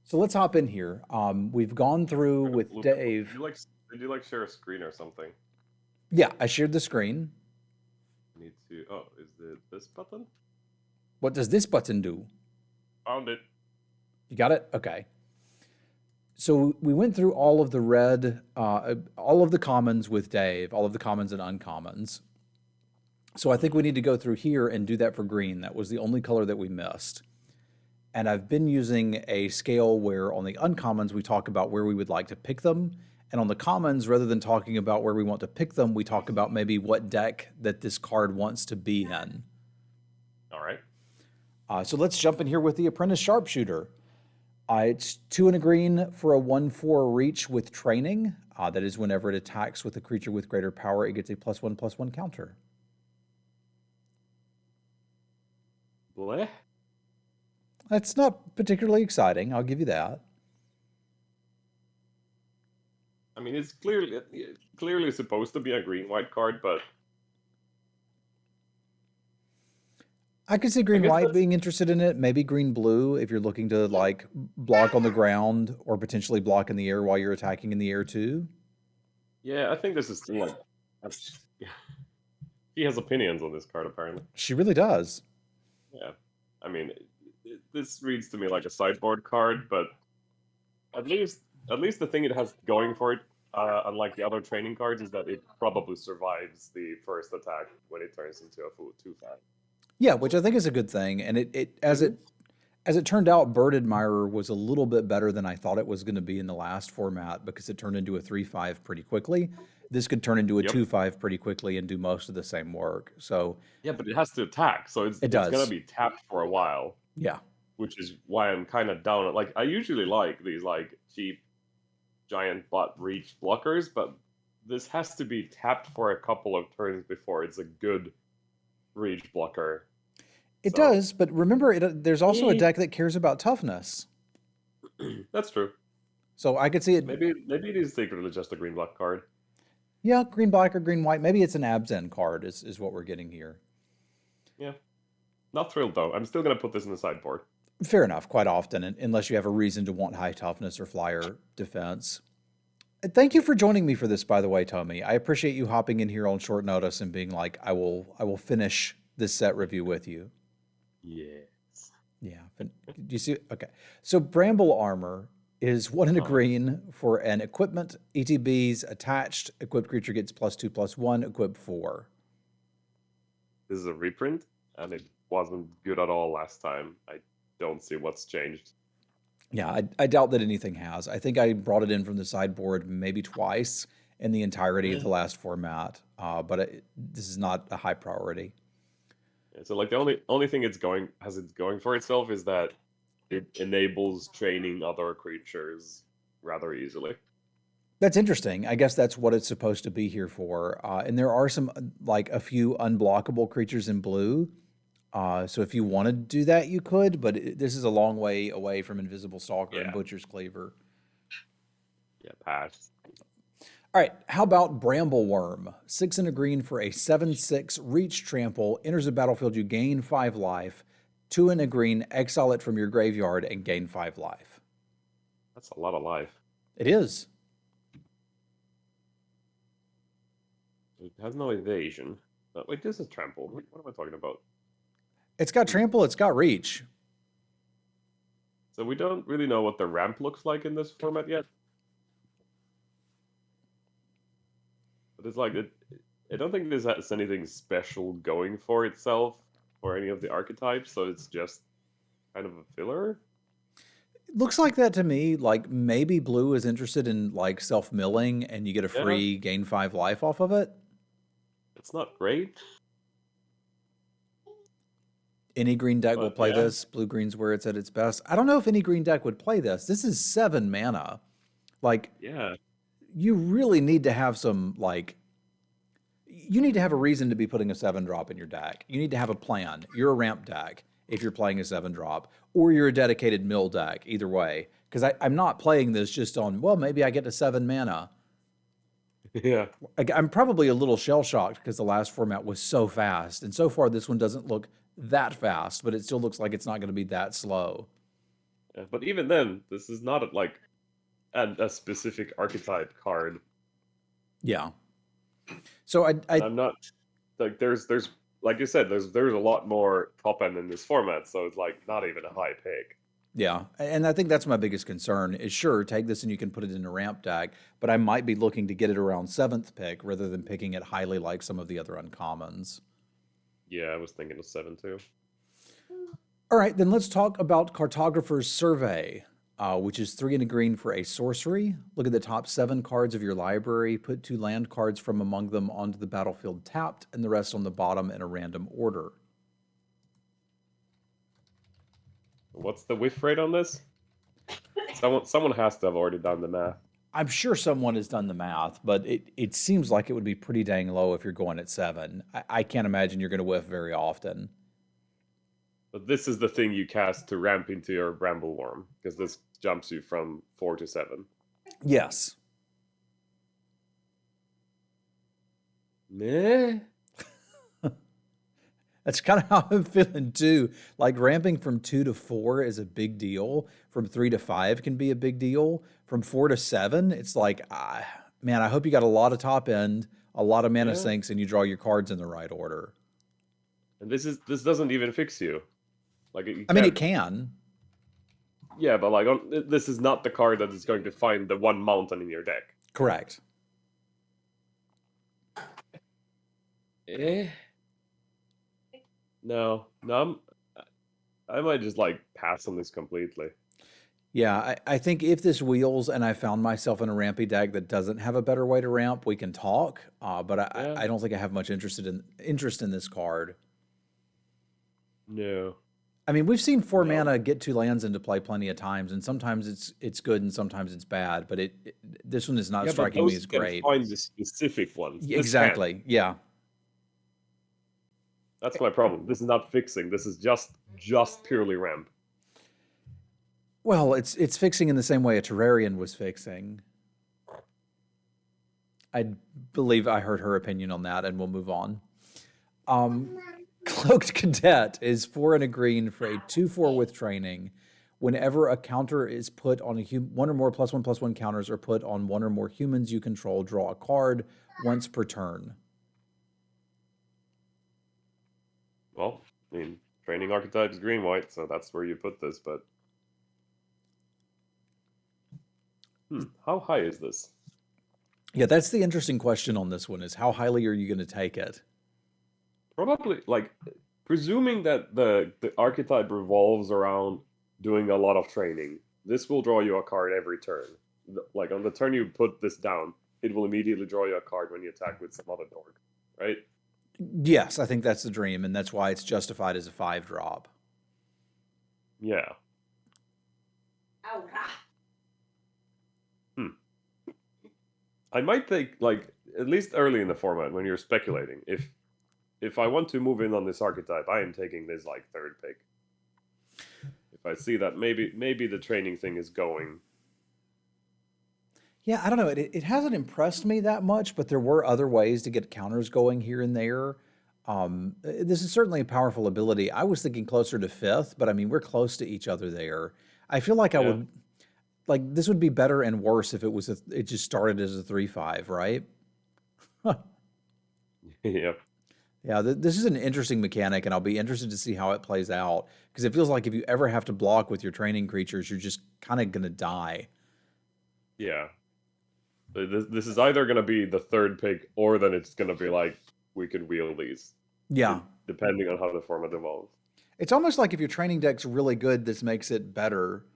So let's hop in here. We've gone through Kind of with look at Dave. did you like share a screen or something? Yeah, I shared the screen. Need to. Oh, is it this button? What does this button do? Found it. You got it? Okay. So we went through all of the red, all of the commons with Dave, all of the commons and uncommons. So I think we need to go through here and do that for green. That was the only color that we missed. And I've been using a scale where on the uncommons, we talk about where we would like to pick them. And on the commons, rather than talking about where we want to pick them, we talk about maybe what deck that this card wants to be in. All right. So let's jump in here with the Apprentice Sharpshooter. It's 2 and a green for a 1/4 reach with training. That is whenever it attacks with a creature with greater power, it gets a +1/+1 counter. Bleh. That's not particularly exciting, I'll give you that. I mean, it's clearly supposed to be a green-white card, but I could see I green guess white that's being interested in it, maybe green blue if you're looking to like block on the ground or potentially block in the air while you're attacking in the air too. yeah. I think this is still like he has opinions on this card apparently. She really does. Yeah. I mean, this reads to me like a sideboard card, but at least the thing it has going for it, unlike the other training cards, is that it probably survives the first attack when it turns into a full 2/5. Yeah, which I think is a good thing. And as it turned out, Bird Admirer was a little bit better than I thought it was going to be in the last format because it turned into a 3/5 pretty quickly. This could turn into a Yep. 2/5 pretty quickly and do most of the same work. So Yeah, but it has to attack, so it it's gonna does. be tapped for a while, Yeah. which is why I'm kind of down. Like I usually like these like cheap giant bot reach blockers, but this has to be tapped for a couple of turns before it's a good reach blocker. It So does, but remember, there's also a eh, deck that cares about toughness. that's true. So I could see it. Maybe it is secretly just a green black card. Yeah, green black or green white. Maybe it's an Abzan card is what we're getting here. Yeah, not thrilled though. I'm still gonna put this in the sideboard. Fair enough, quite often, unless you have a reason to want high toughness or flyer defense. Thank you for joining me for this, by the way, Tomi. I appreciate you hopping in here on short notice and being like, I will finish this set review with you. Yes. Yeah. Do you see? Okay. So Bramble Armor is 1 and a green for an equipment. ETBs attached. Equipped creature gets +2/+1. Equip 4. This is a reprint, and it wasn't good at all last time. I don't see what's changed. Yeah, I doubt that anything has. I think I brought it in from the sideboard maybe twice in the entirety of the last format, but this is not a high priority. Yeah, so like the only thing it's going for itself is that it enables training other creatures rather easily. That's interesting. I guess that's what it's supposed to be here for. And there are some, like a few unblockable creatures in blue. So if you want to do that, you could, but this is a long way away from Invisible Stalker and Butcher's Cleaver. Yeah, pass. All right, how about Bramble Worm? 6 and a green for a 7/6 reach trample. Enters the battlefield, you gain 5 life. 2 and a green, exile it from your graveyard and gain 5 life. That's a lot of life. It is. It has no evasion. Wait, this is trample. What am I talking about? It's got trample, it's got reach. So we don't really know what the ramp looks like in this format yet. But it's like I don't think this has anything special going for itself or any of the archetypes, so it's just kind of a filler. It looks like that to me. Like maybe blue is interested in like self-milling and you get a free gain 5 life off of it. It's not great. Any green deck will play this. Blue-green's where it's at its best. I don't know if any green deck would play this. This is 7 mana. Like, yeah, you really need to have some, like, you need to have a reason to be putting a 7-drop in your deck. You need to have a plan. You're a ramp deck if you're playing a 7-drop, or you're a dedicated mill deck, either way. Because I'm not playing this just on, well, maybe I get to 7 mana. Yeah. I'm probably a little shell-shocked because the last format was so fast. And so far, this one doesn't look that fast, but it still looks like it's not going to be that slow. But even then, this is not like a specific archetype card, Yeah. So and I'm not like there's like you said, there's a lot more top end in this format, so it's like not even a high pick. yeah, and I think that's my biggest concern is sure, take this and you can put it in a ramp deck, but I might be looking to get it around seventh pick rather than picking it highly like some of the other uncommons. Yeah, I was thinking of 7 too. All right, then let's talk about Cartographer's Survey, which is 3 and a green for a sorcery. Look at the top 7 cards of your library, put 2 land cards from among them onto the battlefield tapped, and the rest on the bottom in a random order. What's the whiff rate on this? Someone has to have already done the math. I'm sure someone has done the math, but it seems like it would be pretty dang low if you're going at 7. I can't imagine you're going to whiff very often. But this is the thing you cast to ramp into your Bramble Worm, because this jumps you from 4 to 7. Yes. Meh. That's kind of how I'm feeling too. Like ramping from 2 to 4 is a big deal. From 3 to 5 can be a big deal. From 4 to 7, it's like, man, I hope you got a lot of top end, a lot of mana sinks, and you draw your cards in the right order. And this doesn't even fix you. Like I mean, it can. Yeah, but like this is not the card that is going to find the one mountain in your deck. Correct. No, I might just like pass on this completely. Yeah, I think if this wheels and I found myself in a rampy deck that doesn't have a better way to ramp, we can talk. But I don't think I have much interest in this card. No. I mean, we've seen 4 mana get 2 lands into play plenty of times, and sometimes it's good and sometimes it's bad. But this one is not striking me as great. Find the specific ones. Exactly. Yeah. That's my problem. This is not fixing. This is just purely ramp. Well, it's fixing in the same way a Terrarian was fixing. I believe I heard her opinion on that, and we'll move on. Cloaked Cadet is 4 and a green for a 2/4 with training. Whenever a counter is put on one or more +1/+1 counters are put on one or more humans you control, draw a card once per turn. Well, I mean, training archetype is green-white, so that's where you put this, but... how high is this? Yeah, that's the interesting question on this one, is how highly are you going to take it? Probably, like, presuming that the archetype revolves around doing a lot of training, this will draw you a card every turn. Like, on the turn you put this down, it will immediately draw you a card when you attack with some other dork, right? Yes, I think that's the dream, and that's why it's justified as a 5-drop. Yeah. I might think, like, at least early in the format, when you're speculating, if I want to move in on this archetype, I am taking this, like, 3rd pick. If I see that maybe the training thing is going. Yeah, I don't know. It hasn't impressed me that much, but there were other ways to get counters going here and there. This is certainly a powerful ability. I was thinking closer to 5th, but I mean, we're close to each other there. I feel like I would... Like, this would be better and worse if it just started as a 3/5, right? Yep. Yeah, this is an interesting mechanic, and I'll be interested to see how it plays out. Because it feels like if you ever have to block with your training creatures, you're just kind of going to die. Yeah. This is either going to be the 3rd pick, or then it's going to be like, we could wheel these. Yeah. Depending on how the format evolves. It's almost like if your training deck's really good, this makes it better.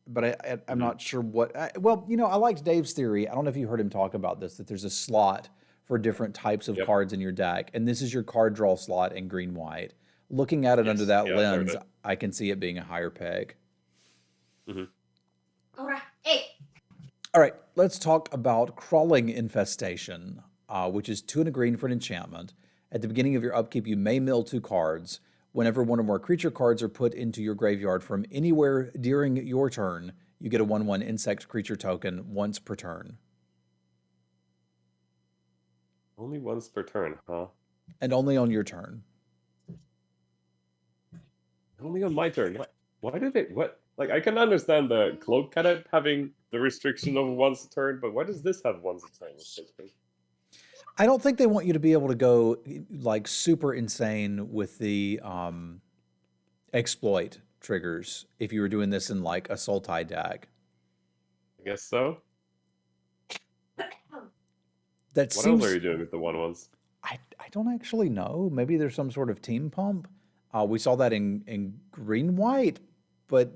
But I'm not sure what... well, you know, I liked Dave's theory. I don't know if you heard him talk about this, that there's a slot for different types of cards in your deck. And this is your card draw slot in green-white. Looking at it under that lens, I can see it being a higher peg. All right, let's talk about Crawling Infestation, which is 2 and a green for an enchantment. At the beginning of your upkeep, you may mill 2 cards. Whenever one or more creature cards are put into your graveyard from anywhere during your turn, you get a 1/1 insect creature token once per turn. Only once per turn, huh? And only on your turn. Only on my turn. Why did it... What? Like, I can understand the Cloaked Cadet having the restriction of once a turn, but why does this have once a turn restriction? I don't think they want you to be able to go like super insane with the exploit triggers if you were doing this in like a Sultai deck. I guess so. That What else are seems you doing with the 1/1s? I don't actually know. Maybe there's some sort of team pump. We saw that in green white, but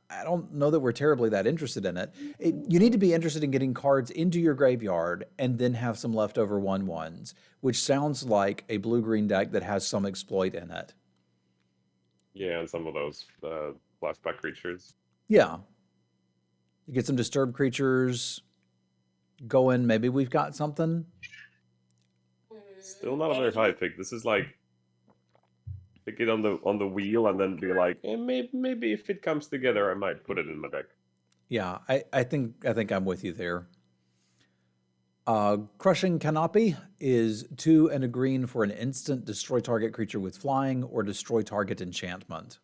I don't know that we're terribly that interested in it. You need to be interested in getting cards into your graveyard and then have some leftover 1/1s, which sounds like a blue-green deck that has some exploit in it. Yeah, and some of those flashback creatures. Yeah. You get some disturbed creatures going. Maybe we've got something. Still not a very high pick. This is like pick it on the wheel and then be like, maybe if it comes together, I might put it in my deck. Yeah, I think I'm with you there. Crushing Canopy is 2 and a green for an instant. Destroy target creature with flying or destroy target enchantment.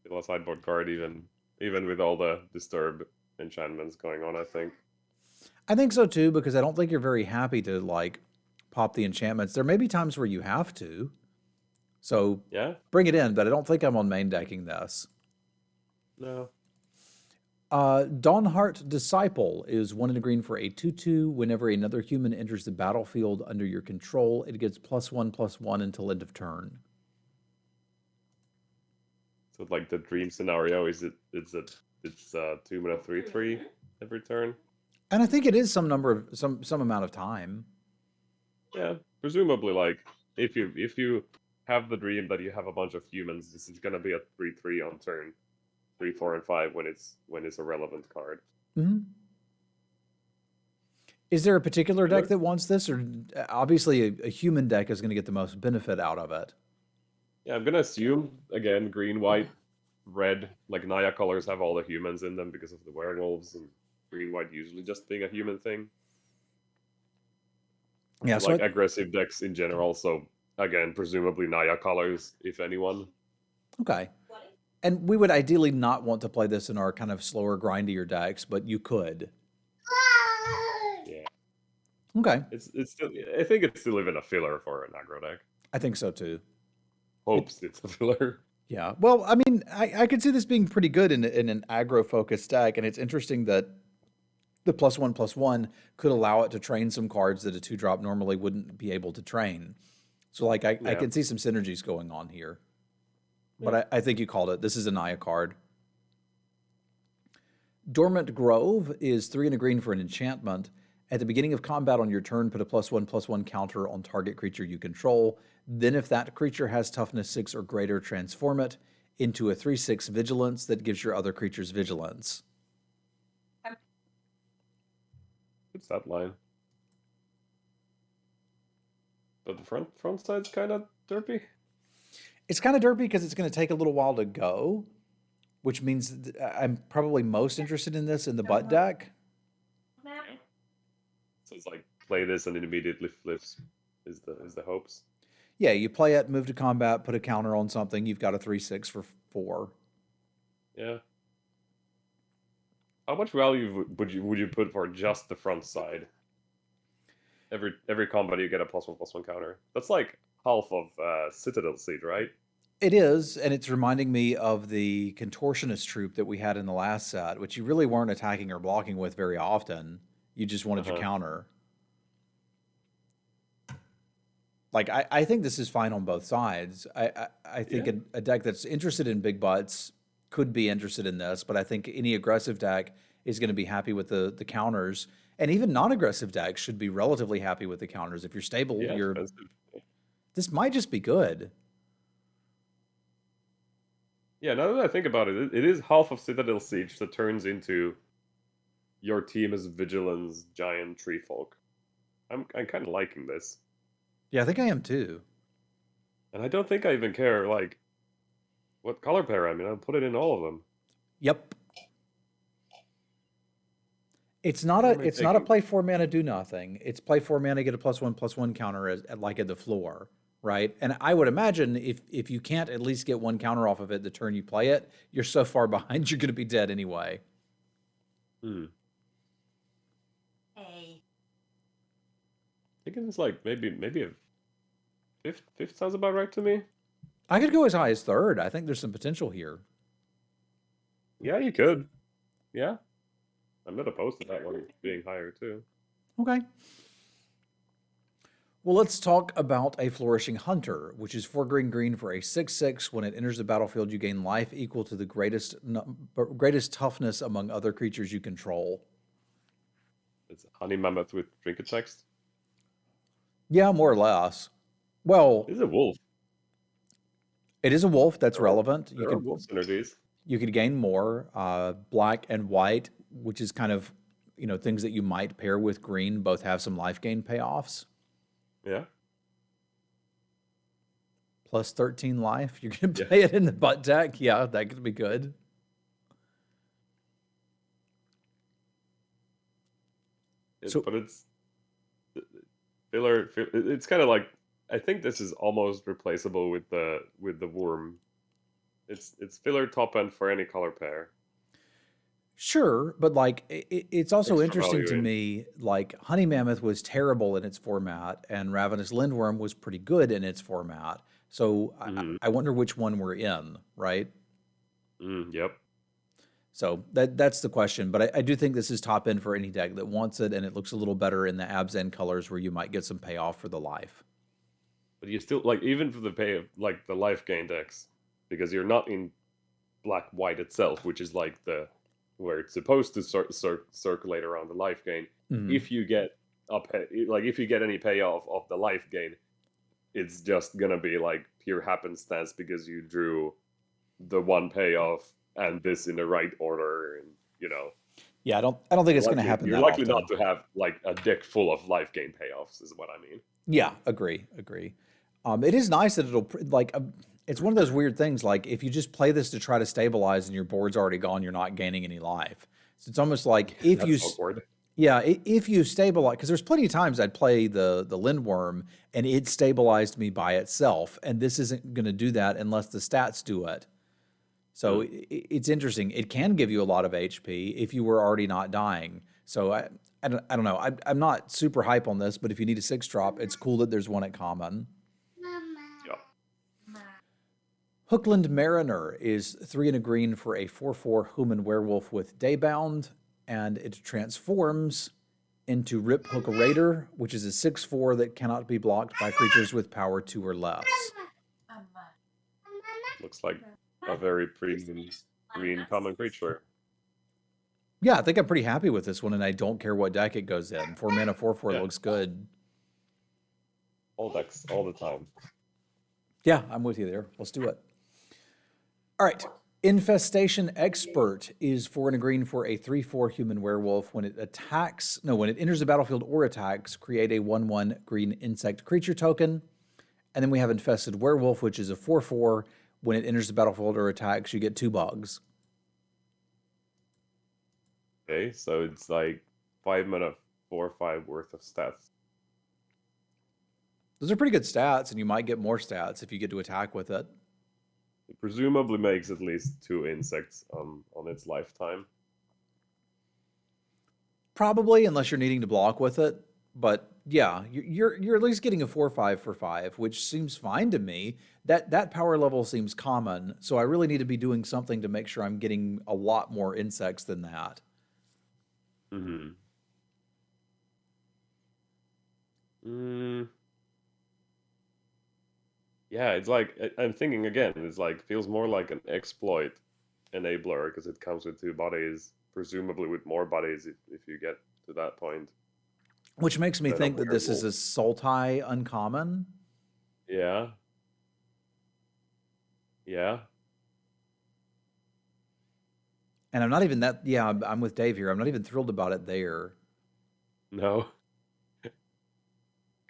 Still a sideboard card, even with all the disturb enchantments going on, I think. I think so too, because I don't think you're very happy to like pop the enchantments. There may be times where you have to. So Yeah? bring it in, but I don't think I'm on main decking this. No. Dawnheart Disciple is 1 and a green for a 2/2. Whenever another human enters the battlefield under your control, it gets +1/+1 until end of turn. So like the dream scenario is it's 2 mana 3/3 every turn. And I think it is some amount of time. Yeah, presumably like if you have the dream that you have a bunch of humans, this is gonna be a 3/3 on turn 3, 4, and 5 when it's a relevant card. Mm-hmm. Is there a particular deck that wants this, or obviously a human deck is going to get the most benefit out of it? Yeah, I'm gonna assume again green, white, red, like Naya colors have all the humans in them because of the werewolves, and green, white usually just being a human thing. Yeah, so like aggressive decks in general. So again, presumably Naya colors, if anyone. Okay. And we would ideally not want to play this in our kind of slower, grindier decks, but you could. Yeah. Okay. It's still. I think it's still even a filler for an aggro deck. I think so too. Hopes it's a filler. Yeah. Well, I mean, I could see this being pretty good in an aggro-focused deck, and it's interesting that the +1/+1 could allow it to train some cards that a 2-drop normally wouldn't be able to train. So, like, I can see some synergies going on here. But I think you called it. This is a Naya card. Dormant Grove is 3 and a green for an enchantment. At the beginning of combat on your turn, put a +1/+1 counter on target creature you control. Then, if that creature has toughness 6 or greater, transform it into a 3/6 vigilance that gives your other creatures vigilance. It's that line. But the front side's kind of derpy. It's kind of derpy because it's going to take a little while to go, which means I'm probably most interested in this in the butt deck. So it's like play this and it immediately flips. Is the hopes? Yeah, you play it, move to combat, put a counter on something. You've got a 3/6 for 4. Yeah. How much value would you put for just the front side? Every combat you get a +1/+1 counter. That's like half of Citadel Siege, right? It is, and it's reminding me of the Contortionist troop that we had in the last set, which you really weren't attacking or blocking with very often. You just wanted your counter. Like, I think this is fine on both sides. I think a deck that's interested in big butts could be interested in this, but I think any aggressive deck is going to be happy with the counters. And even non-aggressive decks should be relatively happy with the counters. If you're stable, this might just be good. Yeah, now that I think about it, it is half of Citadel Siege that turns into your team as Vigilance Giant Tree Folk. I'm kind of liking this. Yeah, I think I am too. And I don't think I even care, like, what color pair I'm in. I'll put it in all of them. Yep. It's not a play 4 mana do nothing. It's play 4 mana, get a +1/+1 counter at the floor. right? And I would imagine if you can't at least get one counter off of it the turn you play it, you're so far behind you're going to be dead anyway. Hmm. Thinking it's like maybe a fifth sounds about right to me. I could go as high as third. I think there's some potential here. Yeah, you could. Yeah, I'm not opposed to that one being higher too. Okay. Well, let's talk about a Flourishing Hunter, which is 4 green for a 6/6. When it enters the battlefield, you gain life equal to the greatest toughness among other creatures you control. It's a honey mammoth with trinket text. Yeah, more or less. Well, It's a wolf. it is a wolf. That's relevant. There are wolf synergies. You could gain more. Black and white, which is kind of things that you might pair with green, both have some life gain payoffs. Yeah. Plus 13 life. You're going to play it in the butt deck. Yeah, that could be good. But it's filler. It's kind of like, I think this is almost replaceable with the worm. It's filler top end for any color pair. Sure, but like it's also Extra interesting value to in. me. Like Honey Mammoth was terrible in its format, and Ravenous Lindworm was pretty good in its format. So I wonder which one we're in, right? Yep. So that's the question. But I do think this is top end for any deck that wants it, and it looks a little better in the abs end colors where you might get some payoff for the life. But you still like, even for the pay of like the life gain decks, because you're not in black white itself, which is like where it's supposed to circulate around the life gain. Mhm. If you get if you get any payoff of the life gain, it's just gonna be like pure happenstance because you drew the one payoff and this in the right order, and Yeah, I don't think it's going to happen you're that likely often. not to have like a deck full of life gain payoffs, is what I mean. Yeah, agree. It is nice that it'll it's one of those weird things. Like if you just play this to try to stabilize and your board's already gone, you're not gaining any life. So it's almost like if you, That's awkward. yeah, if you stabilize, because there's plenty of times I'd play the Lindworm and it stabilized me by itself, and this isn't going to do that unless the stats do it. So it's interesting. It can give you a lot of HP if you were already not dying. So I don't know. I'm not super hype on this, but if you need a 6-drop, it's cool that there's one at common. Yeah. Hookland Mariner is 3 and a green for a 4/4 human werewolf with Daybound, and it transforms into Rip Hook Raider, which is a 6/4 that cannot be blocked by creatures with power 2 or less. Looks like a very premium green common creature. Yeah, I think I'm pretty happy with this one, and I don't care what deck it goes in. 4 mana 4/4 looks good. All decks, all the time. Yeah, I'm with you there. Let's do it. All right. Infestation Expert is 4 and a green for a 3/4 human werewolf. When it enters the battlefield or attacks, create a 1/1 green insect creature token. And then we have Infested Werewolf, which is a 4/4. When it enters the battlefield or attacks, you get 2 bugs. Okay, so it's like 5 mana, 4/5 worth of stats. Those are pretty good stats, and you might get more stats if you get to attack with it. It presumably makes at least 2 insects on its lifetime. Probably, unless you're needing to block with it. But yeah, you're at least getting a 4/5 for 5, which seems fine to me. That power level seems common, so I really need to be doing something to make sure I'm getting a lot more insects than that. Yeah, it's like, I'm thinking again, it's like, feels more like an exploit enabler because it comes with 2 bodies, presumably with more bodies if you get to that point. Which makes me Than a think that this is a werewolf. Sultai uncommon. Yeah. Yeah. And I'm not even that, yeah, I'm with Dave here. I'm not even thrilled about it there. No.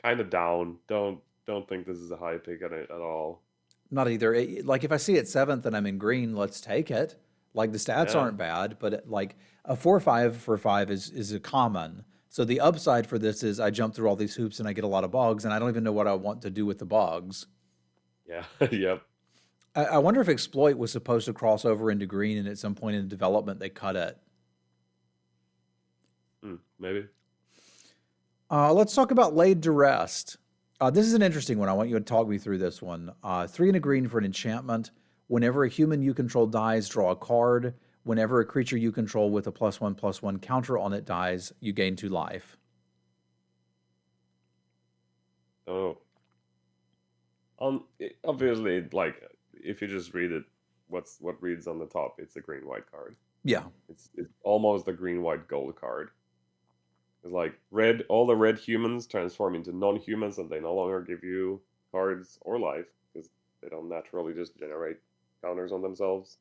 Kind of down. Don't think this is a high pick on it at all. Not either. Like if I see it 7th and I'm in green, let's take it. Like the stats Yeah. aren't bad, but like a 4/5 for 5 is a common. So the upside for this is I jump through all these hoops and I get a lot of bugs, and I don't even know what I want to do with the bugs. Yeah. Yep. I wonder if exploit was supposed to cross over into green, and at some point in development they cut it. Maybe. Let's talk about laid to rest. This is an interesting one. I want you to talk me through this one. 3 and a green for an enchantment. Whenever a human you control dies, draw a card. Whenever a creature you control with a +1/+1 counter on it dies, you gain 2 life. Oh. Obviously, like if you just read it, what reads on the top? It's a green-white card. Yeah. It's almost a green-white gold card. It's like red. All the red humans transform into non-humans, and they no longer give you cards or life because they don't naturally just generate counters on themselves.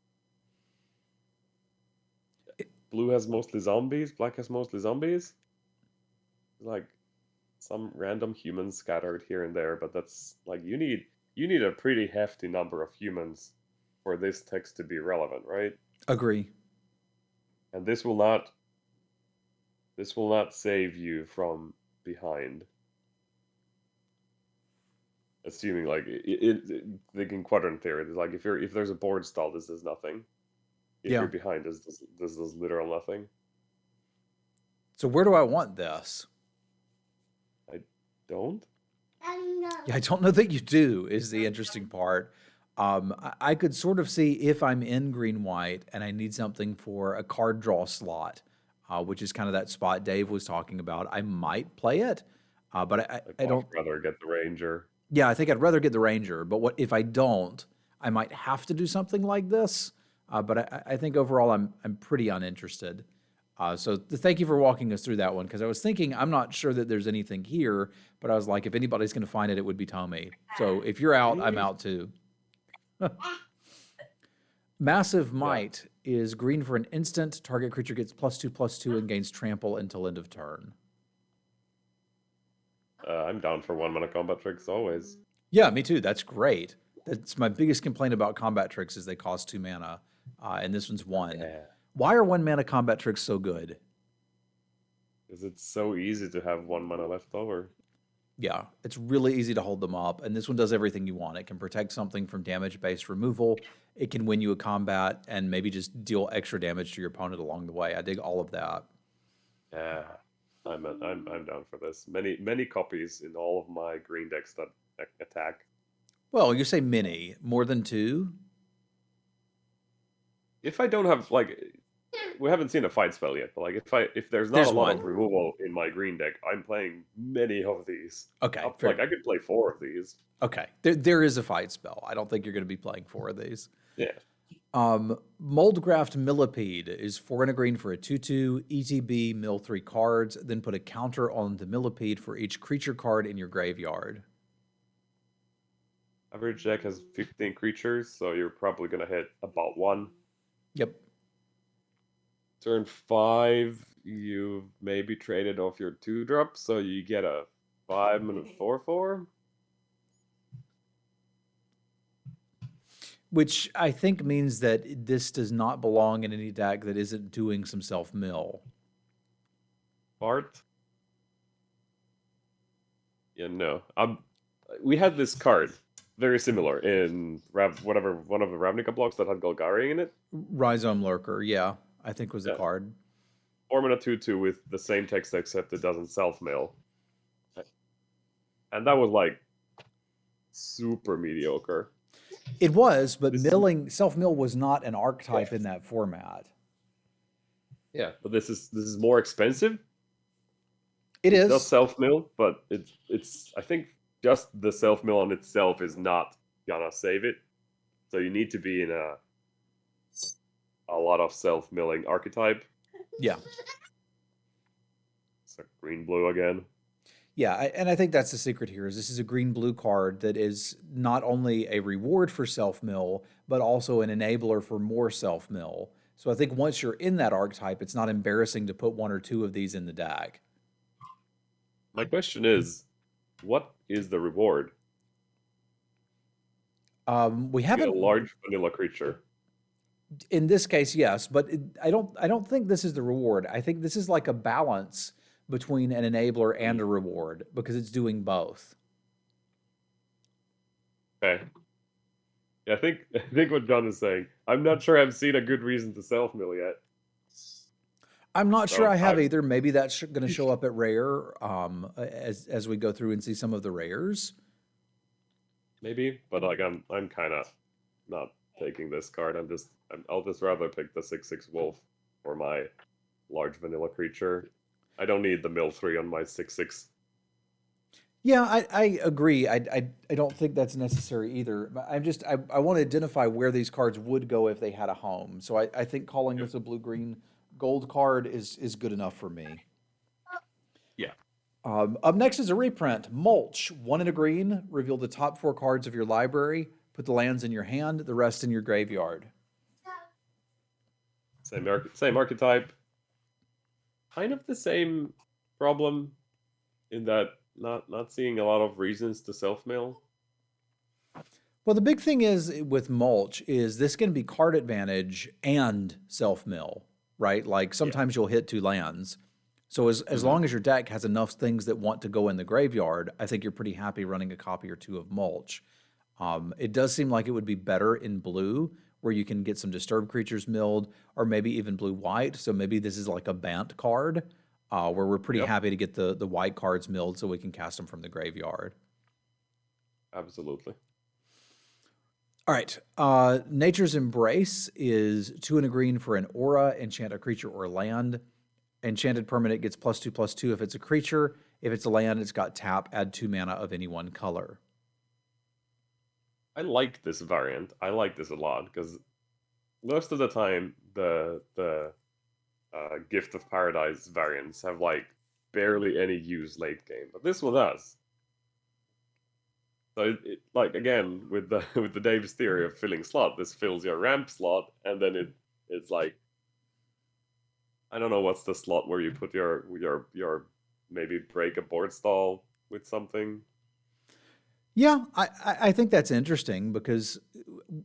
Blue has mostly zombies. Black has mostly zombies. Like some random humans scattered here and there, but that's like you need a pretty hefty number of humans for this text to be relevant, right? Agree. And this will not save you from behind. Assuming like thinking quadrant theory, it's like if there's a board stall, this does nothing. If Yeah. you're behind, this does literal nothing. So where do I want this? I don't. Yeah, I don't know that you do, is the interesting part. I could sort of see if I'm in green white and I need something for a card draw slot, which is kind of that spot Dave was talking about. I might play it, but I don't. I'd rather get the ranger. Yeah, I think I'd rather get the ranger. But what if I don't? I might have to do something like this. But I think overall I'm pretty uninterested. So thank you for walking us through that one, because I was thinking I'm not sure that there's anything here, but I was like, if anybody's going to find it, it would be Tomi. So if you're out, I'm out too. Massive Might is green for an instant. Target creature gets +2/+2 and gains trample until end of turn. I'm down for 1 mana combat tricks always. Yeah, me too. That's great. That's my biggest complaint about combat tricks is they cost 2 mana, and this one's 1. Yeah. Why are 1 mana combat tricks so good? Because it's so easy to have 1 mana left over. Yeah, it's really easy to hold them up, and this one does everything you want. It can protect something from damage-based removal. It can win you a combat and maybe just deal extra damage to your opponent along the way. I dig all of that. Yeah, I'm down for this. Many copies in all of my green decks that attack. Well, you say many, more than 2? If I don't have we haven't seen a fight spell yet, but like if there's not a lot of removal in my green deck, I'm playing many of these. Okay, like I could play 4 of these. Okay, there is a fight spell. I don't think you're going to be playing 4 of these. Yeah. Moldgraft Millipede is 4 and a green for a 2/2, ETB, mill 3 cards, then put a counter on the Millipede for each creature card in your graveyard. Average deck has 15 creatures, so you're probably going to hit about 1. Yep. Turn 5, you've maybe traded off your 2-drop, so you get a 5-minute 4/4. Which I think means that this does not belong in any deck that isn't doing some self-mill. Bart? Yeah, no. We had this card, very similar, in one of the Ravnica blocks that had Golgari in it. Rhizome Lurker, yeah, I think was the card. 4-mana 2/2 with the same text except it doesn't self-mill. And that was like super mediocre. It was, but self-mill was not an archetype in that format. Yeah, but this is more expensive. It is. It does self-mill, but it's I think just the self-mill on itself is not gonna save it. So you need to be in a lot of self-milling archetype. Yeah. So green-blue again. Yeah, and I think that's the secret here. Is this is a green-blue card that is not only a reward for self-mill, but also an enabler for more self-mill. So I think once you're in that archetype, it's not embarrassing to put 1 or 2 of these in the deck. My question is, what is the reward? We haven't a large vanilla creature. In this case, yes, but I don't think this is the reward. I think this is like a balance between an enabler and a reward because it's doing both. Okay. Yeah, I think what John is saying. I'm not sure I've seen a good reason to self mill yet. I'm not sure So I have I'm either. Maybe that's going to show up at rare as we go through and see some of the rares. maybe, but like I'm kind of not taking this card. I'll just rather pick the 6/6 wolf for my large vanilla creature. I don't need the mill 3 on my 6/6. Yeah, I agree. I don't think that's necessary either. But I want to identify where these cards would go if they had a home. So I think calling Yep. this a blue green gold card is good enough for me. Yeah. Up next is a reprint. Mulch, 1 and a green. Reveal the top 4 cards of your library. Put the lands in your hand, the rest in your graveyard. Same archetype. Kind of the same problem in that not seeing a lot of reasons to self mill. Well, the big thing is with mulch is this can be card advantage and self mill, right? Like sometimes you'll hit 2 lands. So as long as your deck has enough things that want to go in the graveyard, I think you're pretty happy running a copy or 2 of mulch. It does seem like it would be better in blue, where you can get some disturbed creatures milled, or maybe even blue-white. So maybe this is like a Bant card, where we're pretty Yep. happy to get the white cards milled so we can cast them from the graveyard. Absolutely. All right. Nature's Embrace is 2 and a green for an aura, enchant a creature or land. Enchanted permanent gets +2/+2 if it's a creature. If it's a land, it's got tap, add 2 mana of any one color. I like this variant. I like this a lot because most of the time the Gift of Paradise variants have like barely any use late game, but this one does. So like again with the with the Dave's theory of filling slot, this fills your ramp slot, and then it's like I don't know what's the slot where you put your maybe break a board stall with something. Yeah, I think that's interesting because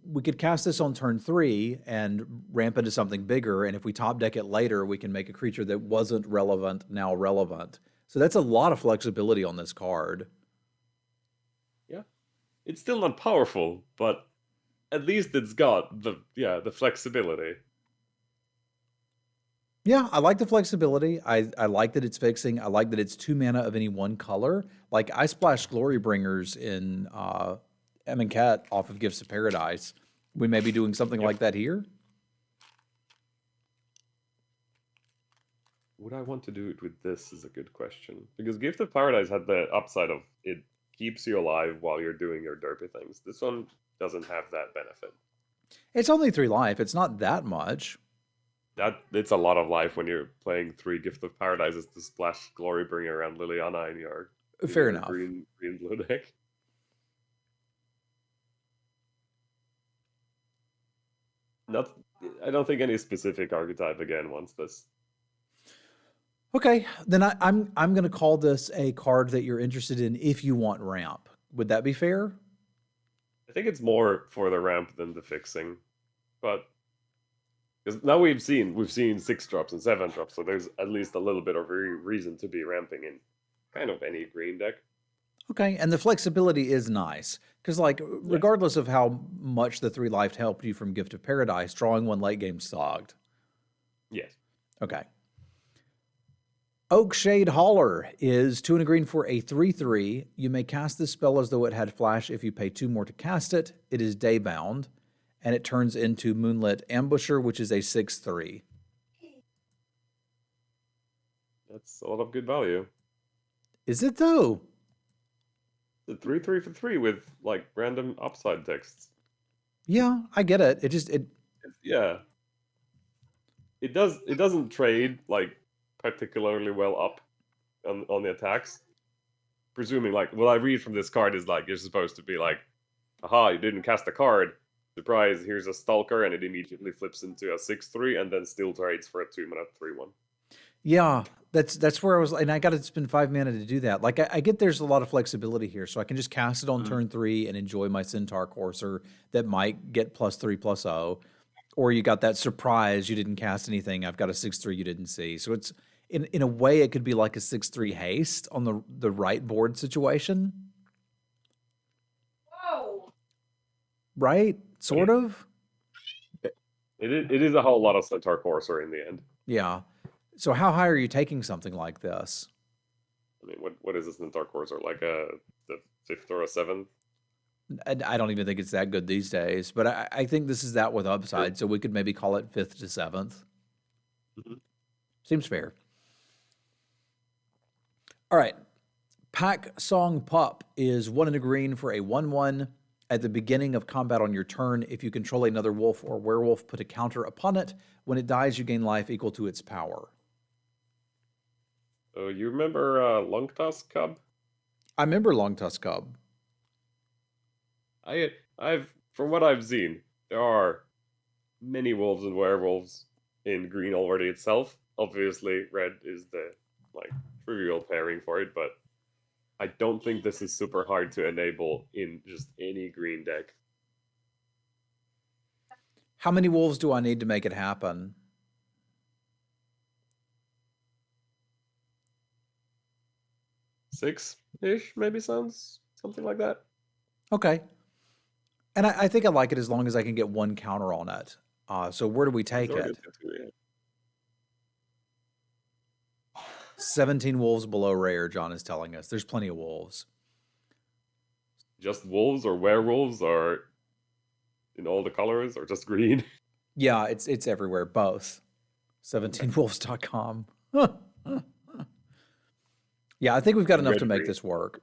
we could cast this on turn 3 and ramp into something bigger. And if we top deck it later, we can make a creature that wasn't relevant now relevant. So that's a lot of flexibility on this card. Yeah, it's still not powerful, but at least it's got the flexibility. Yeah, I like the flexibility. I like that it's fixing. I like that it's 2 mana of any one color. Like I splashed Glory Bringers in Cat off of Gifts of Paradise. We may be doing something like that here. Would I want to do it with this is a good question. Because Gift of Paradise had the upside of it keeps you alive while you're doing your derpy things. This one doesn't have that benefit. It's only 3 life. It's not that much. It's a lot of life when you're playing 3 Gift of Paradises to splash Glorybringer around Liliana in your Fair enough. green blue deck. Not, I don't think any specific archetype again wants this. Okay, then I'm going to call this a card that you're interested in if you want ramp. Would that be fair? I think it's more for the ramp than the fixing, but because now we've seen 6-drops and 7-drops, so there's at least a little bit of reason to be ramping in kind of any green deck. Okay, and the flexibility is nice because, like, regardless of how much the 3 life helped you from Gift of Paradise, drawing 1 late game sucked. Yes. Okay. Oakshade Hauler is 2 and a green for a 3/3. You may cast this spell as though it had flash if you pay 2 more to cast it. It is daybound, and it turns into Moonlit Ambusher, which is a 6/3. That's a lot of good value. Is it though? The 3/3 for 3 with like random upside texts. Yeah, I get it. Yeah. It doesn't trade like particularly well up on the attacks. Presuming like what I read from this card is like you're supposed to be like, aha, you didn't cast a card. Surprise, here's a Stalker, and it immediately flips into a 6/3 and then still trades for a 2-mana 3/1. Yeah, that's where I was, and I got to spend 5 mana to do that. Like I get there's a lot of flexibility here, so I can just cast it on turn 3 and enjoy my Centaur Courser that might get +3/+0, or you got that surprise you didn't cast anything. I've got a 6/3 you didn't see, so in a way, it could be like a 6/3 haste on the right board situation, Whoa! right? Sort of. It is a whole lot of Centaur Courser in the end. Yeah. So how high are you taking something like this? I mean, what is this Centaur Courser? Like the fifth or a seventh? I don't even think it's that good these days, but I think this is that with upside, so we could maybe call it 5th to 7th. Mhm. Seems fair. All right. Pack Song Pup is 1 and a green for a 1/1. At the beginning of combat on your turn, if you control another wolf or werewolf, put a counter upon it. When it dies, you gain life equal to its power. Oh, you remember Longtusk Cub? I remember Long Tusk Cub. I've from what I've seen, there are many wolves and werewolves in green already itself. Obviously, red is the like trivial pairing for it, but I don't think this is super hard to enable in just any green deck. How many wolves do I need to make it happen? Six-ish maybe sounds something like that. Okay. And I think I like it as long as I can get one counter on it. So where do we take It's already it? up to two, yeah. 17 wolves below rare, John is telling us. There's plenty of wolves. Just wolves or werewolves or in all the colors or just green? Yeah, it's everywhere, both. 17wolves.com. Yeah, I think we've got enough to make Red-green. this work.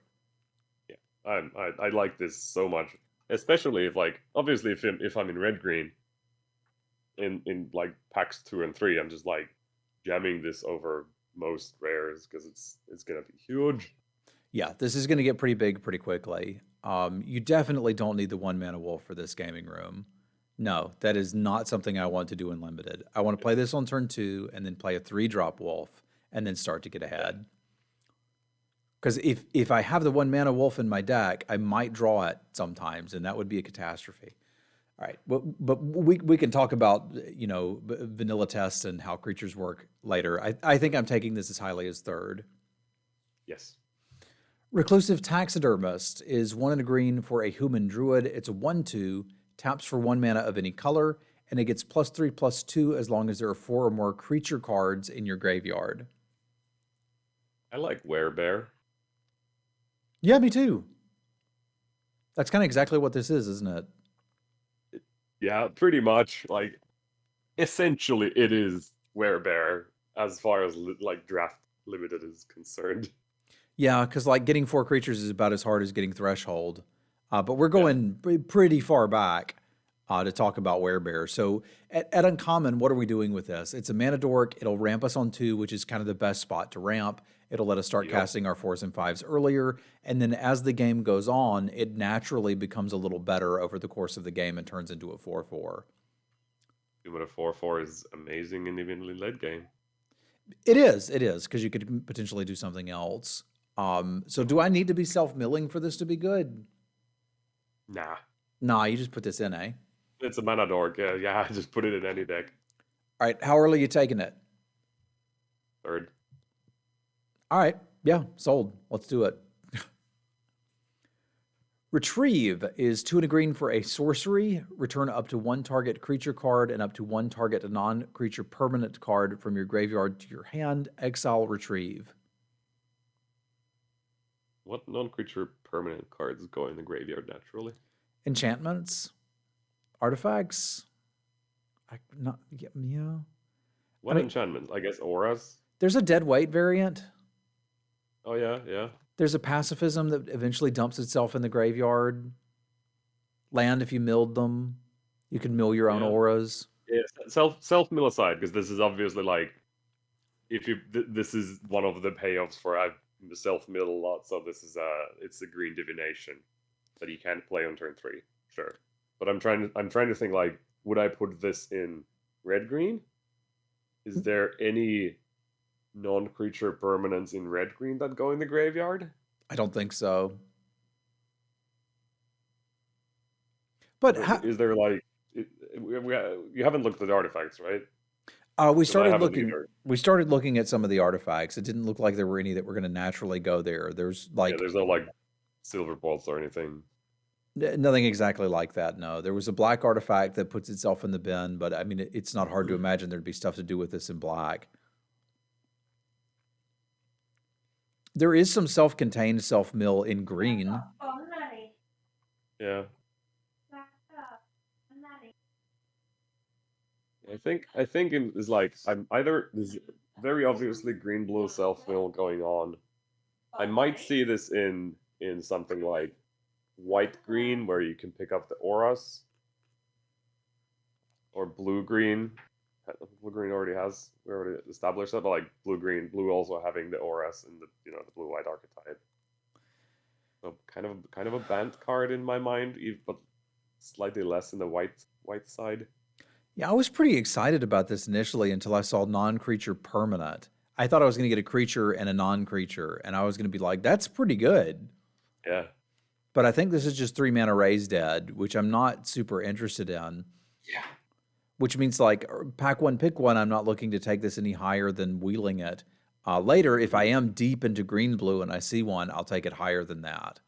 Yeah, I like this so much, especially if like obviously if I'm in red green, in like packs 2 and 3, I'm just like jamming this over most rares because it's gonna be huge. Yeah, this is going to get pretty big pretty quickly. You definitely don't need the 1 mana wolf for this gaming room. No, that is not something I want to do in limited. I want to play this on turn 2 and then play a 3-drop wolf and then start to get ahead. Because if I have the 1 mana wolf in my deck, I might draw it sometimes, and that would be a catastrophe. All right, but we can talk about vanilla tests and how creatures work later. I think I'm taking this as highly as 3rd. Yes. Reclusive Taxidermist is 1 and a green for a human druid. It's a 1/2, taps for 1 mana of any color, and it gets +3/+2 as long as there are 4 or more creature cards in your graveyard. I like werebear. Yeah, me too. That's kind of exactly what this is, isn't it? Yeah, pretty much. Like, essentially, it is werebear as far as like draft limited is concerned. Yeah, because like getting 4 creatures is about as hard as getting Threshold. But we're going pretty far back to talk about Werebear. So at Uncommon, what are we doing with this? It's a mana dork. It'll ramp us on 2, which is kind of the best spot to ramp. It'll let us start casting our 4s and 5s earlier. And then as the game goes on, it naturally becomes a little better over the course of the game and turns into a 4/4. Doing a 4/4 is amazing in evenly late game. It is, because you could potentially do something else. So do I need to be self-milling for this to be good? Nah. Nah, you just put this in, eh? It's a mana dork. Yeah, just put it in any deck. All right, how early are you taking it? 3rd. All right, yeah, sold. Let's do it. Retrieve is 2 and a green for a sorcery. Return up to 1 target creature card and up to 1 target non-creature permanent card from your graveyard to your hand. Exile Retrieve. What non-creature permanent cards go in the graveyard naturally? Enchantments, artifacts. Yeah. What enchantments? I guess auras. There's a dead weight variant. Oh yeah. There's a pacifism that eventually dumps itself in the graveyard. Land if you milled them. You can mill your own auras. Yeah, self mill aside, because this is obviously like, if you this is one of the payoffs for I've self mill a lot, so this is it's a green divination that you can't play on turn 3, sure. But I'm trying to think like, would I put this in red green? Is there any non-creature permanents in red green that go in the graveyard? I don't think so. But is there like, you haven't looked at artifacts, right? We Because I started haven't looking. either. We started looking at some of the artifacts. It didn't look like there were any that were going to naturally go there. There's Yeah, like there's no like silver bolts or anything. nothing exactly like that. No, there was a black artifact that puts itself in the bin, but I mean, it's not hard to imagine there'd be stuff to do with this in black. There is some self-contained self-mill in green. Yeah. I think it is like I'm either there's very obviously green blue self mill going on. I might see this in something like white green where you can pick up the auras, or blue green. Blue green already has, we already established that, but like blue green, blue also having the auras and the the blue white archetype. So kind of a banned card in my mind, but slightly less in the white side. Yeah, I was pretty excited about this initially until I saw non-creature permanent. I thought I was going to get a creature and a non-creature, and I was going to be like, that's pretty good. Yeah. But I think this is just 3 mana Raise Dead, which I'm not super interested in. Yeah. Which means like pack one, pick one. I'm not looking to take this any higher than wheeling it. Later, if I am deep into green blue and I see one, I'll take it higher than that.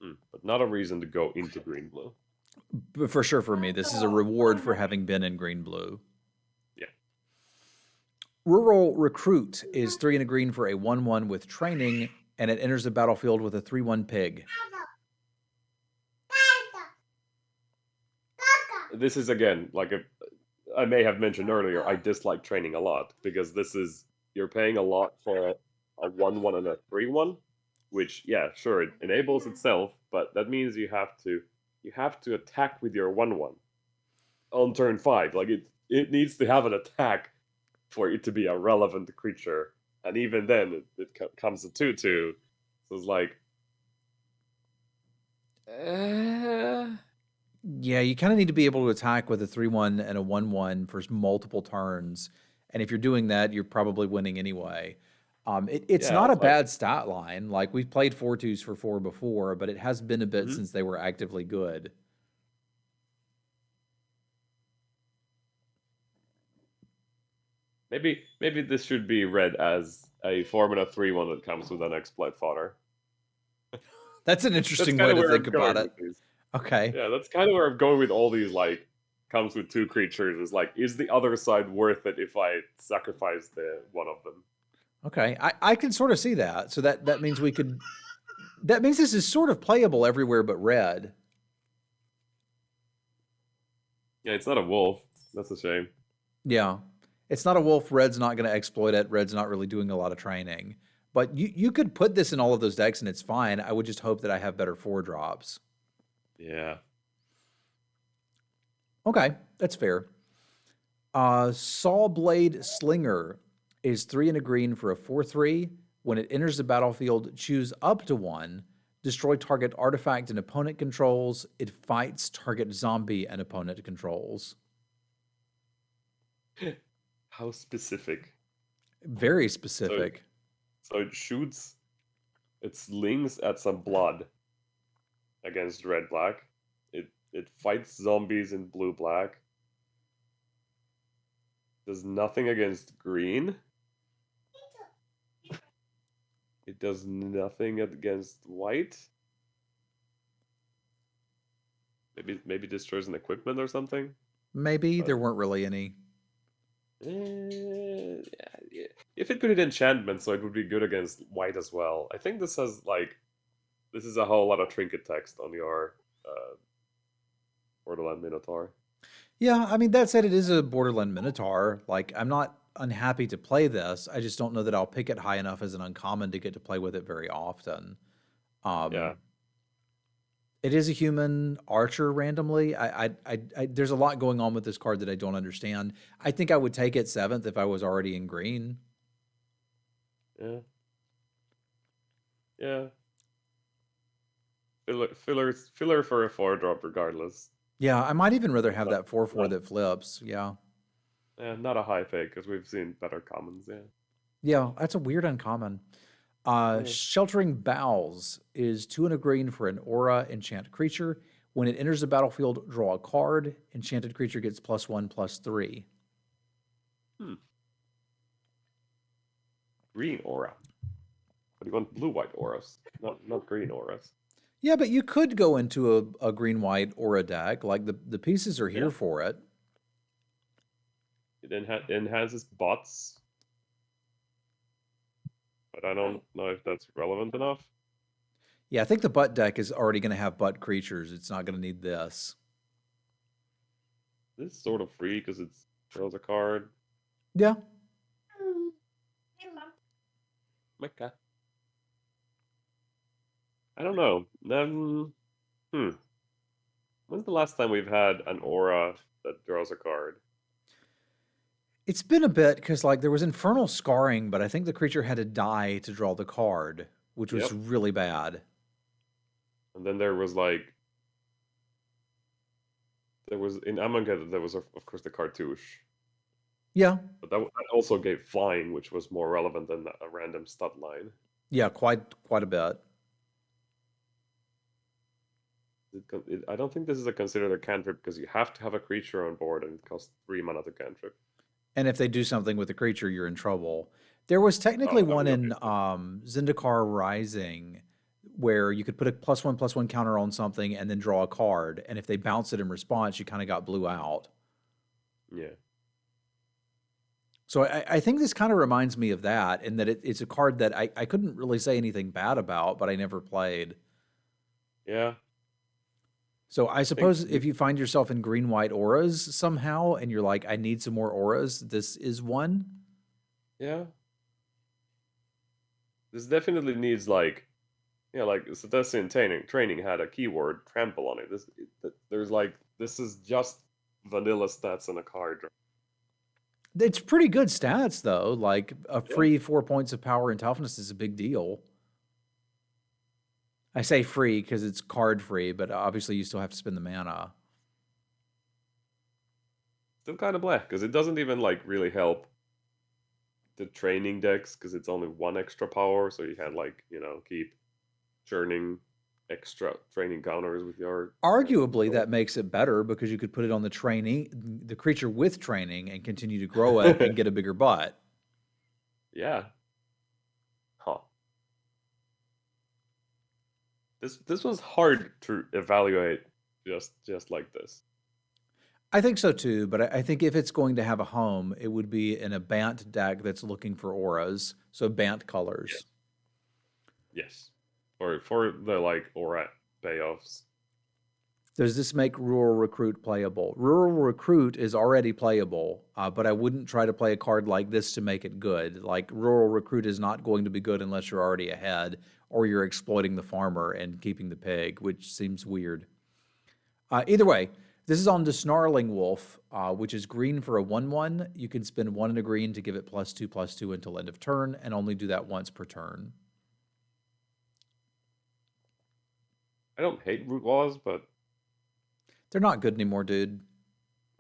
But not a reason to go into green blue. But for sure, for me, this is a reward for having been in green blue. Yeah. Rural Recruit is 3 and a green for a 1/1 with training, and it enters the battlefield with a 3/1 pig. This is again like I may have mentioned earlier, I dislike training a lot because you're paying a lot for a 1/1 and a 3/1, which yeah, sure, it enables itself, but that means you have to attack with your 1/1 on turn 5. Like it needs to have an attack for it to be a relevant creature, and even then it comes a 2/2. So it's like Yeah, you kind of need to be able to attack with a 3/1 and a 1/1 for multiple turns. And if you're doing that, you're probably winning anyway. It's yeah, not a it's like bad stat line. Like we've played 4/2s for 4 before, but it has been a bit since they were actively good. maybe this should be read as a 4-mana 3/1 that comes with an exploit fodder. That's an That's interesting kind way of to where think I'm about going it. with these. Okay. Yeah, that's kind of where I'm going with all these. Like, comes with 2 creatures. Is like, is the other side worth it if I sacrifice the one of them? Okay. I can sort of see that. So that means we could. That means this is sort of playable everywhere but red. Yeah, it's not a wolf. That's a shame. Yeah. It's not a wolf. Red's not going to exploit it. Red's not really doing a lot of training. But you could put this in all of those decks and it's fine. I would just hope that I have better 4-drops. Yeah. Okay, that's fair. Saw Blade Slinger is 3 and a green for a 4/3. When it enters the battlefield, choose up to 1. Destroy target artifact and opponent controls. It fights target zombie and opponent controls. How specific? Very specific. So it shoots. It slings at some blood against red black. It fights zombies in blue black. Does nothing against green. It does nothing against white. Maybe destroys an equipment or something. Maybe there weren't really any. Yeah. If it could hit enchantment, so it would be good against white as well. I think this is a whole lot of trinket text on your Borderland Minotaur. Yeah, I mean, that said, it is a Borderland Minotaur. Like, I'm not unhappy to play this. I just don't know that I'll pick it high enough as an uncommon to get to play with it very often. Yeah. It is a human archer randomly. There's a lot going on with this card that I don't understand. I think I would take it 7th if I was already in green. Yeah. Yeah. Filler for a 4-drop regardless. Yeah, I might even rather have that 4/4 that flips. Yeah. Yeah, not a high pick because we've seen better commons. Yeah. Yeah, that's a weird uncommon. Sheltering Bowels is 2 and a green for an aura enchant creature. When it enters the battlefield, draw a card. Enchanted creature gets +1/+3. Hmm. Green aura. But you want blue-white auras, not green auras. Yeah, but you could go into a green-white aura deck. Like the pieces are here Yeah. for it. It enhances bots, but I don't know if that's relevant enough. Yeah, I think the butt deck is already going to have butt creatures. It's not going to need this. This is sort of free because it throws a card. Yeah. Okay. I don't know. When's the last time we've had an aura that draws a card? It's been a bit because like there was infernal scarring, but I think the creature had to die to draw the card, which was Yep. really bad. And then there was in Amonkhet there was of course the cartouche, Yeah. but that also gave flying, which was more relevant than a random stud line. Yeah, quite a bit. I don't think this is considered a cantrip because you have to have a creature on board and it costs 3 mana to cantrip. And if they do something with the creature, you're in trouble. There was technically Oh, I one mean, in obviously. Zendikar Rising where you could put a +1/+1 counter on something and then draw a card. And if they bounce it in response, you kind of got blew out. Yeah. So I think this kind of reminds me of that in that it's a card that I couldn't really say anything bad about, but I never played. Yeah. So I I think suppose if you find yourself in green white auras somehow and you're like, I need some more auras, this is one. yeah. This definitely needs like Cetacean training had a keyword trample on it. There's this is just vanilla stats on a card. It's pretty good stats though. Like a Yeah. free 4 points of power and toughness is a big deal. I say free because it's card free, but obviously you still have to spend the mana. Still kind of black because it doesn't even really help the training decks because it's only one extra power, so you can keep churning extra training counters with your Arguably, control. that makes it better because you could put it on the creature with training and continue to grow it and get a bigger butt. Yeah. Huh. This was hard to evaluate just like this. I think so too, but I think if it's going to have a home, it would be in a Bant deck that's looking for auras, so Bant colors. Yes. Yes. For the aura payoffs. Does this make Rural Recruit playable? Rural Recruit is already playable, but I wouldn't try to play a card like this to make it good. Like, Rural Recruit is not going to be good unless you're already ahead or you're exploiting the farmer and keeping the pig, which seems weird. Either way, this is on the Snarling Wolf, which is green for a 1/1. You can spend 1 and a green to give it +2/+2 until end of turn, and only do that once per turn. I don't hate root walls, but They're not good anymore, dude.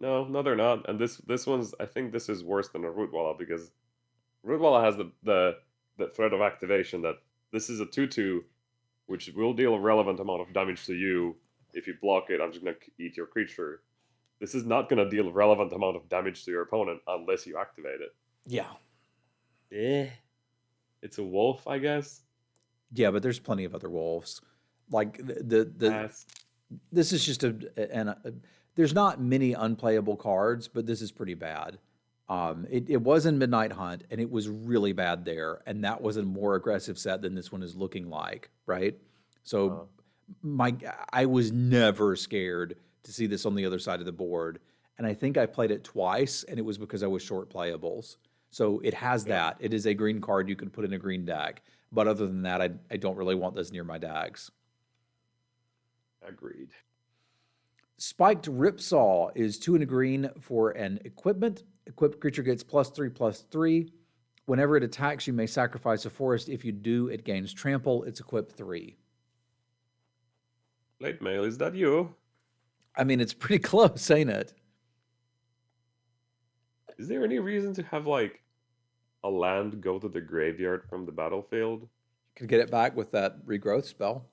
no, they're not. And this one's I think this is worse than a root walla because root walla has the threat of activation that this is a 2/2, which will deal a relevant amount of damage to you. If you block it, I'm just gonna eat your creature. This is not gonna deal a relevant amount of damage to your opponent unless you activate it. Yeah. Eh. It's a wolf, I guess. Yeah, but there's plenty of other wolves. Like Pass. this is just there's not many unplayable cards, but this is pretty bad. It was in Midnight Hunt, and it was really bad there, and that was a more aggressive set than this one is looking like, right? So Uh, I was never scared to see this on the other side of the board, and I think I played it twice, and it was because I was short playables. So it has yeah, that. It is a green card you could put in a green deck, but other than that, I don't really want this near my decks. agreed. Spiked Ripsaw is 2 and a green for an equipment. Equipped creature gets +3/+3. Whenever it attacks, you may sacrifice a forest. If you do, it gains trample. It's equipped 3. Late mail, is that you? I mean, it's pretty close, ain't it? Is there any reason to have a land go to the graveyard from the battlefield? Could get it back with that regrowth spell.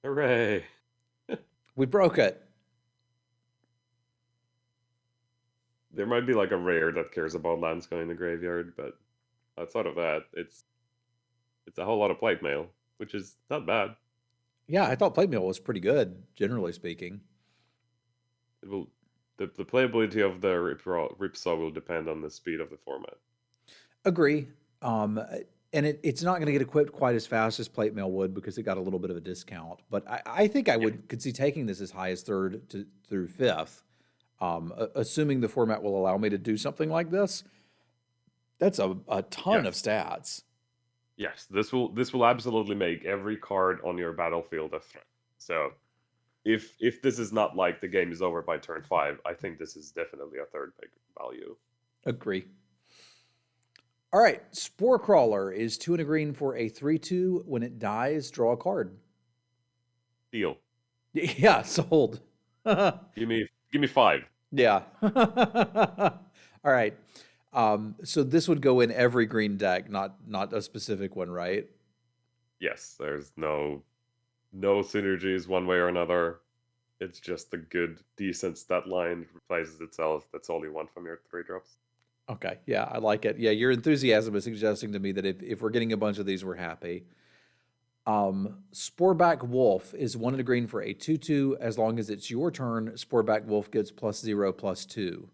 Hooray! We broke it. there might be like a rare that cares about lands going in the graveyard, but outside of that, it's a whole lot of plate mail, which is not bad. Yeah, I thought plate mail was pretty good, generally speaking. It will the playability of the Ripsaw will depend on the speed of the format. Agree. And it's not going to get equipped quite as fast as plate mail would because it got a little bit of a discount. But I think I Yeah. could see taking this as high as third through fifth, assuming the format will allow me to do something like this. That's a ton of Yes. stats. Yes, this will absolutely make every card on your battlefield a threat. So if this is not like the game is over by turn 5, I think this is definitely a third pick value. Agree. All right, Spore Crawler is 2 and a green for a 3/2. When it dies, draw a card. Deal. Yeah, sold. Give me 5. Yeah. All right. So this would go in every green deck, not a specific one, right? Yes, there's no synergies one way or another. It's just a good, decent stat line replaces itself. That's all you want from your 3 drops. Okay. Yeah, I like it. Yeah, your enthusiasm is suggesting to me that if we're getting a bunch of these, we're happy. Sporeback Wolf is 1 and a green for a 2/2. As long as it's your turn, Sporeback Wolf gets +0/+2.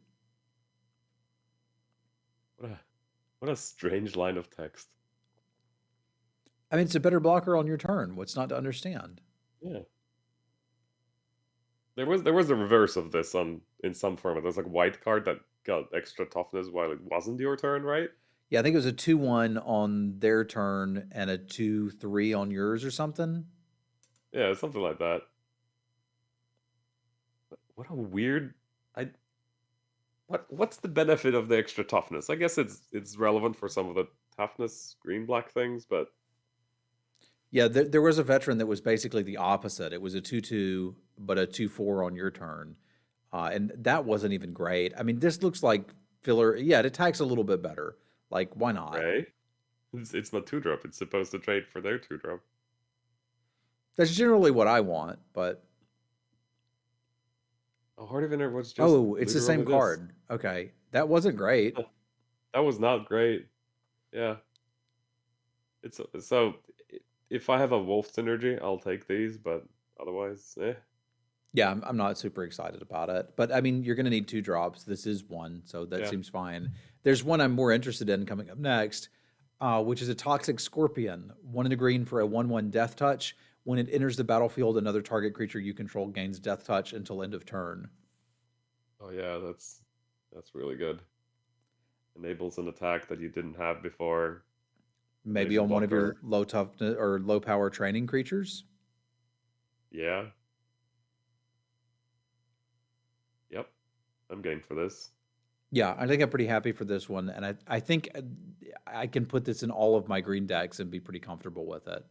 What a strange line of text. I mean, it's a better blocker on your turn. What's not to understand? Yeah. There was a reverse of this in some format. There's like a white card that got extra toughness while it wasn't your turn, right? Yeah, I think it was a 2/1 on their turn and a 2/3 on yours or something. Yeah, something like that. What a weird. I what's the benefit of the extra toughness? I guess it's relevant for some of the toughness green black things, but Yeah, there was a veteran that was basically the opposite. It was a 2/2, but a 2/4 on your turn. And that wasn't even great. I mean, this looks like filler. Yeah, it attacks a little bit better. Like, why not? right? It's my 2 drop. It's supposed to trade for their 2 drop. That's generally what I want, but Oh, Heart of Inner was just oh, it's the same literally this. card. Okay. That wasn't great. That was not great. Yeah. It's so if I have a wolf synergy, I'll take these, but otherwise, eh. Yeah, I'm not super excited about it. But I mean, you're going to need 2 drops. This is one, so that Yeah. seems fine. There's one I'm more interested in coming up next, which is a Toxic Scorpion. 1 and a green for a 1/1 Death Touch. When it enters the battlefield, another target creature you control gains Death Touch until end of turn. Oh yeah, that's really good. Enables an attack that you didn't have before. Maybe Invasion on one of your blocker. low toughness or low power training creatures. Yeah. Yep. I'm game for this. Yeah, I think I'm pretty happy for this one, and I think I can put this in all of my green decks and be pretty comfortable with it.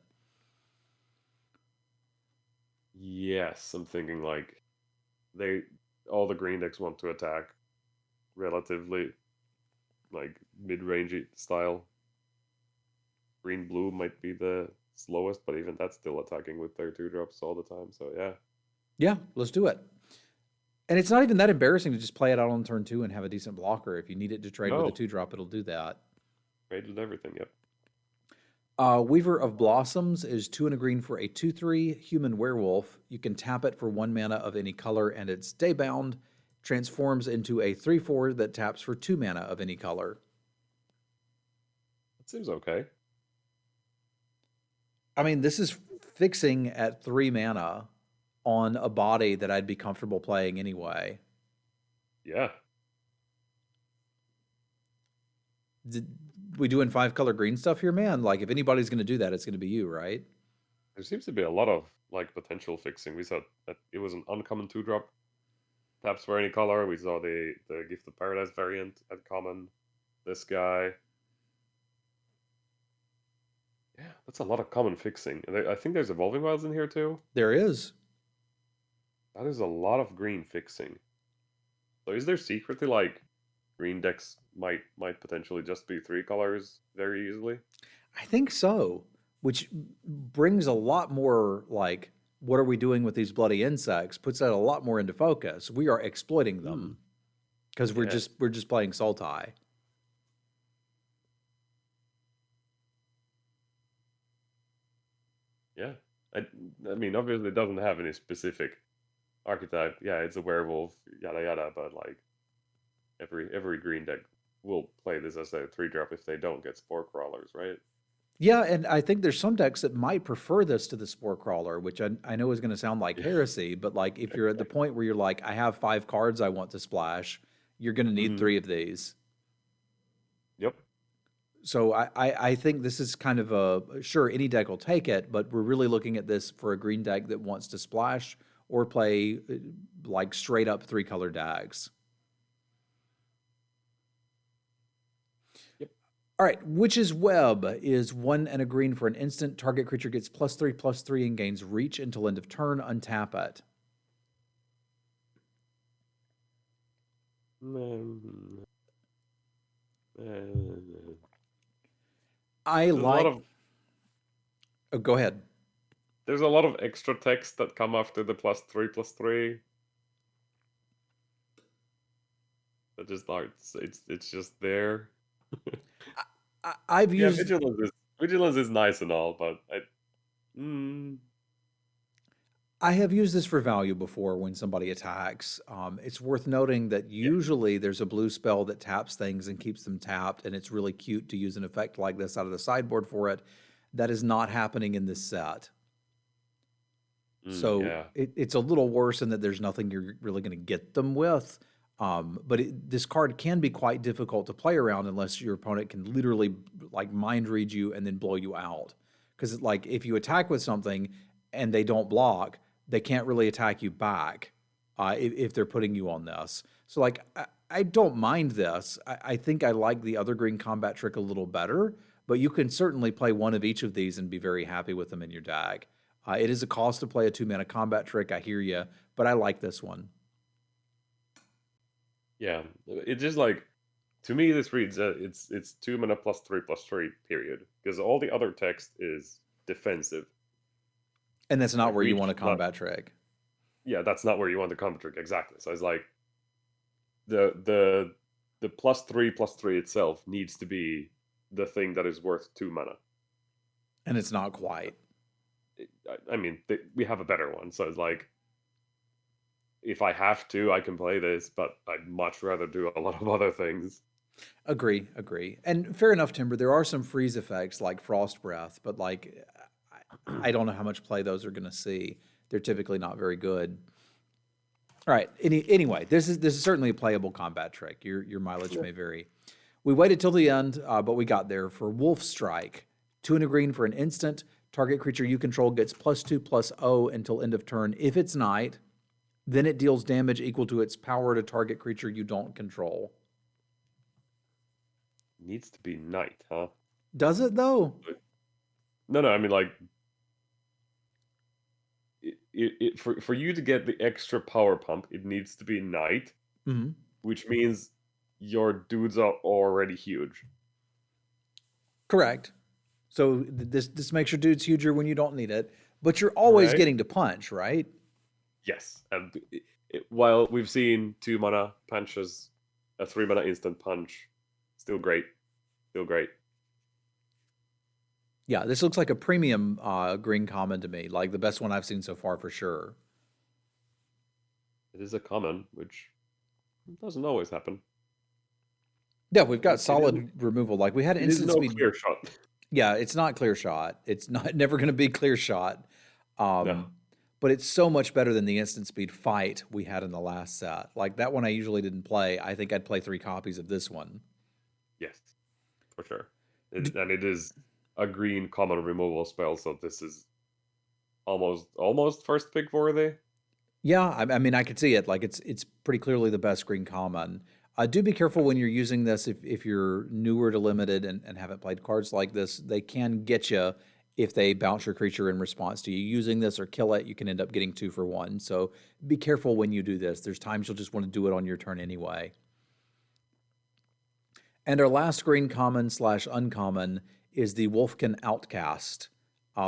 Yes, I'm thinking like they all the green decks want to attack relatively like mid-rangey style. Green blue might be the slowest, but even that's still attacking with their 2 drops all the time. So yeah. Yeah, let's do it. And it's not even that embarrassing to just play it out on turn 2 and have a decent blocker. If you need it to trade with a No. 2-drop, it'll do that. Rated everything, yep. Weaver of Blossoms is 2 and a green for a 2/3 human werewolf. You can tap it for 1 mana of any color, and it's daybound. Transforms into a 3/4 that taps for 2 mana of any color. That seems okay. I mean, this is fixing at 3 mana on a body that I'd be comfortable playing anyway. Yeah. We doing 5-color green stuff here, man? Like, if anybody's going to do that, it's going to be you, right? There seems to be a lot of like potential fixing. We saw that it was an uncommon 2 drop. Taps for any color. We saw the Gift of Paradise variant at common. This guy. Yeah, that's a lot of common fixing. And I think there's Evolving Wilds in here too. There is. That is a lot of green fixing. So is there secretly like green decks might potentially just be 3 colors very easily? I think so, which brings a lot more like, what are we doing with these bloody insects? Puts that a lot more into focus. We are exploiting Hmm. them. because we're Yeah. just playing Sultai. Yeah. I mean, obviously, it doesn't have any specific archetype. Yeah, it's a werewolf, yada yada. But like every green deck will play this as a 3-drop if they don't get spore crawlers, right? Yeah, and I think there's some decks that might prefer this to the Spore Crawler, which I know is going to sound like Yeah. heresy, but like if you're at the point where you're like, I have 5 cards I want to splash, you're going to need Hmm. 3 of these. Yep. So I think this is kind of sure, any deck will take it, but we're really looking at this for a green deck that wants to splash or play like straight up 3-color decks. Yep. All right, Witch's Web is 1 and a green for an instant. Target creature gets +3/+3 and gains reach until end of turn. Untap it. I There's a lot like. of Oh, go ahead. there's a lot of extra text that come after the +3/+3. That just like it's just there. I've Yeah, used. vigilance is nice and all, but mm, I have used this for value before when somebody attacks. It's worth noting that yeah. usually there's a blue spell that taps things and keeps them tapped, and it's really cute to use an effect like this out of the sideboard for it. That is not happening in this set. So Yeah. it's a little worse in that there's nothing you're really going to get them with. But this card can be quite difficult to play around unless your opponent can literally like mind read you and then blow you out. Because like if you attack with something and they don't block, they can't really attack you back if they're putting you on this. So like I don't mind this. I think I like the other green combat trick a little better, but you can certainly play one of each of these and be very happy with them in your deck. It is a cost to play a 2-mana combat trick. I hear you, but I like this one. Yeah. It's just like to me this reads it's 2 mana +3/+3 period because all the other text is defensive. And that's not Like where you reach want a not combat trick. yeah, that's not where you want the combat trick exactly. So it's like the +3/+3 itself needs to be the thing that is worth 2 mana. And it's not quite. I mean, we have a better one, so it's like if I have to, I can play this, but I'd much rather do a lot of other things. Agree, agree. And fair enough, Timber. There are some freeze effects like Frost Breath, but like I don't know how much play those are going to see. They're typically not very good. All right. Anyway, this is certainly a playable combat trick. Your mileage may vary. We waited till the end, but we got there for Wolf Strike. 2 and a green for an instant. Target creature you control gets +2/+0 until end of turn. If it's night, then it deals damage equal to its power to target creature you don't control. Needs to be night, huh? Does it though? No. I mean, like, for you to get the extra power pump, it needs to be night, Mm-hmm. which means your dudes are already huge. Correct. So this makes your dudes huger when you don't need it, but you're always Right? getting to punch, right? Yes. And while we've seen 2 mana punches, a 3 mana instant punch, still great. Still great. Yeah, this looks like a premium green common to me, like the best one I've seen so far for sure. It is a common, which doesn't always happen. Yeah, we've got It solid removal. Like we had is instant no speed. clear shot. Yeah, it's not clear shot. It's not never going to be clear shot. No. But it's so much better than the instant speed fight we had in the last set. Like that one I usually didn't play. I think I'd play 3 copies of this one. Yes, for sure. And it is a green common removal spell, so this is almost first pick worthy. Yeah, I mean, I could see it. Like it's pretty clearly the best green common. Do be careful when you're using this if you're newer to limited and haven't played cards like this. They can get you if they bounce your creature in response to you using this or kill it. You can end up getting 2 for 1. So be careful when you do this. There's times you'll just want to do it on your turn anyway. And our last green common / uncommon is the Wolfkin Outcast.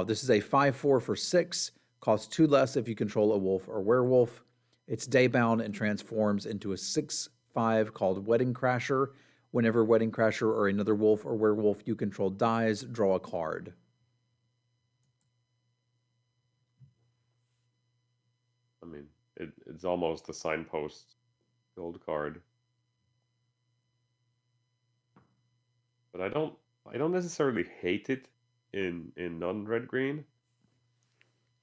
This is a 5/4 for 6. Costs 2 less if you control a wolf or werewolf. It's daybound and transforms into a 6 5 called Wedding Crasher. Whenever Wedding Crasher or another wolf or werewolf you control dies, draw a card. I mean, it's almost a signpost gold card. But I don't necessarily hate it in non-red green.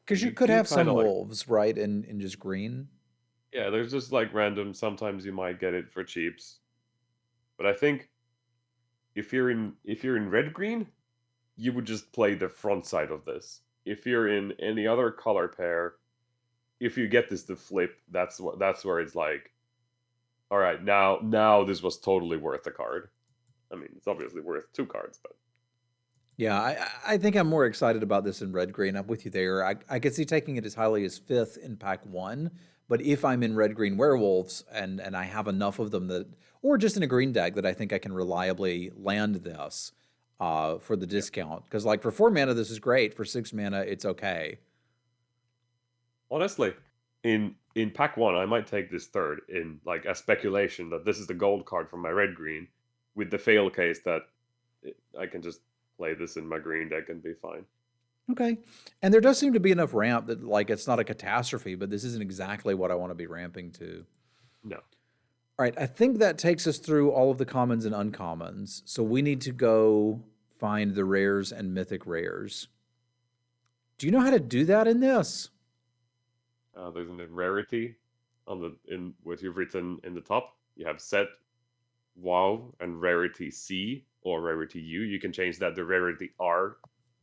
Because you You could do have kind some of like, wolves, right, in just green. yeah, there's just like random, sometimes you might get it for cheaps. But I think if you're in red green, you would just play the front side of this. If you're in any other color pair, if you get this to flip, that's where it's like, all right, now this was totally worth a card. I mean, it's obviously worth 2 cards, but Yeah, I think I'm more excited about this in red green. I'm with you there. I could see taking it as highly as fifth in pack one, but if I'm in red green werewolves and I have enough of them that, or just in a green deck that I think I can reliably land this for the yeah. discount, because like for 4 mana this is great. For 6 mana it's okay. Honestly, in pack one, I might take this third in like a speculation that this is the gold card from my red green, with the fail case that I can just play this in my green deck and be fine. Okay, and there does seem to be enough ramp that like it's not a catastrophe, but this isn't exactly what I want to be ramping to. No. All right, I think that takes us through all of the commons and uncommons. So we need to go find the rares and mythic rares. Do you know how to do that in this? There's a rarity on the in what you've written in the top. You have set WoW and rarity C or rarity U. You can change that to rarity R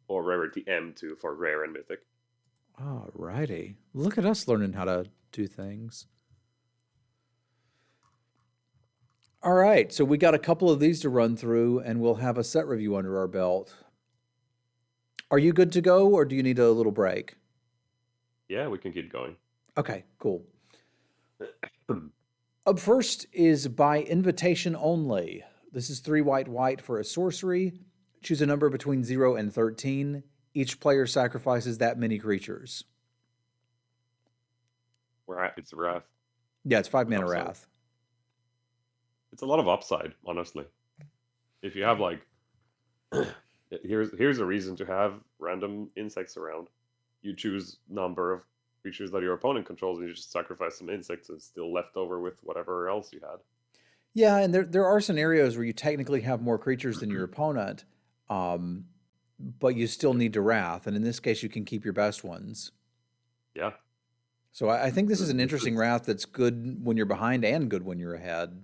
or rarity M too for rare and mythic. All righty. Look at us learning how to do things. All right, so we got a couple of these to run through, and we'll have a set review under our belt. Are you good to go, or do you need a little break? Yeah, we can keep going. Okay, cool. Up first is by invitation only. This is 3 white white for a sorcery. Choose a number between 0 and 13. Each player sacrifices that many creatures. It's Wrath. Yeah, it's 5 mana Upside. Wrath. It's a lot of upside, honestly. If you have like, here's a reason to have random insects around. You choose number of creatures that your opponent controls, and you just sacrifice some insects, and it's still left over with whatever else you had. Yeah, and there are scenarios where you technically have more creatures than your opponent, but you still need to Wrath. And in this case, you can keep your best ones. Yeah. So I think this is an This interesting is, Wrath that's good when you're behind and good when you're ahead.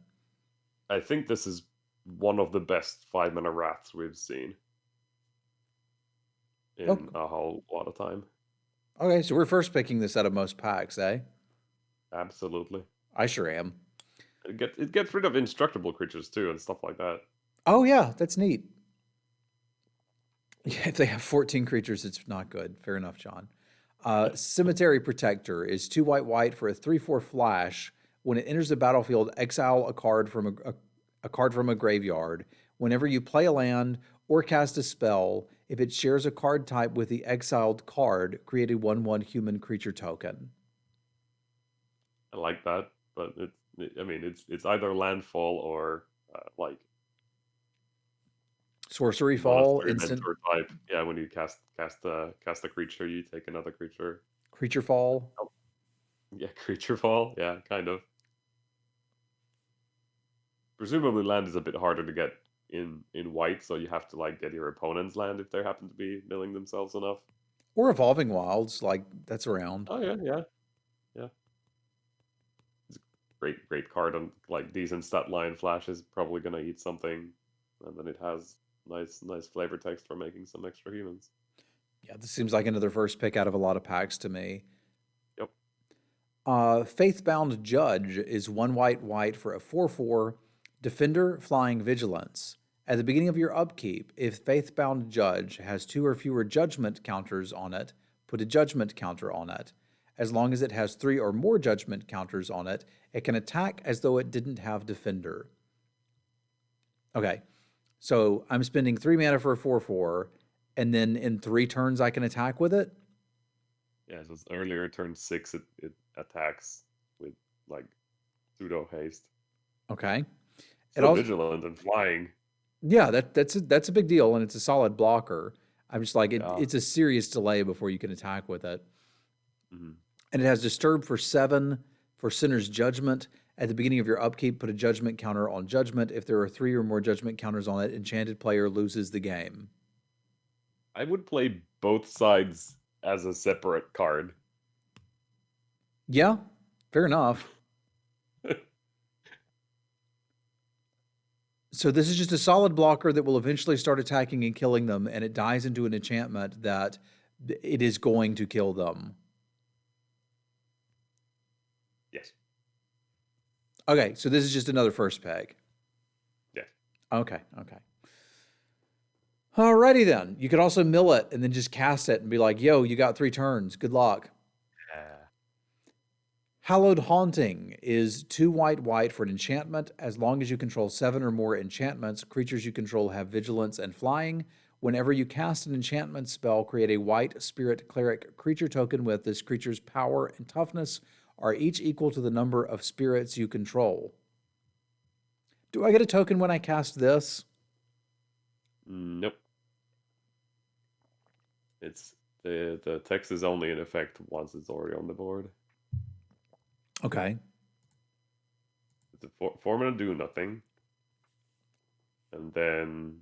I think this is one of the best 5 mana wraths we've seen Oh, in a whole lot of time. okay, so we're first picking this out of most packs, eh? Absolutely. I sure am. It gets rid of indestructible creatures too and stuff like that. Oh, yeah, that's neat. Yeah, if they have 14 creatures, it's not good. Fair enough, John. Cemetery Protector is 2 white white for a 3/4 flash. When it enters the battlefield, exile a card from a card from a graveyard. Whenever you play a land or cast a spell, if it shares a card type with the exiled card, create a 1/1 human creature token. I like that, but I mean, it's either landfall or like Sorcery Fall, monastery instant mentor type. Yeah, when you cast a creature, you take another creature. creature fall. Oh, yeah, creature fall. Yeah, kind of. Presumably, land is a bit harder to get in white, so you have to like get your opponent's land if they happen to be milling themselves enough. Or Evolving Wilds, like that's around. Oh yeah, yeah, yeah. It's a great card on like decent stat line. Flash is probably gonna eat something, and then it has nice flavor text for making some extra humans. Yeah, this seems like another first pick out of a lot of packs to me. Yep. Faithbound Judge is 1 white white for a 4/4 Defender Flying Vigilance. At the beginning of your upkeep, if Faithbound Judge has 2 or fewer judgment counters on it, put a judgment counter on it. As long as it has 3 or more judgment counters on it, it can attack as though it didn't have Defender. Okay, so I'm spending 3 mana for a 4/4, and then in 3 turns I can attack with it? Yeah, so it's earlier turn 6 it attacks with like pseudo haste. Okay. It So also, vigilant and flying. yeah, that's a big deal, and it's a solid blocker. I'm just like Yeah. it's a serious delay before you can attack with it. Mhm. And it has Disturb for 7 for Sinner's Judgment. At the beginning of your upkeep, put a Judgment counter on Judgment. If there are 3 or more Judgment counters on it, enchanted player loses the game. I would play both sides as a separate card. Yeah, fair enough. So this is just a solid blocker that will eventually start attacking and killing them, and it dies into an enchantment that it is going to kill them. Yes. Okay, so this is just another first peg. Yes. Okay, okay. Alrighty then. You could also mill it and then just cast it and be like, yo, you got 3 turns. Good luck. Hallowed Haunting is 2 white white for an enchantment. As long as you control 7 or more enchantments, creatures you control have vigilance and flying. Whenever you cast an enchantment spell, create a white spirit cleric creature token with this creature's power and toughness are each equal to the number of spirits you control. Do I get a token when I cast this? Nope. It's the text is only in effect once it's already on the board. Okay. The formula do nothing, and then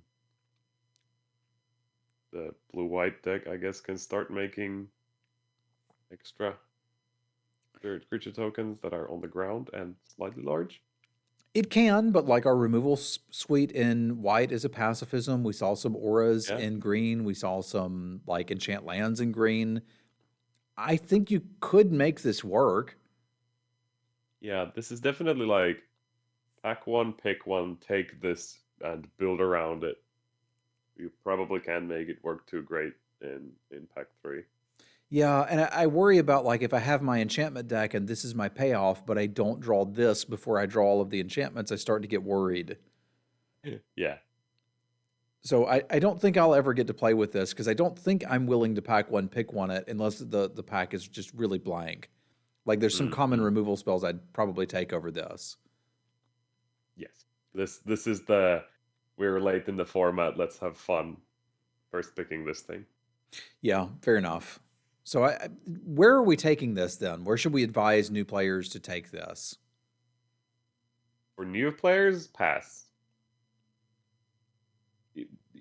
the blue-white deck, I guess, can start making extra spirit creature tokens that are on the ground and slightly large. It can, but like our removal suite in white is a pacifism. We saw some auras Yeah, in green. We saw some like enchant lands in green. I think you could make this work. yeah. This is definitely like pack one, pick one, take this, and build around it. You probably can make it work too great in pack 3. Yeah, and I worry about like if I have my enchantment deck and this is my payoff, but I don't draw this before I draw all of the enchantments, I start to get worried. Yeah. So I don't think I'll ever get to play with this because I don't think I'm willing to pack one, pick one it unless the pack is just really blank. Like there's some common Mm-hmm. removal spells I'd probably take over this. Yes. This is the we're late in the format. Let's have fun. First picking this thing. Yeah, fair enough. So where are we taking this then? Where should we advise new players to take this? For new players, pass.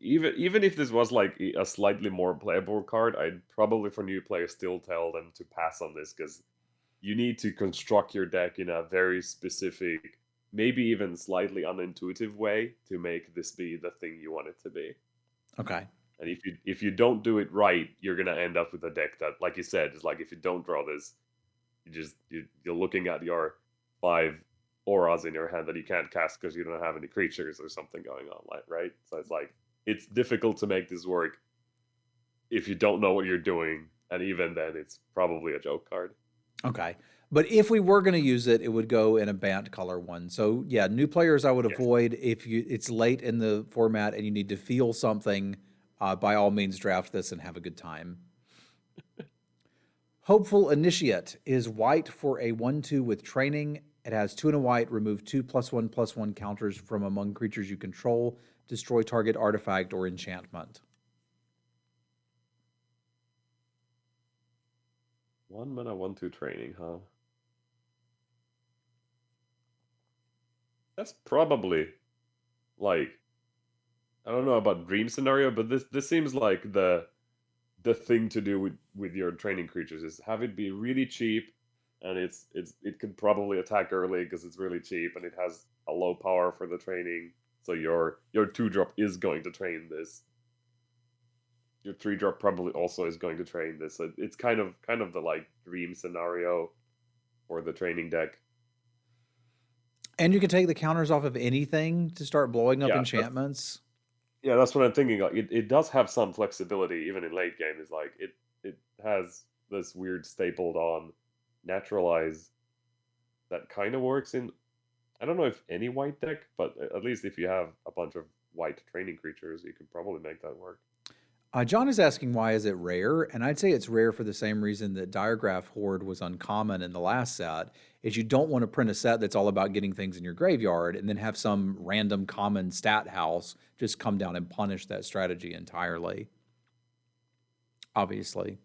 Even if this was like a slightly more playable card, I'd probably for new players still tell them to pass on this because you need to construct your deck in a very specific, maybe even slightly unintuitive way to make this be the thing you want it to be. Okay. And if you don't do it right, you're gonna end up with a deck that, like you said, is like if you don't draw this, you're looking at your 5 auras in your hand that you can't cast because you don't have any creatures or something going on, like right. So it's like it's difficult to make this work if you don't know what you're doing, and even then, it's probably a joke card. Okay. But if we were going to use it, it would go in a Bant color one. So yeah, new players I would Yes. avoid if it's late in the format and you need to feel something. By all means, draft this and have a good time. Hopeful Initiate is white for a 1/2 with training. It has 2 and a white. Remove 2+1/+1 counters from among creatures you control. Destroy target artifact or enchantment. 1 mana, 1/2 training, huh? That's probably like I don't know about dream scenario, but this seems like the thing to do with your training creatures is have it be really cheap, and it could probably attack early because it's really cheap and it has a low power for the training. So your 2-drop is going to train this. Your 3-drop probably also is going to train this. So it's kind of the like dream scenario for the training deck. And you can take the counters off of anything to start blowing up Yeah, enchantments. that's what I'm thinking. Like it does have some flexibility even in late game. Is like it has this weird stapled on naturalize that kind of works in I don't know if any white deck, but at least if you have a bunch of white training creatures, you could probably make that work. John is asking why is it rare, and I'd say it's rare for the same reason that Diregraph Horde was uncommon in the last set. Is you don't want to print a set that's all about getting things in your graveyard and then have some random common stat house just come down and punish that strategy entirely. Obviously.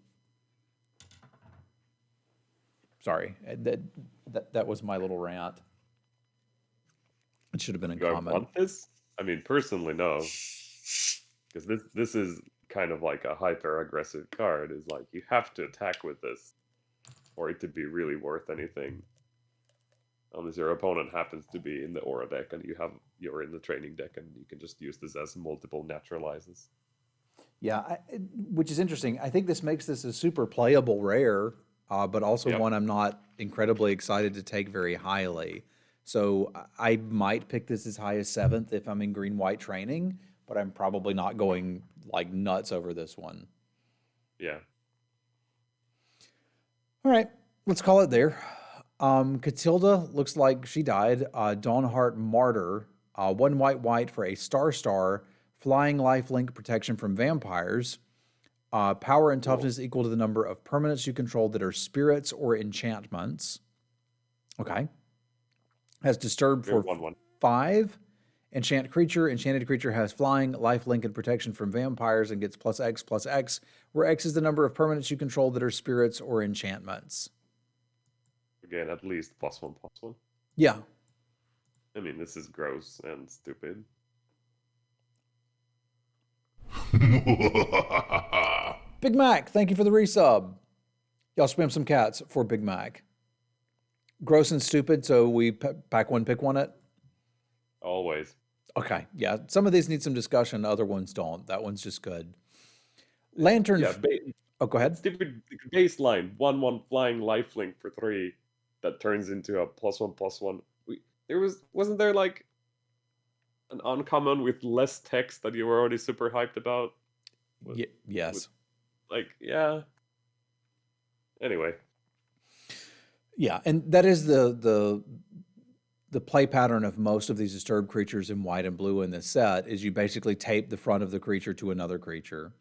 Sorry, that was my little rant. It should have been Do I uncommon. want this? I mean, personally, no, because this is kind of like a hyper aggressive card. Is like you have to attack with this for it to be really worth anything. Unless your opponent happens to be in the aura deck and you're in the training deck and you can just use this as multiple naturalizes. Yeah, which is interesting. I think this makes this a super playable rare, but also one I'm not incredibly excited to take very highly. So I might pick this as high as 7th if I'm in green-white training, but I'm probably not going like nuts over this one. Yeah. All right, let's call it there. Catilda looks like she died. Dawnheart Martyr, 1 white for a star, flying lifelink protection from vampires. Power and toughness equal to the number of permanents you control that are spirits or enchantments. Okay. Has Disturb for 5. Enchanted creature has flying, lifelink, and protection from vampires and gets +X, where X is the number of permanents you control that are spirits or enchantments. Again, at least +1/+1. Yeah. I mean, this is gross and stupid. Big Mac, thank you for the resub. Y'all spam some cats for Big Mac. Gross and stupid, so we pack one, pick one it? Always. Okay, yeah. Some of these need some discussion, other ones don't. That one's just good. Lantern. Yeah, oh, go ahead. Stupid baseline 1/1 flying lifelink for 3 that turns into a +1/+1. Wasn't there like an uncommon with less text that you were already super hyped about? Yes. Yeah. Anyway. Yeah, and that is the play pattern of most of these disturbed creatures in white and blue in this set is you basically tape the front of the creature to another creature.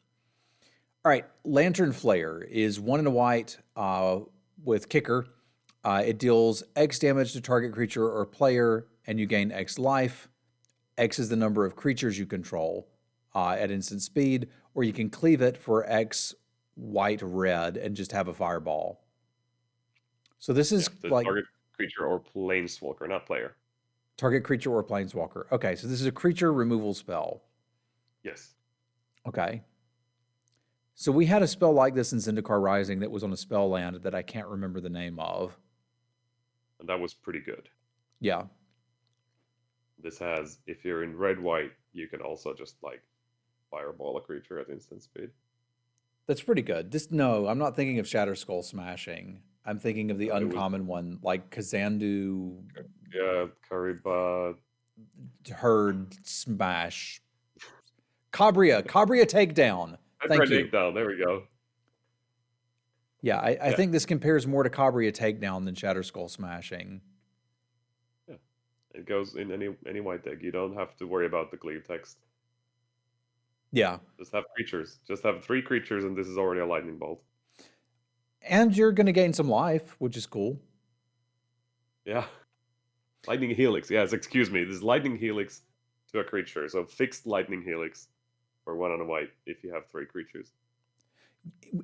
All right, Lantern Flare is 1 white with kicker. It deals X damage to target creature or player, and you gain X life. X is the number of creatures you control at instant speed, or you can cleave it for X white-red and just have a fireball. So this is like target creature or planeswalker, not player. Target creature or planeswalker. Okay, so this is a creature removal spell. Yes. Okay. So we had a spell like this in Zendikar Rising that was on a spell land that I can't remember the name of. And that was pretty good. Yeah. This has, if you're in red-white, you can also just like fireball a creature at instant speed. That's pretty good. No, I'm not thinking of Shatterskull Smashing. I'm thinking of the uncommon one, like Kazandu. Yeah, Kariba. Herd Smash. Cabria Takedown. Thank you. Takedown, there we go. Yeah, I think this compares more to Cabria Takedown than Shatterskull Smashing. Yeah, it goes in any white deck. You don't have to worry about the cleave text. Yeah. Just have creatures. Just have 3 creatures, and this is already a lightning bolt. And you're going to gain some life, which is cool. Yeah. Lightning Helix. Yes, excuse me. This is Lightning Helix to a creature. So fixed Lightning Helix for 1 white if you have 3 creatures.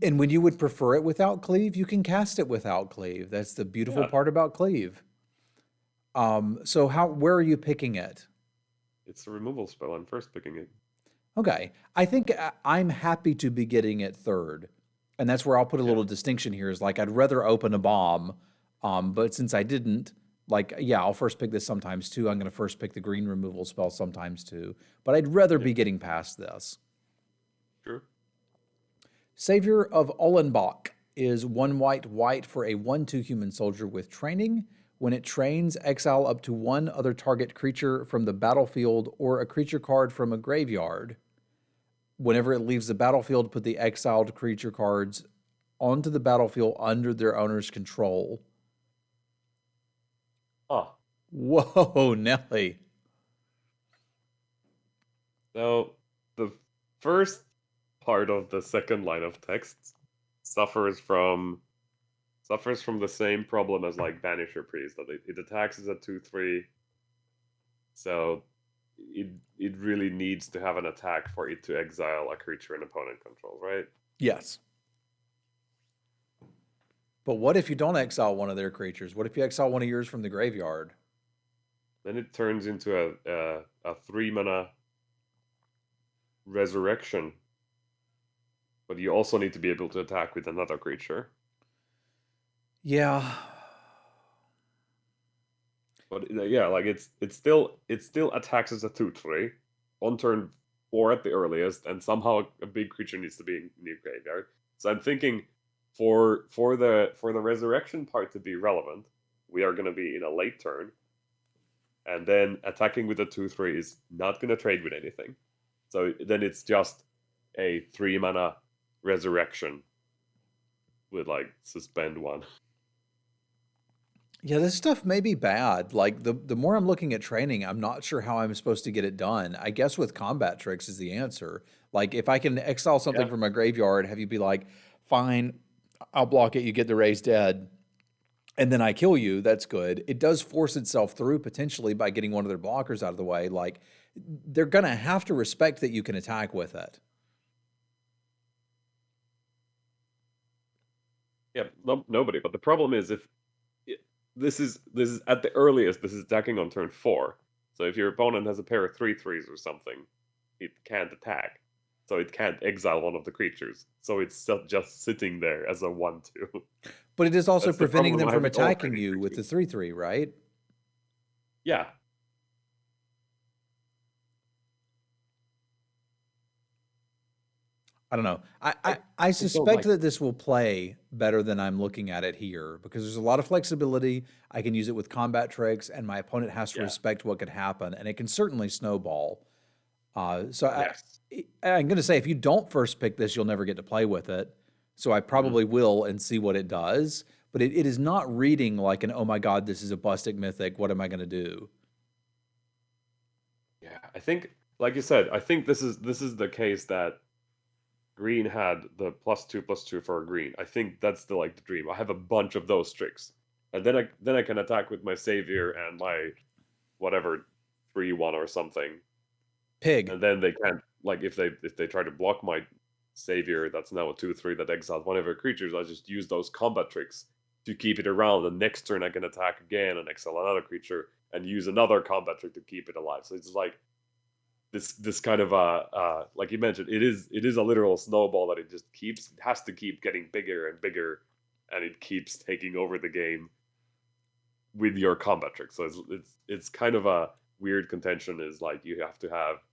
And when you would prefer it without cleave, you can cast it without cleave. That's the beautiful part about cleave. So where are you picking it? It's a removal spell. I'm first picking it. Okay. I think I'm happy to be getting it 3rd. And that's where I'll put a little distinction here is like I'd rather open a bomb, but since I didn't, I'll first pick this sometimes too. I'm going to first pick the green removal spell sometimes too. But I'd rather be getting past this. Sure. Savior of Ollenbach is 1 white for a 1/2 human soldier with training. When it trains, exile up to 1 other target creature from the battlefield or a creature card from a graveyard. Whenever it leaves the battlefield, put the exiled creature cards onto the battlefield under their owner's control. Oh. Whoa, Nelly. So the first part of the second line of text suffers from the same problem as like Banisher Priest, that it attacks as a 2/3, so it really needs to have an attack for it to exile a creature an opponent controls, right? Yes. But what if you don't exile one of their creatures? What if you exile one of yours from the graveyard? Then it turns into a 3-mana resurrection. But you also need to be able to attack with another creature. Yeah. But yeah, like it still attacks as a 2/3 on turn 4 at the earliest, and somehow a big creature needs to be in your graveyard. So I'm thinking for the resurrection part to be relevant, we are going to be in a late turn, and then attacking with a 2/3 is not going to trade with anything. So then it's just a 3-mana resurrection with like suspend 1. Yeah, this stuff may be bad. Like the more I'm looking at training, I'm not sure how I'm supposed to get it done. I guess with combat tricks is the answer. Like if I can exile something Yeah. from my graveyard, have you be like, fine, I'll block it, you get the raised dead, and then I kill you, that's good. It does force itself through potentially by getting one of their blockers out of the way. Like they're gonna have to respect that you can attack with it. Yeah, nobody. But the problem is if this is at the earliest, this is attacking on turn 4. So if your opponent has a pair of 3/3s or something, it can't attack. So it can't exile one of the creatures. So it's just sitting there as a 1/2. But it is also That's the preventing them problem I have from with all attacking training you with the creatures. 3/3, right? Yeah. I don't know. I I don't suspect like that this will play better than I'm looking at it here because there's a lot of flexibility. I can use it with combat tricks, and my opponent has to Yeah. respect what could happen, and it can certainly snowball. So Yes. I'm going to say if you don't first pick this, you'll never get to play with it. So I Mhm. probably will and see what it does. But it is not reading like an, oh my God, this is a bustic mythic. What am I going to do? Yeah. I think, like you said, I think this is the case that green had the +2/+2 for a green. I think that's the dream. I have a bunch of those tricks, and then I can attack with my savior and my whatever 3/1 or something, Pig. and then they can't if they try to block my savior, that's now a 2/3 that exiles one of your creatures. I just use those combat tricks to keep it around. The next turn I can attack again and exile another creature and use another combat trick to keep it alive. So it's like this kind of like you mentioned, it is a literal snowball that it has to keep getting bigger and bigger, and it keeps taking over the game with your combat trick. So it's kind of a weird contention, is like you have to have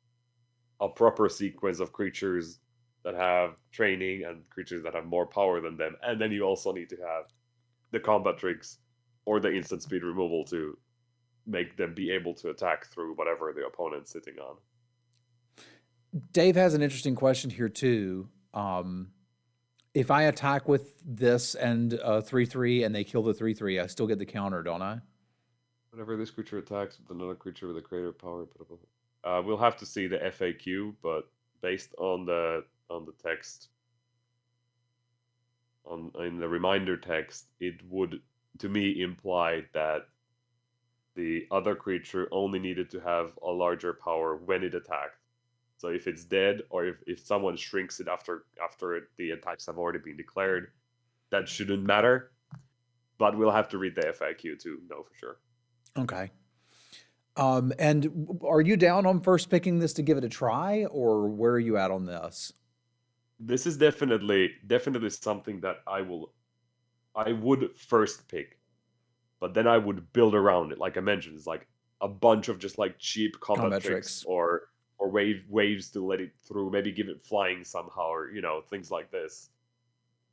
a proper sequence of creatures that have training and creatures that have more power than them, and then you also need to have the combat tricks or the instant speed removal to make them be able to attack through whatever the opponent's sitting on. Dave has an interesting question here too. If I attack with this and 3/3 and they kill the 3/3, I still get the counter, don't I? Whenever this creature attacks with another creature with a greater power, blah, blah, blah. We'll have to see the FAQ, but based on the text, in the reminder text, it would to me imply that the other creature only needed to have a larger power when it attacked. So if it's dead, or if someone shrinks it after the attacks have already been declared, that shouldn't matter. But we'll have to read the FAQ to know for sure. Okay. And are you down on first picking this to give it a try, or where are you at on this? This is definitely something that I would first pick, but then I would build around it. Like I mentioned, it's like a bunch of just like cheap combat Combat tricks, tricks. or waves to let it through, maybe give it flying somehow, or things like this,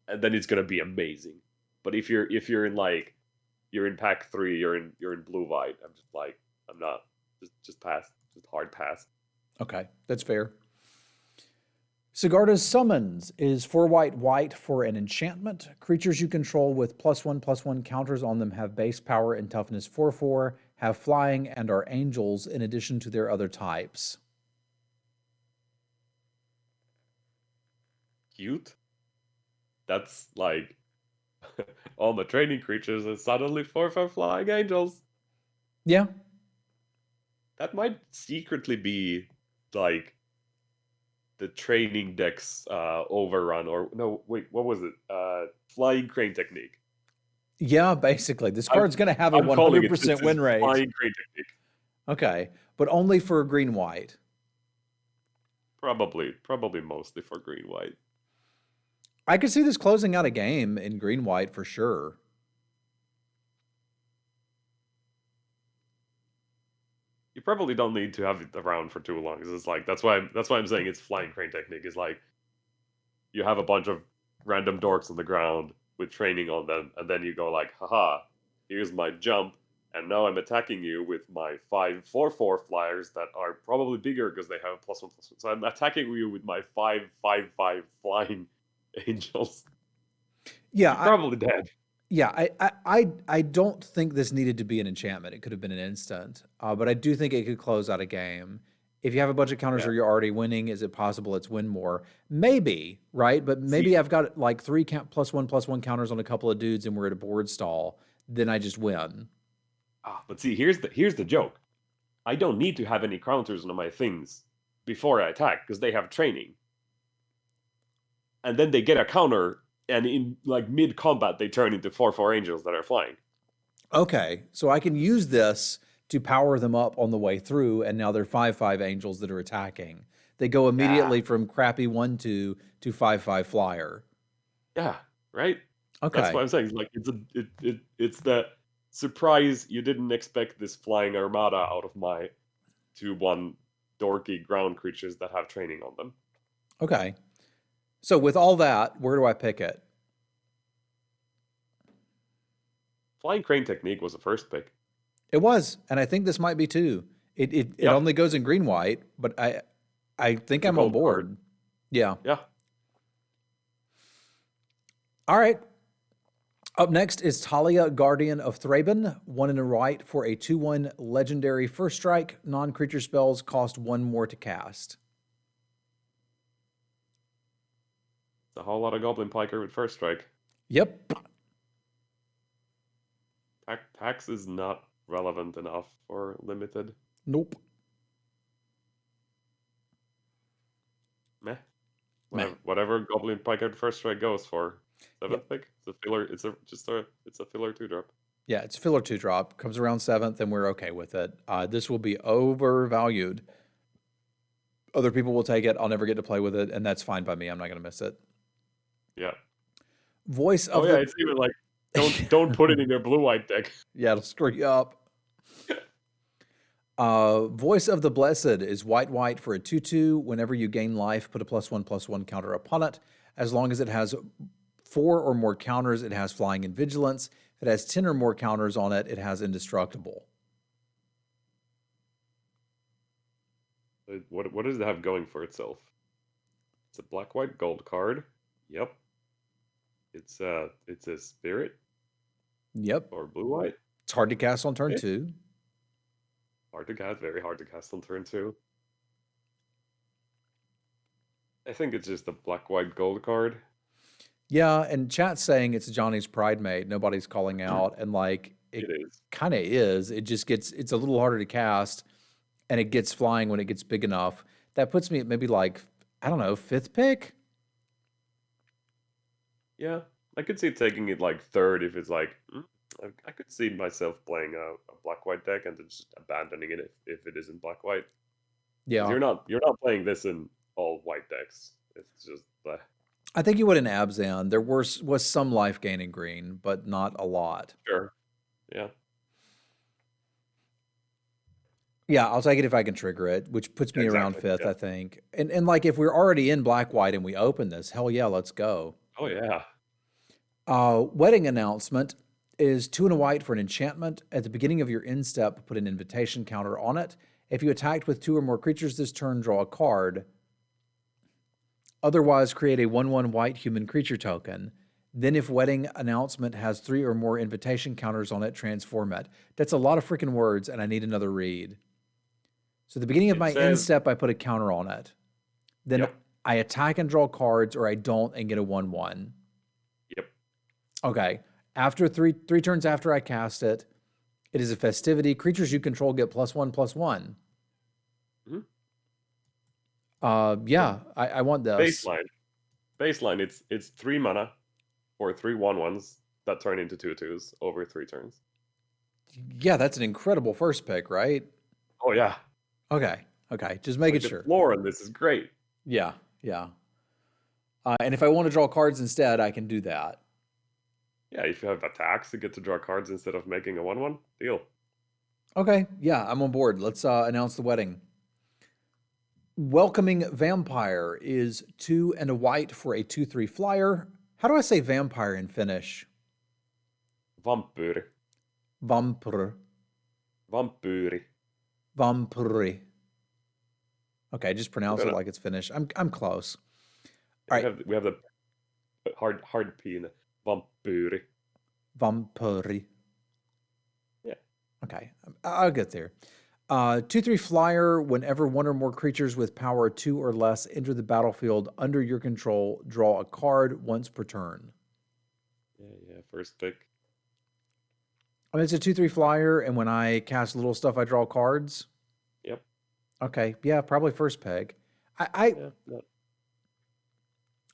and then it's gonna be amazing. But if you're in you're in pack 3, you're in blue white, I'm just like, I'm not, just pass, just hard pass. Okay, that's fair. Sigarda's Summons is 4 white white for an enchantment. Creatures you control with +1/+1 counters on them have base power and toughness 4/4, have flying, and are angels in addition to their other types. cute. That's like all my training creatures are suddenly 4/4 flying angels. Yeah. That might secretly be like the training deck's overrun, or no, wait, what was it? Flying crane technique. Yeah, basically. This I'm, card's going to have a I'm calling it. This 100% is win rate. flying crane technique. Okay, but only for green-white. Probably mostly for green-white. I could see this closing out a game in green-white for sure. You probably don't need to have it around for too long. It's like that's why I'm saying it's flying crane technique. Is like you have a bunch of random dorks on the ground with training on them, and then you go like, haha, here's my jump, and now I'm attacking you with my 5/4/4 flyers that are probably bigger because they have +1/+1. So I'm attacking you with my 5/5/5 flying angels. Yeah, You're probably dead. Yeah, I don't think this needed to be an enchantment. It could have been an instant, but I do think it could close out a game. If you have a bunch of counters where you're already winning, is it possible it's win more? Maybe, right? But maybe I've got like 3 +1/+1 counters on a couple of dudes and we're at a board stall. Then I just win. But see, here's the joke. I don't need to have any counters on my things before I attack because they have training. And then they get a counter, and in like mid combat, they turn into 4/4 angels that are flying. Okay, so I can use this to power them up on the way through, and now they're 5/5 angels that are attacking. They go immediately from crappy 1/2 to 5/5 flyer. Yeah, right. Okay, That's what I'm saying. It's like it's the surprise you didn't expect this flying armada out of my 2/1 dorky ground creatures that have training on them. Okay. So with all that, where do I pick it? Flying crane technique was the first pick. It was, and I think this might be too. It only goes in green white, but I think I'm on board. Card. Yeah. Yeah. All right. Up next is Talia, Guardian of Thraben, 1 and a white for a 2/1 legendary first strike. Non-creature spells cost 1 more to cast. A whole lot of Goblin Piker with first strike. Yep. Tax is not relevant enough for limited. Nope. Meh. Whatever Goblin Piker with first strike goes for. 7th pick. It's a filler. It's a filler 2-drop. Yeah, it's a filler 2-drop. Comes around 7th, and we're okay with it. This will be overvalued. Other people will take it. I'll never get to play with it, and that's fine by me. I'm not going to miss it. Yeah. Voice of the... it's even like don't put it in your blue-white deck. Yeah, it'll screw you up. Voice of the Blessed is white for a 2/2. Whenever you gain life, put a +1/+1 counter upon it. As long as it has 4 or more counters, it has flying and vigilance. If it has 10 or more counters on it, it has indestructible. What does it have going for itself? It's a black-white gold card. Yep. It's a spirit. Yep. Or blue-white. It's hard to cast on turn 2. Hard to cast. Very hard to cast on turn 2. I think it's just a black-white gold card. Yeah, and chat's saying it's Johnny's Pride Mate. Nobody's calling out, and like it kind of is. It just it's a little harder to cast, and it gets flying when it gets big enough. That puts me at maybe like, I don't know, 5th pick. Yeah, I could see taking it like 3rd if it's like I could see myself playing a black-white deck and then just abandoning it if it isn't black-white. Yeah, you're not playing this in all white decks. It's just I think you would in Abzan. There was some life gain in green, but not a lot. Sure. Yeah. Yeah, I'll take it if I can trigger it, which puts me around 5th, I think. And like if we're already in black-white and we open this, hell yeah, let's go. Oh yeah. Wedding announcement is 2 and a white for an enchantment. At the beginning of your end step, put an invitation counter on it. If you attacked with 2 or more creatures this turn, draw a card. Otherwise, create a 1/1 white human creature token. Then if wedding announcement has 3 or more invitation counters on it, transform it. That's a lot of freaking words, and I need another read. So at the beginning of my end step, I put a counter on it. Then I attack and draw cards, or I don't and get a 1/1. Yep. Okay. After three turns after I cast it, it is a festivity. Creatures you control get +1/+1. Mhm. Yeah, I want this. Baseline. It's 3 mana for 3 1/1s that turn into 2/2s over 3 turns. Yeah, that's an incredible first pick, right? Oh yeah. Okay. Just making Like the sure. floor on this is great. Yeah. And if I want to draw cards instead, I can do that. Yeah, if you have attacks, you get to draw cards instead of making a 1/1. Deal. Okay. Yeah, I'm on board. Let's announce the wedding. Welcoming Vampire is 2 and a white for a 2/3 flyer. How do I say vampire in Finnish? Vampyr. Vampyr. Vampyri. Vampyri. Okay, just pronounce it like it's Finnish. I'm close. All right. We have the hard P in it. Vampyri. Vampyri. Yeah. Okay, I'll get there. 2/3 flyer. Whenever one or more creatures with power 2 or less enter the battlefield under your control, draw a card once per turn. Yeah. First pick. I mean, it's a 2/3 flyer, and when I cast little stuff, I draw cards. Yep. Okay, yeah, probably first pick. I Yeah.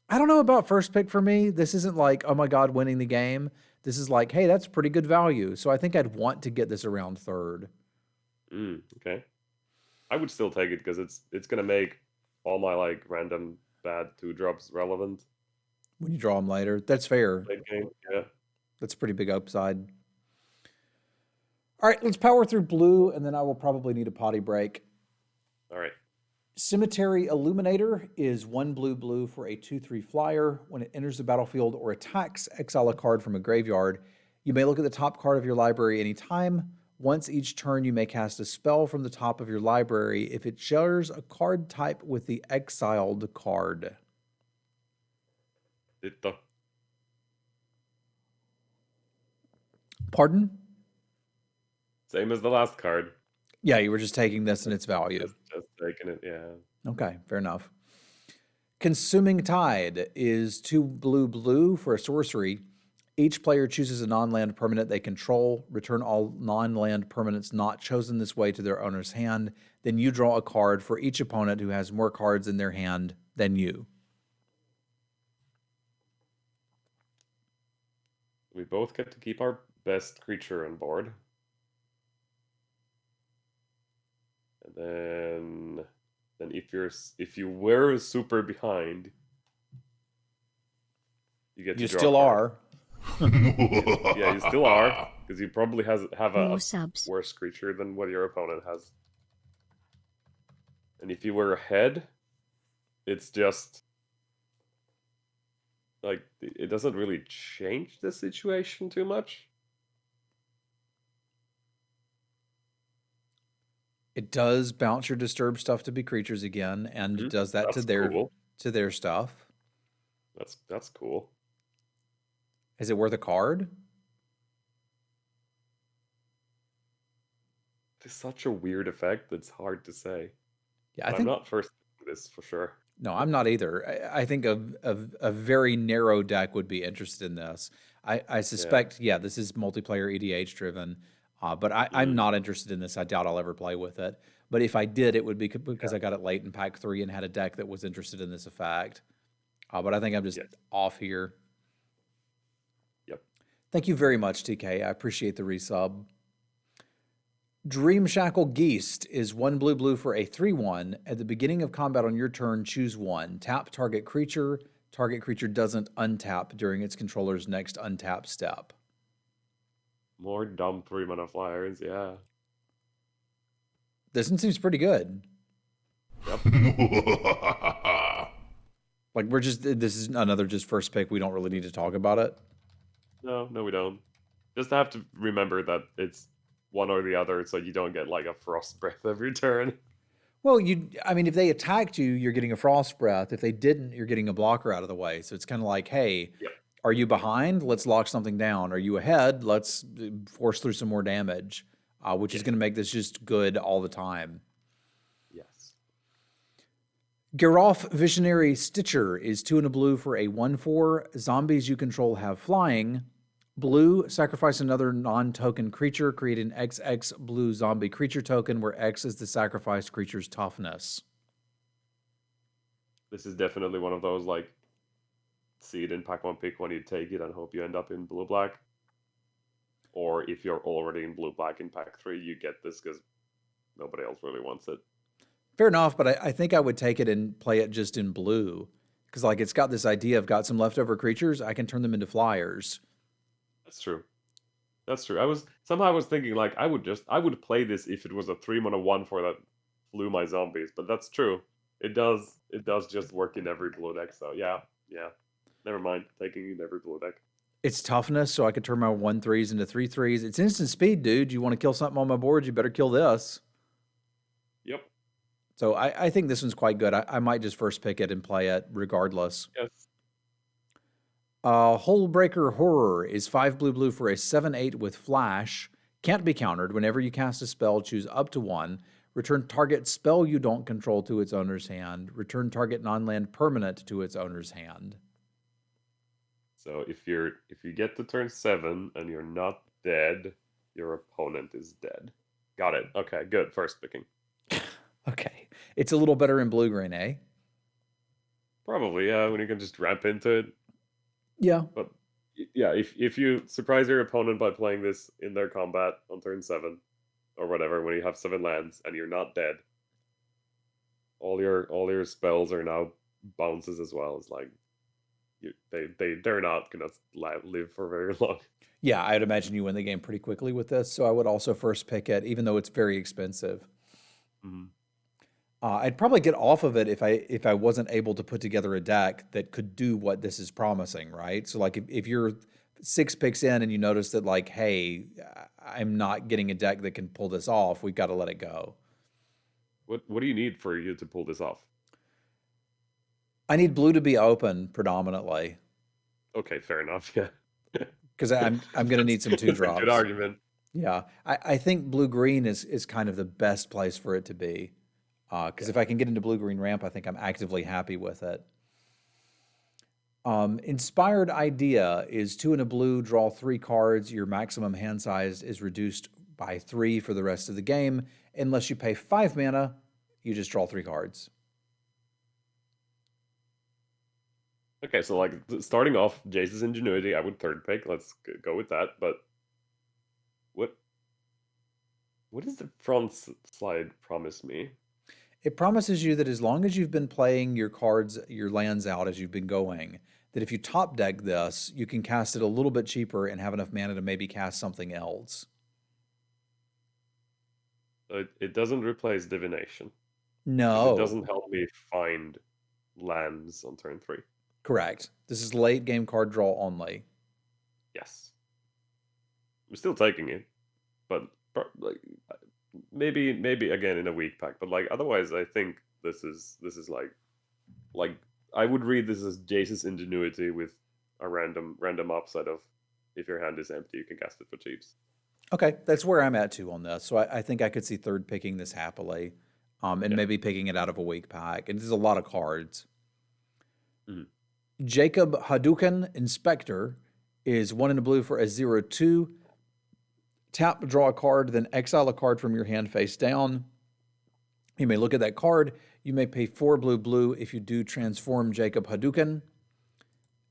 I don't know about first pick for me. This isn't like, oh my God, winning the game. This is like, hey, that's pretty good value. So I think I'd want to get this around third. Okay. I would still take it because it's gonna make all my like random bad 2-drops relevant. When you draw them later, that's fair. Late game. Yeah. That's a pretty big upside. All right, let's power through blue, and then I will probably need a potty break. All right. Cemetery Illuminator is 1 blue for a 2/3 flyer. When it enters the battlefield or attacks, exile a card from a graveyard. You may look at the top card of your library anytime. Once each turn, you may cast a spell from the top of your library if it shares a card type with the exiled card. Ditto. Pardon? Same as the last card. Yeah, you were just taking this and its value. Just taking it, yeah. Okay, fair enough. Consuming Tide is 2 blue for a sorcery. Each player chooses a non-land permanent they control. Return all non-land permanents not chosen this way to their owner's hand. Then you draw a card for each opponent who has more cards in their hand than you. We both get to keep our best creature on board. And then if you were super behind, you get to You draw still a card. are. Yeah, you still are, because you probably have a subs. worse creature than what your opponent has. And if you were ahead, it's just like it doesn't really change the situation too much. It does bounce your disturb stuff to be creatures again, and it does that That's to their stuff. That's cool. Is it worth a card? It's such a weird effect that's hard to say. Yeah, I'm not first to this for sure. No, I'm not either. I think a very narrow deck would be interested in this. I suspect, this is multiplayer EDH driven, but I'm not interested in this. I doubt I'll ever play with it. But if I did, it would be because I got it late in pack 3 and had a deck that was interested in this effect. But I think I'm just off here. Yep. Thank you very much, TK. I appreciate the resub. Dream Shackle Geist is 1 blue for a 3/1. At the beginning of combat on your turn, choose 1. Tap target creature. Target creature doesn't untap during its controller's next untap step. More dumb 3-mana flyers, yeah. This one seems pretty good. Yep. Like this is another just first pick. We don't really need to talk about it. No, we don't. Just have to remember that it's one or the other, so you don't get like a frost breath every turn. Well, if they attacked you, you're getting a frost breath. If they didn't, you're getting a blocker out of the way. So it's kind of like, hey, are you behind? Let's lock something down. Are you ahead? Let's force through some more damage, which is going to make this just good all the time. Yes. Geralf Visionary Stitcher is 2 and a blue for a 1/4. Zombies you control have flying. Blue, sacrifice another non-token creature. Create an XX blue zombie creature token where X is the sacrificed creature's toughness. This is definitely one of those, like, see it in pack 1 pick when you take it and hope you end up in blue-black. Or if you're already in blue-black in pack 3, you get this because nobody else really wants it. Fair enough, but I think I would take it and play it just in blue. Because, like, it's got this idea of got some leftover creatures, I can turn them into flyers. That's true. That's true. I was thinking, like, I would play this if it was a 3-mana 1/4 that flew my zombies, but that's true. It does just work in every blue deck, so yeah. Never mind, taking it in every blue deck. It's toughness, so I could turn my 1/3s into 3/3s. It's instant speed, dude. You want to kill something on my board, you better kill this. Yep. So I think this one's quite good. I might just first pick it and play it regardless. Yes. Hullbreaker Horror is 5 blue for a 7/8 with flash. Can't be countered. Whenever you cast a spell, choose up to 1. Return target spell you don't control to its owner's hand. Return target non-land permanent to its owner's hand. So if you get to turn 7 and you're not dead, your opponent is dead. Got it. Okay, good. First picking. Okay. It's a little better in blue-green, eh? Probably, yeah, when you can just ramp into it. Yeah. But yeah, if you surprise your opponent by playing this in their combat on turn 7 or whatever, when you have 7 lands and you're not dead, all your spells are now bounces as well. It's like they're not gonna live for very long. Yeah, I'd imagine you win the game pretty quickly with this. So I would also first pick it, even though it's very expensive. Mm-hmm. I'd probably get off of it if I wasn't able to put together a deck that could do what this is promising, right? So like if you're 6 picks in and you notice that like, hey, I'm not getting a deck that can pull this off, we've got to let it go. What do you need for you to pull this off? I need blue to be open predominantly. Okay, fair enough. Yeah. Because I'm going to need some 2-drops. That's a good argument. Yeah, I think blue-green is kind of the best place for it to be. Because if I can get into blue-green ramp, I think I'm actively happy with it. Inspired Idea is 2 and a blue, draw 3 cards. Your maximum hand size is reduced by 3 for the rest of the game. Unless you pay 5 mana, you just draw 3 cards. Okay, so like starting off, Jace's Ingenuity, I would third pick. Let's go with that. But what does the front slide promise me? It promises you that as long as you've been playing your cards, your lands out as you've been going, that if you top deck this, you can cast it a little bit cheaper and have enough mana to maybe cast something else. It doesn't replace Divination. No. It doesn't help me find lands on turn 3. Correct. This is late game card draw only. Yes. I'm still taking it, but like maybe again in a weak pack. But like otherwise, I think this is like I would read this as Jace's Ingenuity with a random upside of if your hand is empty, you can cast it for cheaps. Okay, that's where I'm at too on this. So I think I could see third picking this happily, and maybe picking it out of a weak pack. And there's a lot of cards. Mm-hmm. Jacob Hadouken Inspector is 1 in a blue for a 0/2. Tap, draw a card, then exile a card from your hand face down. You may look at that card. You may pay 4 blue if you do transform Jacob Hadouken,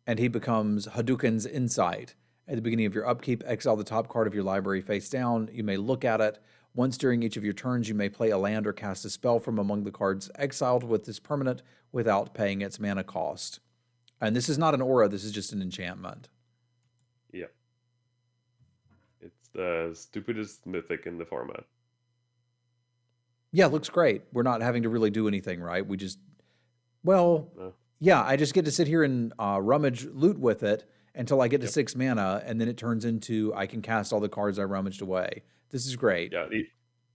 and he becomes Hadouken's Insight. At the beginning of your upkeep, exile the top card of your library face down. You may look at it. Once during each of your turns, you may play a land or cast a spell from among the cards exiled with this permanent without paying its mana cost. And this is not an aura, this is just an enchantment. Yeah. It's the stupidest mythic in the format. Yeah, it looks great. We're not having to really do anything, right? We just, yeah, I just get to sit here and rummage loot with it until I get to 6 mana, and then it turns into I can cast all the cards I rummaged away. This is great. Yeah,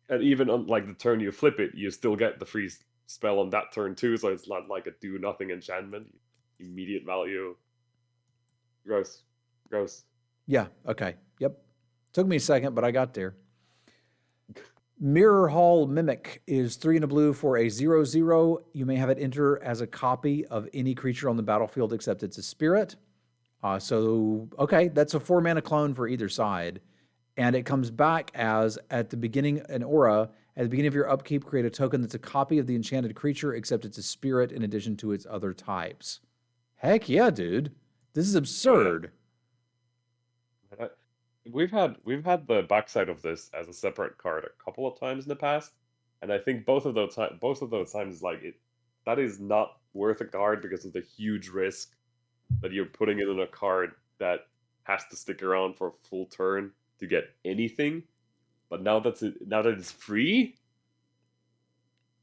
and even on like the turn you flip it, you still get the free spell on that turn too, so it's not like a do-nothing enchantment. Immediate value. Gross. Yeah, okay. Yep. Took me a second, but I got there. Mirror Hall Mimic is 3 and a blue for a 0/0. You may have it enter as a copy of any creature on the battlefield except it's a spirit. Okay, that's a 4 mana clone for either side. And it comes back as at the beginning, an aura, at the beginning of your upkeep, create a token that's a copy of the enchanted creature except it's a spirit in addition to its other types. Heck yeah, dude. This is absurd. Uh, We've had the backside of this as a separate card a couple of times in the past, and I think both of those times like that is not worth a card because of the huge risk that you're putting it in a card that has to stick around for a full turn to get anything. But now that it's free,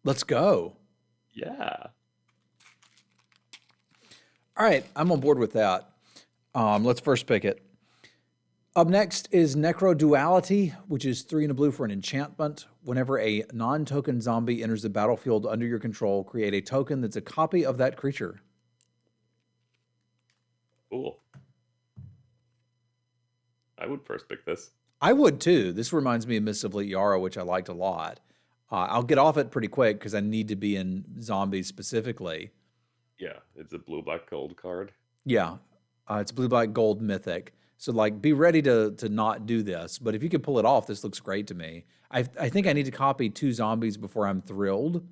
Let's go. yeah. All right, I'm on board with that. Let's first pick it. Up next is Necro Duality, which is 3 and a blue for an enchantment. Whenever a non-token zombie enters the battlefield under your control, create a token that's a copy of that creature. Cool. I would first pick this. I would too. This reminds me of Mists of Liara, which I liked a lot. I'll get off it pretty quick because I need to be in zombies specifically. Yeah, it's a blue-black gold card. Yeah, it's blue, black, gold mythic. So like, be ready to not do this. But if you can pull it off, this looks great to me. I think I need to copy 2 zombies before I'm thrilled.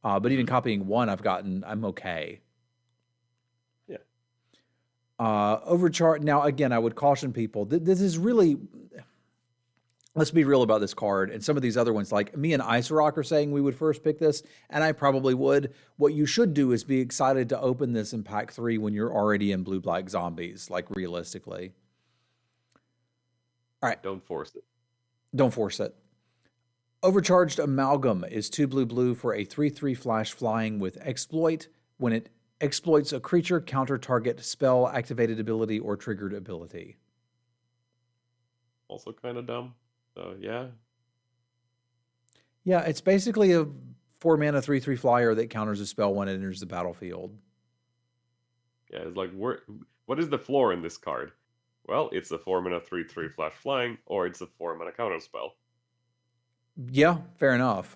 But even copying 1, I'm okay. Yeah. Overcharge. Now again, I would caution people. This is really. Let's be real about this card and some of these other ones. Like me and Iseroc are saying we would first pick this, and I probably would. What you should do is be excited to open this in pack 3 when you're already in blue-black zombies, like realistically. All right. Don't force it. Don't force it. Overcharged Amalgam is 2 blue for a 3/3 flash flying with exploit. When it exploits a creature, counter target spell, activated ability, or triggered ability. Also kind of dumb. So yeah. Yeah, it's basically a 4 mana 3/3 flyer that counters a spell when it enters the battlefield. Yeah, it's like what is the floor in this card? Well, it's a 4 mana 3/3 flash flying, or it's a 4 mana counter spell. Yeah, fair enough.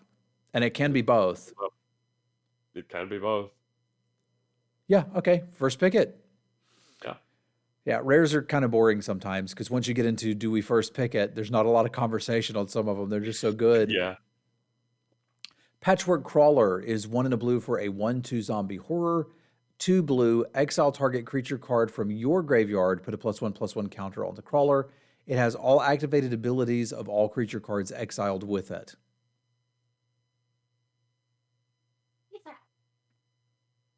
And it can be both. Well, it can be both. Yeah, okay. First pick it. Yeah. Yeah, rares are kind of boring sometimes because once you get into do we first pick it, there's not a lot of conversation on some of them. They're just so good. Yeah. Patchwork Crawler is 1 and a blue for a 1/2 zombie horror. 2 blue, exile target creature card from your graveyard, put a +1/+1 counter on the crawler. It has all activated abilities of all creature cards exiled with it.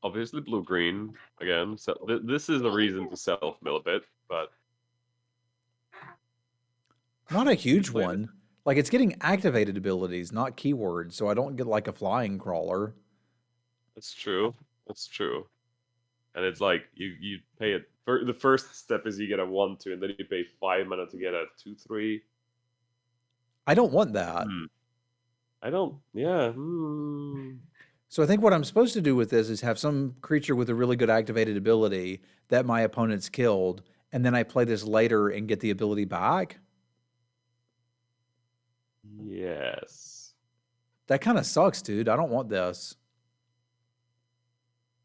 Obviously blue-green again. So this is a reason to self-mill a bit, but Not a huge one. Like, it's getting activated abilities, not keywords, so I don't get like a flying crawler. it's true. It's true. And it's like you pay it. The first step is you get a 1/2, and then you pay 5 mana to get a 2/3. I don't want that. I don't. Yeah. So I think what I'm supposed to do with this is have some creature with a really good activated ability that my opponent's killed, and then I play this later and get the ability back. Yes. That kind of sucks, dude. I don't want this.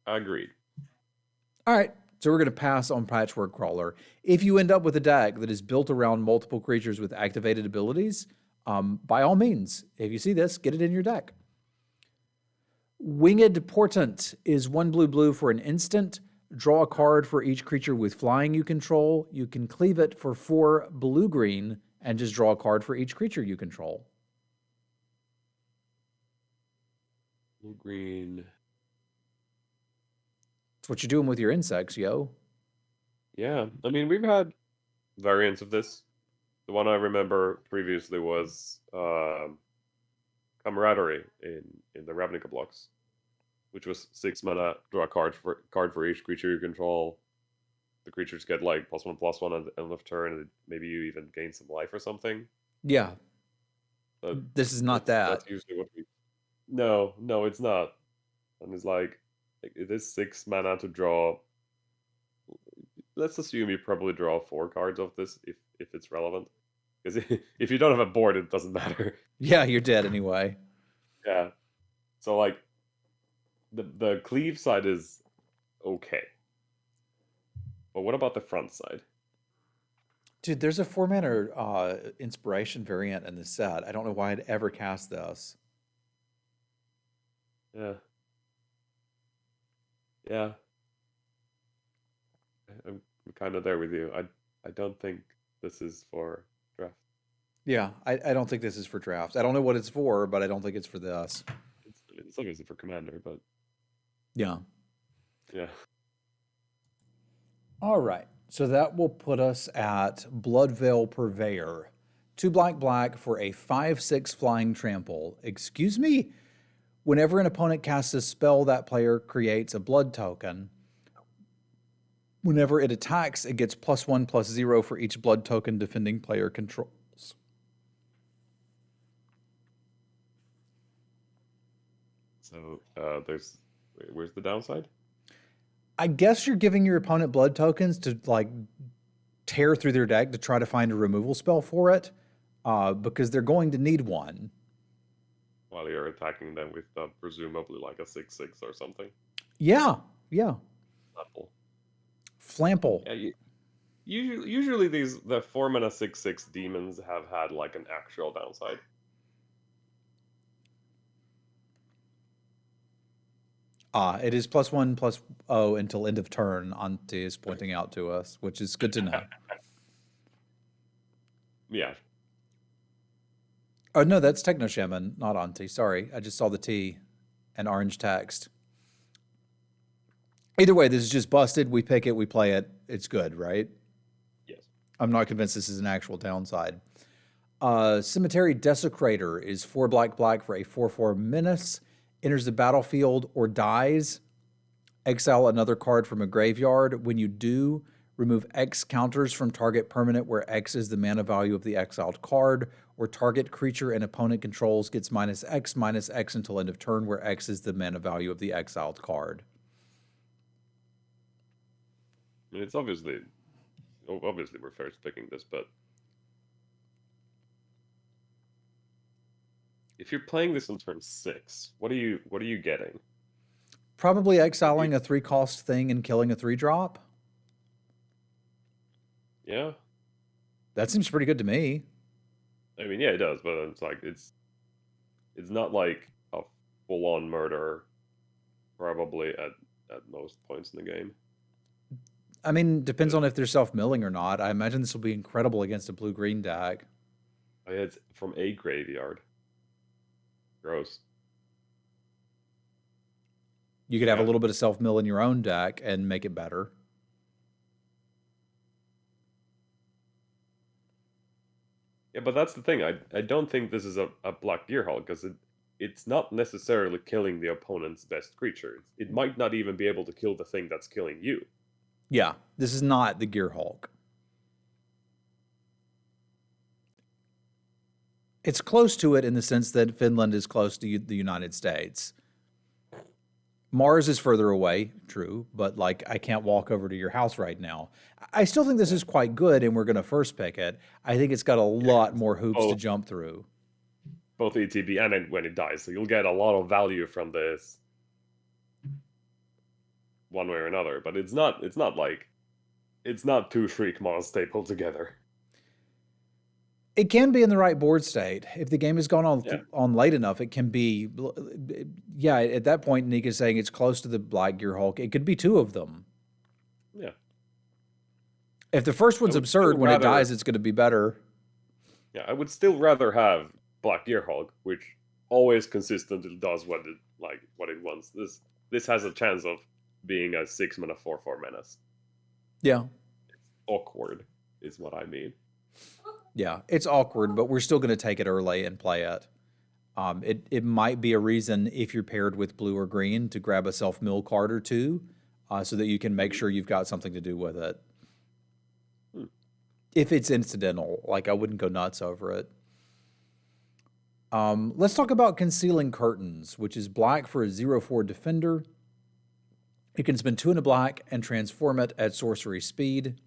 Agreed. All right, so we're going to pass on Patchwork Crawler. If you end up with a deck that is built around multiple creatures with activated abilities, by all means, if you see this, get it in your deck. Winged Portent is 1 blue for an instant. Draw a card for each creature with flying you control. You can cleave it for 4 blue-green and just draw a card for each creature you control. Blue-green. That's what you're doing with your insects, yo. Yeah, I mean, we've had variants of this. The one I remember previously was Camaraderie in the Ravnica blocks, which was 6 mana, draw a card for each creature you control. The creatures get like +1/+1 at the end of turn, and maybe you even gain some life or something. Yeah. This is not that. That's usually what we. No, it's not. And it's like it is 6 mana to draw. Let's assume you probably draw 4 cards of this if it's relevant. Because if you don't have a board, it doesn't matter. Yeah, you're dead anyway. Yeah. So like the cleave side is okay. But what about the front side? Dude, there's a 4-mana inspiration variant in the set. I don't know why I'd ever cast this. Yeah. Yeah. I'm kind of there with you. I don't think this is for draft. Yeah, I don't think this is for drafts. I don't know what it's for, but I don't think it's for this. It's obviously for commander, but Yeah. yeah. All right. So that will put us at Bloodveil Purveyor. 2 black for a 5/6 flying trample. Excuse me? Whenever an opponent casts a spell, that player creates a blood token. Whenever it attacks, it gets +1/+0 for each blood token defending player controls. So where's the downside? I guess you're giving your opponent blood tokens to like tear through their deck to try to find a removal spell for it, because they're going to need one. While you're attacking them with presumably like a 6/6 or something. Yeah. Apple. Flample. Yeah, usually the 4-mana 6/6 demons have had like an actual downside. It is +1/+0 until end of turn, Auntie is pointing out to us, which is good to know. Yeah. Oh, no, that's Techno Shaman, not Auntie. Sorry, I just saw the T and orange text. Either way, this is just busted. We pick it, we play it. It's good, right? Yes. I'm not convinced this is an actual downside. Cemetery Desecrator is 4 black for a 4/4 menace. Enters the battlefield or dies. Exile another card from a graveyard. When you do, remove X counters from target permanent where X is the mana value of the exiled card, or target creature an opponent controls gets -X until end of turn where X is the mana value of the exiled card. I mean, it's obviously we're first picking this, but if you're playing this on turn 6, what are you getting? Probably exiling a 3-cost thing and killing a 3-drop. Yeah. That seems pretty good to me. I mean, yeah, it does, but it's like it's not like a full-on murder, probably at most points in the game. I mean, depends on if they're self-milling or not. I imagine this will be incredible against a blue-green deck. It's from a graveyard. Gross. You could have a little bit of self-mill in your own deck and make it better. Yeah, but that's the thing. I don't think this is a Black Gearhulk, because it's not necessarily killing the opponent's best creature. It might not even be able to kill the thing that's killing you. Yeah, this is not the Gearhulk. It's close to it in the sense that Finland is close to the United States. Mars is further away, true, but like I can't walk over to your house right now. I still think this is quite good, and we're going to first pick it. I think it's got a lot more hoops to jump through. Both ETB and when it dies, so you'll get a lot of value from this, one way or another. But it's not two Shriekmaws stapled together. It can be in the right board state. If the game has gone on late enough, it can be. Yeah, at that point, Nick is saying it's close to the Black Gearhulk. It could be 2 of them. Yeah. If the first one's absurd, when it dies, it's going to be better. Yeah, I would still rather have Black Gearhulk, which always consistently does what it wants. This has a chance of being a 6-mana 4/4 menace. Yeah. It's awkward, is what I mean. Yeah, it's awkward, but we're still going to take it early and play it. It might be a reason if you're paired with blue or green to grab a self-mill card or 2, so that you can make sure you've got something to do with it. If it's incidental, like I wouldn't go nuts over it. Let's talk about Concealing Curtains, which is black for a 0/4 defender. You can spend 2 in a black and transform it at sorcery speed.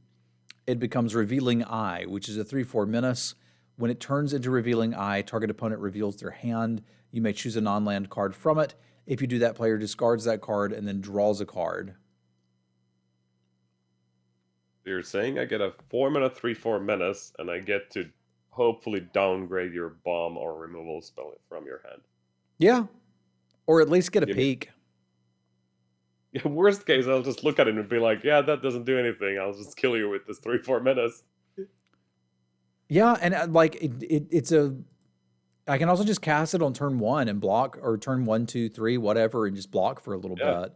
It becomes Revealing Eye, which is a 3/4 menace. When it turns into Revealing Eye, target opponent reveals their hand. You may choose a non-land card from it. If you do that, player discards that card and then draws a card. You're saying I get a 4-mana 3/4 menace, and I get to hopefully downgrade your bomb or removal spell from your hand. Yeah. Or at least get a peek. Yeah, worst case, I'll just look at it and be like, yeah, that doesn't do anything. I'll just kill you with this 3/4 menace. Yeah, and like it's a. I can also just cast it on turn 1 and block, or turn 1, 2, 3, whatever, and just block for a little bit.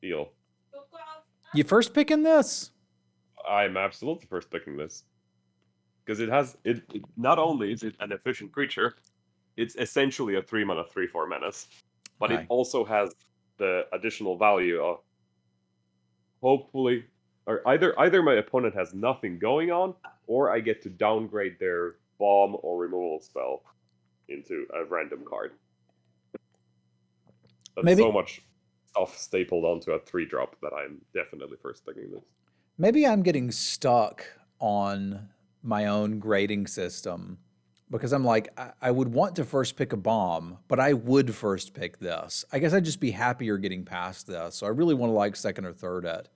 Deal. You first picking this? I'm absolutely first picking this. Because it has it not only is it an efficient creature, it's essentially a 3-mana 3/4 menace. But it also has the additional value of hopefully, or either my opponent has nothing going on, or I get to downgrade their bomb or removal spell into a random card. That's so much stuff stapled onto a 3-drop that I'm definitely first picking this. Maybe I'm getting stuck on my own grading system because I'm like, I would want to first pick a bomb, but I would first pick this. I guess I'd just be happier getting past this. So I really want to like second or third it.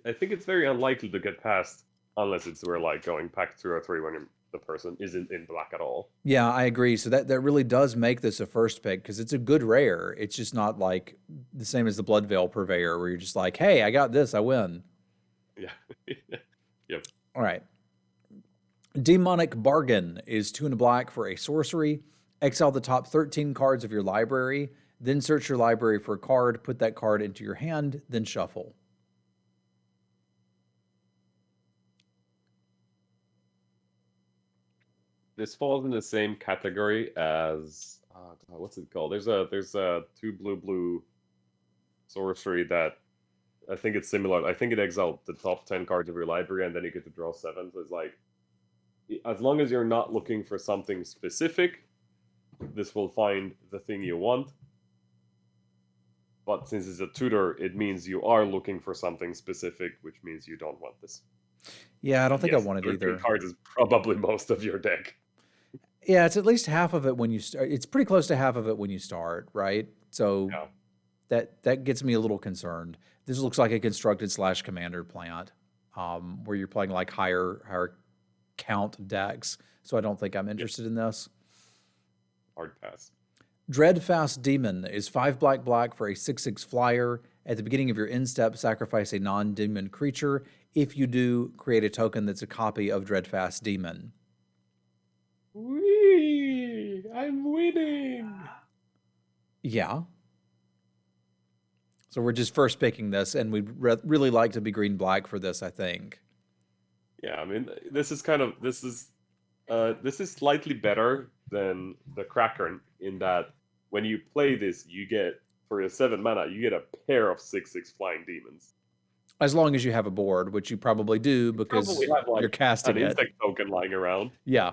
I think it's very unlikely to get past unless we're like going pack 2 or 3 when the person isn't in black at all. Yeah, I agree. So that really does make this a first pick because it's a good rare. It's just not like the same as the Bloodveil Purveyor where you're just like, hey, I got this, I win. Yeah. Yep. All right. Demonic Bargain is 2 and a black for a sorcery. Exile the top 13 cards of your library, then search your library for a card, put that card into your hand, then shuffle. This falls in the same category as what's it called? There's a 2 blue sorcery that I think it's similar. I think it exiles the top 10 cards of your library, and then you get to draw 7. So it's like, as long as you're not looking for something specific, this will find the thing you want. But since it's a tutor, it means you are looking for something specific, which means you don't want this. Yeah, I don't think I want it either. Cards is probably most of your deck. Yeah, it's at least half of it when you start. It's pretty close to half of it when you start, right? So that gets me a little concerned. This looks like a constructed / commander plant where you're playing like higher count decks. So I don't think I'm interested in this. Hard pass. Dreadfast Demon is 5 black for a 6/6 flyer. At the beginning of your end step, sacrifice a non-demon creature. If you do, create a token that's a copy of Dreadfast Demon. Whee! I'm winning! Yeah. So we're just first picking this, and we'd really like to be green-black for this, I think. Yeah, I mean, this is slightly better than the Kraken in that when you play this, you get, for a 7 mana, you get a pair of 6/6 flying demons. As long as you have a board, which you probably do because you're casting an insect token lying around. Yeah.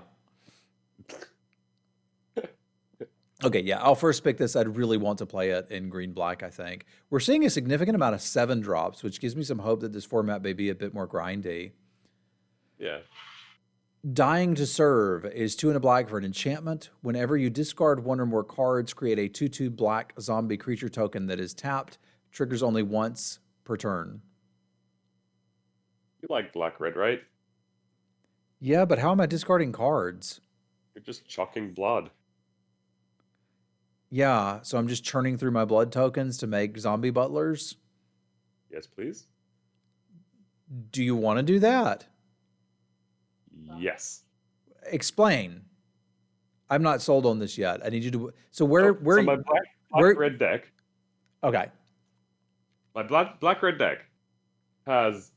Okay, yeah, I'll first pick this. I'd really want to play it in green-black, I think. We're seeing a significant amount of 7-drops, which gives me some hope that this format may be a bit more grindy. Yeah. Dying to Serve is 2 and a black for an enchantment. Whenever you discard 1 or more cards, create a 2/2 black zombie creature token that is tapped. Triggers only once per turn. You like black-red, right? Yeah, but how am I discarding cards? You're just chucking blood. Yeah, so I'm just churning through my blood tokens to make zombie butlers? Yes, please. Do you want to do that? Yes. Explain. I'm not sold on this yet. I need you to. So where my black-red deck. Okay. My black-red deck has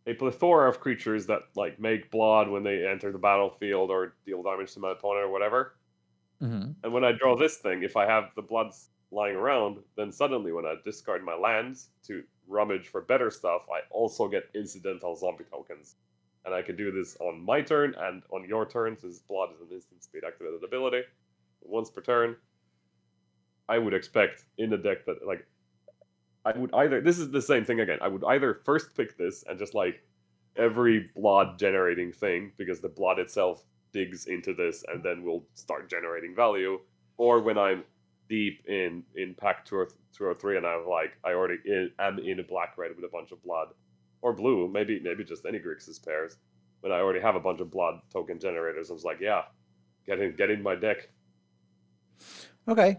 a plethora of creatures that like make blood when they enter the battlefield or deal damage to my opponent or whatever. Mm-hmm. And when I draw this thing, if I have the bloods lying around, then suddenly when I discard my lands to rummage for better stuff, I also get incidental zombie tokens. And I can do this on my turn and on your turn, since blood is an instant speed activated ability. Once per turn. I would expect in a deck that, like, I would either... This is the same thing again. I would either first pick this and just, like, every blood generating thing, because the blood itself digs into this and then will start generating value, or when I'm deep in pack 2 or 3 and I already am in a black red with a bunch of blood, or blue, maybe just any Grixis pairs, when I already have a bunch of blood token generators. I was like, yeah, get in my deck. Okay.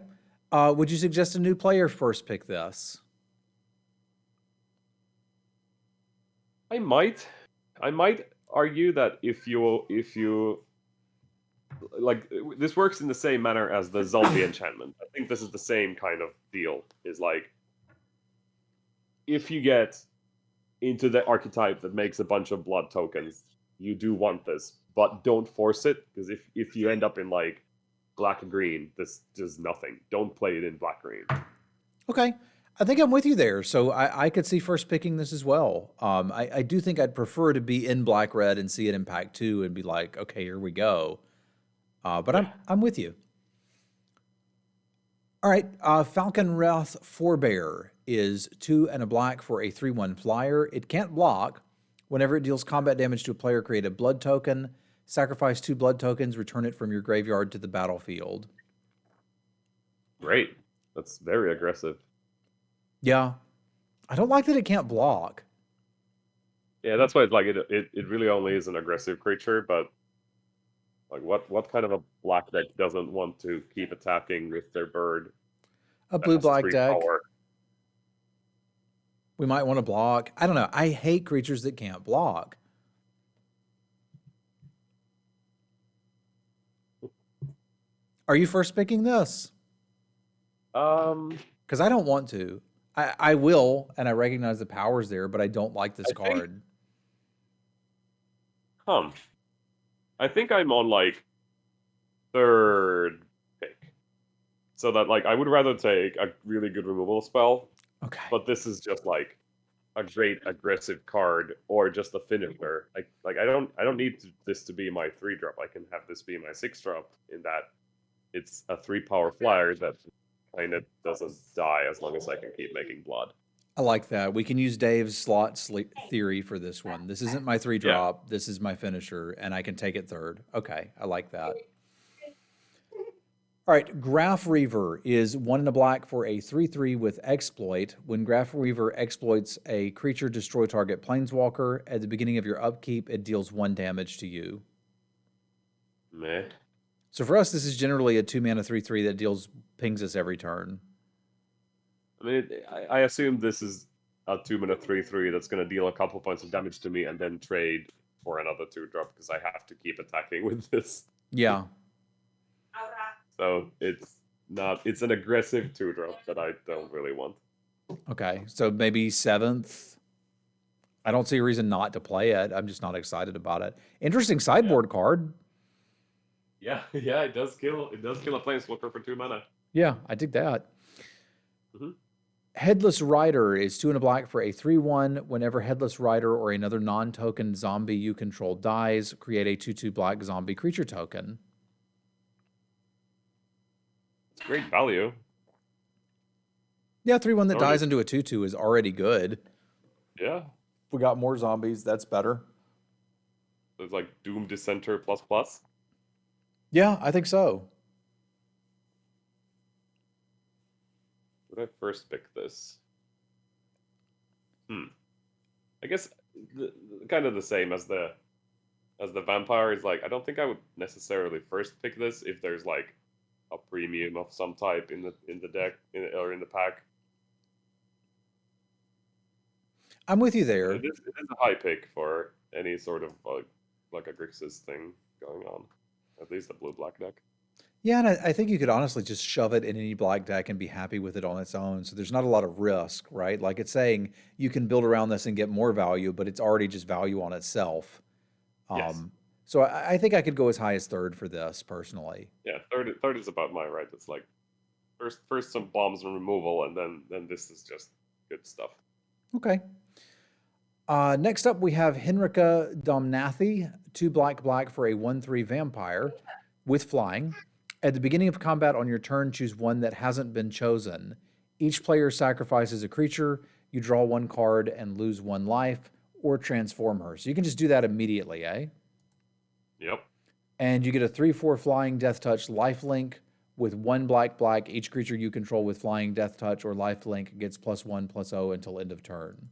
Would you suggest a new player first pick this? I might argue that if you like, this works in the same manner as the zombie enchantment. I think this is the same kind of deal. Is like, if you get into the archetype that makes a bunch of blood tokens, you do want this, but don't force it, because if you end up in like black and green, this does nothing. Don't play it in black green. Okay. I think I'm with you there. So I could see first picking this as well. I do think I'd prefer to be in black red and see it in pack 2 and be like, okay, here we go. But Yeah. I'm with you. All right. Falcon Wrath Forebear is 2 and a black for a 3/1 flyer. It can't block. Whenever it deals combat damage to a player, create a blood token, sacrifice 2 blood tokens, return it from your graveyard to the battlefield. Great. That's very aggressive. Yeah. I don't like that it can't block. Yeah, that's why it's like it really only is an aggressive creature, but like what kind of a black deck doesn't want to keep attacking with their bird? A That has blue-black 3 deck. power. We might want to block. I don't know. I hate creatures that can't block. Are you first picking this? Because I don't want to. I will, and I recognize the power's there, but I don't like this card. I think I'm on like 3rd pick. So that, like, I would rather take a really good removal spell, Okay. but this is just like a great aggressive card, or just a finisher. I don't need this to be my 3-drop. I can have this be my 6-drop, in that it's a 3 power flyer that kind of doesn't die as long as I can keep making blood. I like that. We can use Dave's slot theory for this one. This isn't my 3-drop. Yeah. This is my finisher, and I can take it 3rd. Okay, I like that. All right, Graph Reaver is 1 and a black for a 3/3 with exploit. When Graph Reaver exploits a creature, destroy target planeswalker. At the beginning of your upkeep, it deals 1 damage to you. Meh. So for us, this is generally a 2-mana 3/3 that pings us every turn. I mean, I assume this is a 2-mana 3/3 that's going to deal a couple points of damage to me and then trade for another 2-drop, because I have to keep attacking with this. Yeah. So it's an aggressive 2-drop that I don't really want. Okay, so maybe 7th. I don't see a reason not to play it. I'm just not excited about it. Interesting sideboard card. Yeah, it does kill a planeswalker for 2 mana. Yeah, I dig that. Mm-hmm. Headless Rider is 2 and a black for a 3/1. Whenever Headless Rider or another non-token zombie you control dies, create a 2/2 black zombie creature token. It's great value. Yeah, 3/1 that dies into a 2/2 is already good. Yeah. If we got more zombies, that's better. It's like Doom Dissenter ++. Yeah, I think so. Would I first pick this? I guess kind of the same as the vampire is like, I don't think I would necessarily first pick this if there's like a premium of some type in the deck or in the pack. I'm with you there. It is a high pick for any sort of like a Grixis thing going on. At least a blue-black deck. Yeah, and I think you could honestly just shove it in any black deck and be happy with it on its own. So there's not a lot of risk, right? Like it's saying you can build around this and get more value, but it's already just value on itself. Yes. So I think I could go as high as 3rd for this personally. Yeah, third is about my right. It's like first some bombs and removal, and then this is just good stuff. Okay. Next up, we have Henrika Domnathi, 2 black for a 1/3 vampire with flying. At the beginning of combat on your turn, choose one that hasn't been chosen. Each player sacrifices a creature. You draw 1 card and lose 1 life, or transform her. So you can just do that immediately, eh? Yep. And you get a 3/4 flying death touch lifelink with 1 black. Each creature you control with flying death touch or lifelink gets +1/+0 until end of turn.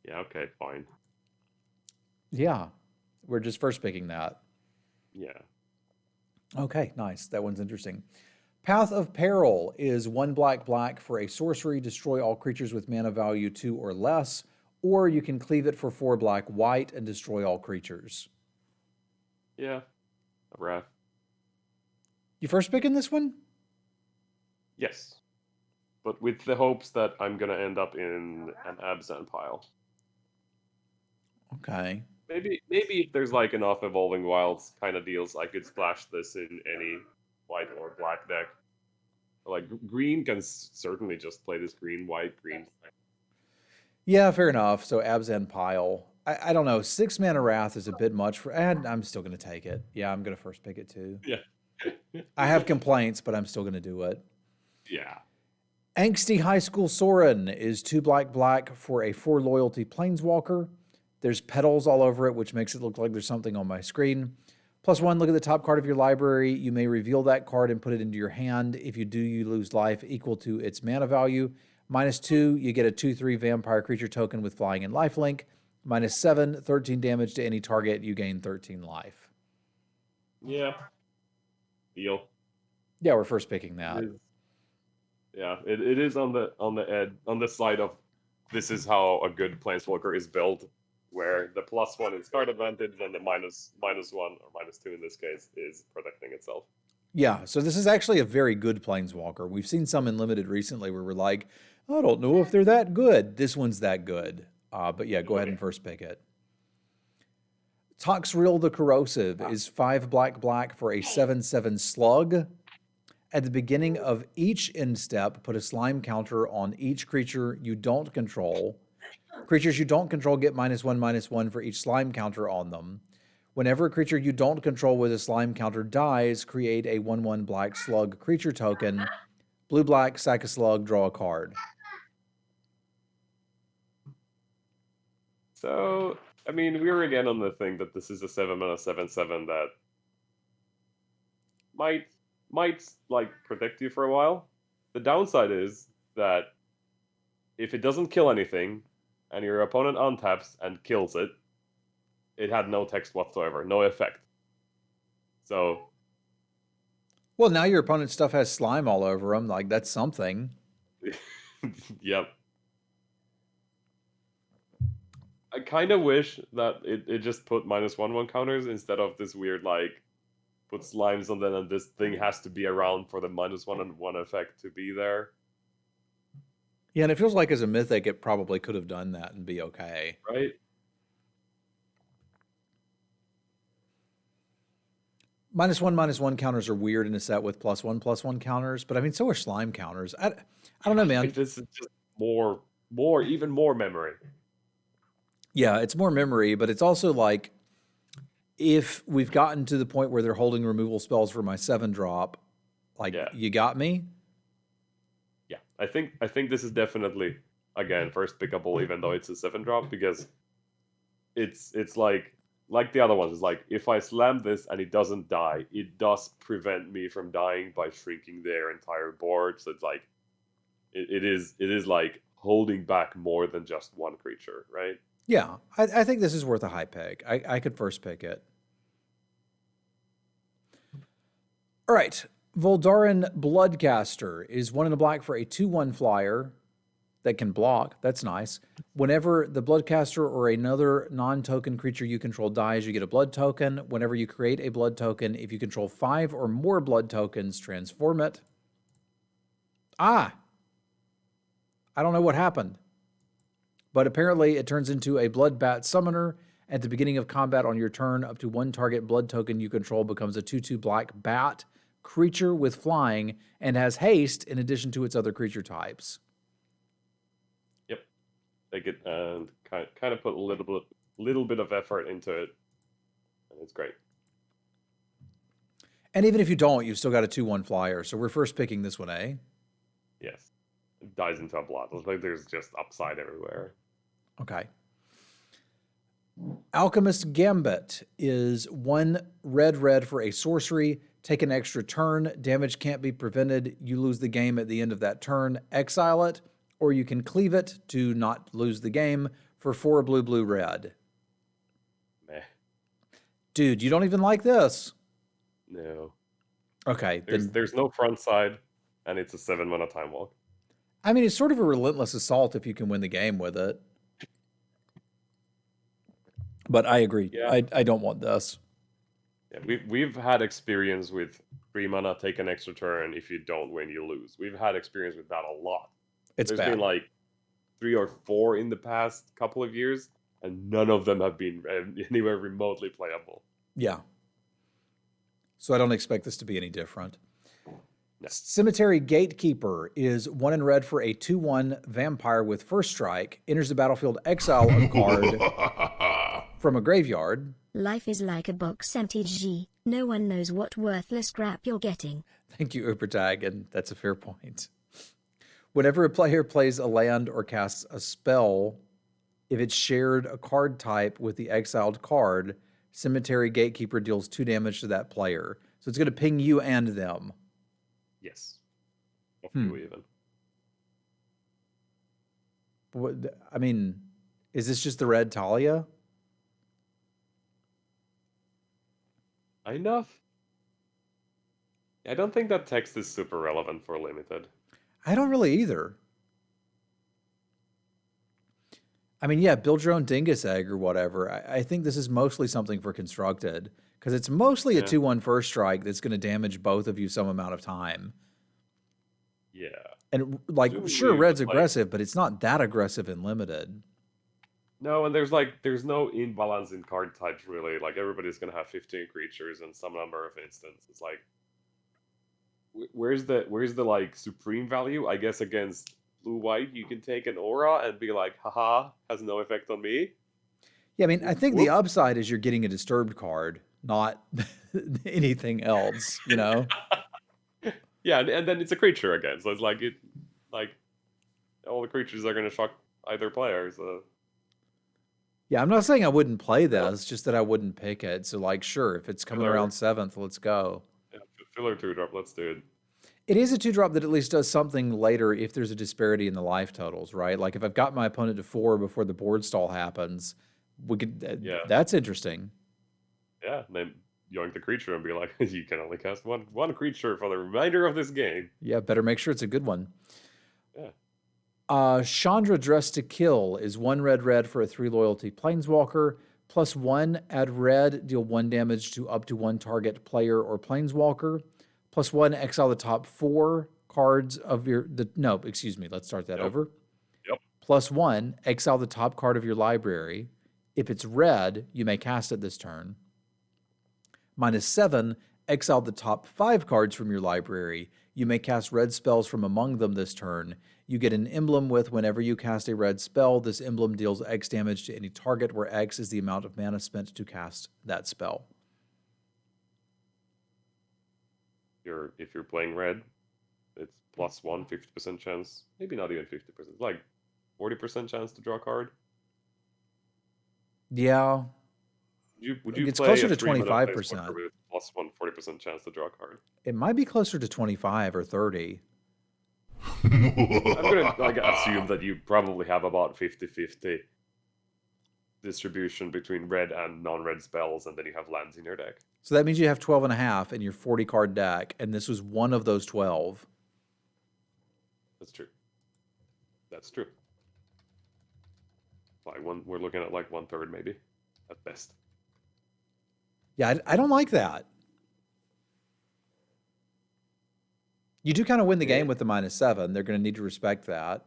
Yeah, okay, fine. Yeah, we're just first picking that. Yeah. Okay, nice. That one's interesting. Path of Peril is 1 black for a sorcery. Destroy all creatures with mana value 2 or less. Or you can cleave it for 4 white and destroy all creatures. Yeah. A wrath. You first picking this one? Yes. But with the hopes that I'm gonna end up in an Abzan pile. Okay. Maybe if there's like enough Evolving Wilds kind of deals, I could splash this in any white or black deck. Like green can certainly just play this green. Yeah, fair enough. So Abzan pile. I don't know. 6 mana Wrath is a bit much for. And I'm still going to take it. Yeah, I'm going to first pick it too. Yeah. I have complaints, but I'm still going to do it. Yeah. Angsty High School Soren is 2 black for a 4 loyalty planeswalker. There's petals all over it, which makes it look like there's something on my screen. +1, look at the top card of your library. You may reveal that card and put it into your hand. If you do, you lose life equal to its mana value. -2, you get a 2/3 vampire creature token with flying and lifelink. -7, 13 damage to any target. You gain 13 life. Yeah. Deal. Yeah, we're first picking that. It is on the side of this is how a good planeswalker is built, where the +1 is card advantage, and the -1 or -2 in this case is protecting itself. Yeah, so this is actually a very good planeswalker. We've seen some in limited recently where we're like, I don't know if they're that good. This one's that good. But yeah, go ahead and first pick it. Toxrill the Corrosive is 5 black for a 7/7 slug. At the beginning of each end step, put a slime counter on each creature you don't control. Creatures you don't control get -1/-1 for each slime counter on them. Whenever a creature you don't control with a slime counter dies, create a 1/1 black slug creature token. Blue-black, sack a slug, draw a card. So, I mean, we're again on the thing that this is a 7-mana 7/7 that might like protect you for a while. The downside is that if it doesn't kill anything, and your opponent untaps and kills it, it had no text whatsoever, no effect. So, well, now your opponent's stuff has slime all over them. Like, that's something. yep. I kind of wish that it just put -1/1 counters instead of this weird, like, put slimes on them and this thing has to be around for the -1/1 effect to be there. Yeah, and it feels like as a Mythic, it probably could have done that and be okay. Right? -1/-1 counters are weird in a set with +1/+1 counters, but I mean, so are slime counters. I don't know, man. This is just even more memory. Yeah, it's more memory, but it's also like if we've gotten to the point where they're holding removal spells for my 7-drop, like, you got me? Yeah, I think this is definitely, again, first pickable, even though it's a 7-drop, because it's like the other ones. It's like, if I slam this and it doesn't die, it does prevent me from dying by shrinking their entire board. So it's like, it is like holding back more than just one creature, right? Yeah, I think this is worth a high pick. I could first pick it. All right, Voldarin Bloodcaster is 1 black for a 2/1 flyer that can block. That's nice. Whenever the Bloodcaster or another non-token creature you control dies, you get a blood token. Whenever you create a blood token, if you control 5 or more blood tokens, transform it. I don't know what happened. But apparently it turns into a Bloodbat Summoner. At the beginning of combat on your turn, up to 1 target blood token you control becomes a 2/2 black bat creature with flying and has haste in addition to its other creature types. Yep. Take it and kind of put a little bit of effort into it, and it's great. And even if you don't, you've still got a 2/1 flyer. So we're first picking this one, eh? Yes. It dies into a blot. It's like there's just upside everywhere. Okay. Alchemist Gambit is 1 red for a sorcery. Take an extra turn. Damage can't be prevented. You lose the game at the end of that turn. Exile it, or you can cleave it to not lose the game for 4 blue, red. Meh. Dude, you don't even like this. No. Okay, There's no front side, and it's a 7-mana Time Walk. I mean, it's sort of a relentless assault if you can win the game with it. But I agree. Yeah. I don't want this. Yeah, we've had experience with 3 mana, take an extra turn. If you don't win, you lose. We've had experience with that a lot. It's There's bad. been like 3 or 4 in the past couple of years, and none of them have been anywhere remotely playable. Yeah. So I don't expect this to be any different. No. Cemetery Gatekeeper is 1 in red for a 2/1 vampire with first strike. Enters the battlefield, exile a card from a graveyard. Life is like a box empty G. No one knows what worthless crap you're getting. Thank you, Ubertag, and that's a fair point. Whenever a player plays a land or casts a spell, if it's shared a card type with the exiled card, Cemetery Gatekeeper deals 2 damage to that player. So it's going to ping you and them. Yes. A few even. What, I mean, is this just the red Talia? Enough. I don't think that text is super relevant for limited. I don't really either. I mean, yeah, build your own dingus egg or whatever. I think this is mostly something for constructed because it's mostly a 2/1 first strike that's going to damage both of you some amount of time. Yeah. And like, sure, red's aggressive, but it's not that aggressive in limited. No, and there's no imbalance in card types really. Like everybody's gonna have 15 creatures and some number of instants. It's like, where's the like supreme value? I guess against blue-white, you can take an aura and be like, haha, has no effect on me. Yeah, I mean, I think the upside is you're getting a disturbed card, not anything else, you know? Yeah, and then it's a creature again. So it's like all the creatures are gonna shock either player, so Yeah, I'm not saying I wouldn't play this, just that I wouldn't pick it. So like, sure, if it's coming around 7th, let's go. Yeah, filler 2-drop, let's do it. It is a 2-drop that at least does something later if there's a disparity in the life totals, right? Like if I've got my opponent to 4 before the board stall happens, we could. That's interesting. Yeah, then yoink the creature and be like, you can only cast one creature for the remainder of this game. Yeah, better make sure it's a good one. Yeah. Chandra Dressed to Kill is 1 red for a 3 loyalty planeswalker. +1, add red, deal 1 damage to up to 1 target player or planeswalker. +1, exile the top 4 cards of your... let's start that over. Yep. +1, exile the top card of your library. If it's red, you may cast it this turn. -7, exile the top 5 cards from your library. You may cast red spells from among them this turn. You get an emblem with whenever you cast a red spell, this emblem deals X damage to any target where X is the amount of mana spent to cast that spell. If you're playing red, it's +1, 50% chance. Maybe not even 50%. Like 40% chance to draw a card. Yeah. Would you it's play closer a to 3-mana 25%. planeswalker with +1, 40% chance to draw a card? It might be closer to 25 or 30. I'm gonna assume that you probably have about 50-50 distribution between red and non-red spells, and then you have lands in your deck. So that means you have 12 and a half in your 40 card deck, and this was one of those 12. That's true. We're looking at like 1/3 maybe, at best. Yeah, I don't like that. You do kind of win the game with the -7. They're going to need to respect that.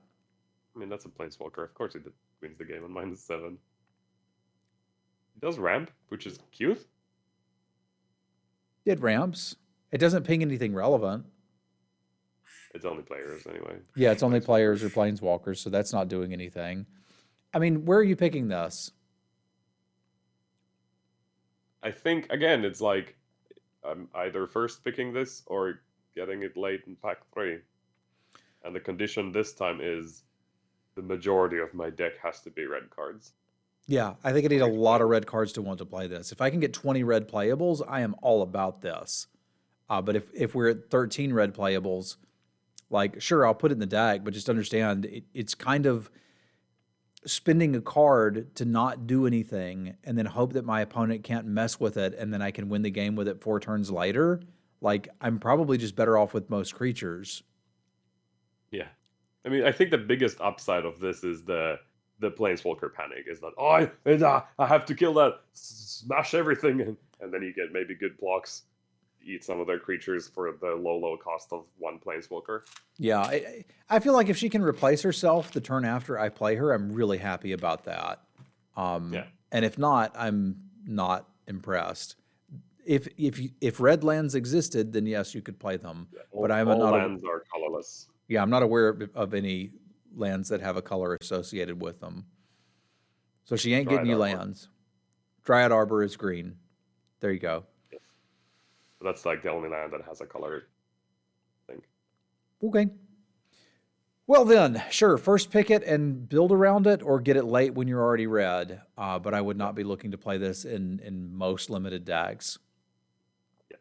I mean, that's a planeswalker. Of course it wins the game on -7. It does ramp, which is cute. It ramps. It doesn't ping anything relevant. It's only players anyway. Yeah, it's only players or planeswalkers, so that's not doing anything. I mean, where are you picking this? I think, again, it's like I'm either first picking this or getting it late in pack 3. And the condition this time is the majority of my deck has to be red cards. Yeah, I think I need a for me to lot play. of red cards to want to play this. If I can get 20 red playables, I am all about this. But if we're at 13 red playables, like, sure, I'll put it in the deck, but just understand it's kind of spending a card to not do anything and then hope that my opponent can't mess with it and then I can win the game with it 4 turns later. Like, I'm probably just better off with most creatures. Yeah. I mean, I think the biggest upside of this is the Planeswalker panic. Is that, oh, I have to kill that, smash everything, and then you get maybe good blocks, eat some of their creatures for the low cost of one Planeswalker. Yeah, I feel like if she can replace herself the turn after I play her, I'm really happy about that. Yeah. And if not, I'm not impressed. If red lands existed, then yes, you could play them. Yeah. But All lands are colorless. yeah, I'm not aware of any lands that have a color associated with them. So she ain't getting Dryad you Arbor. lands. Dryad Arbor is green. There you go. Yes. But that's like the only land that has a color thing. Okay. Well then, sure. First pick it and build around it, or get it late when you're already red. But I would not be looking to play this in most limited decks. Yeah.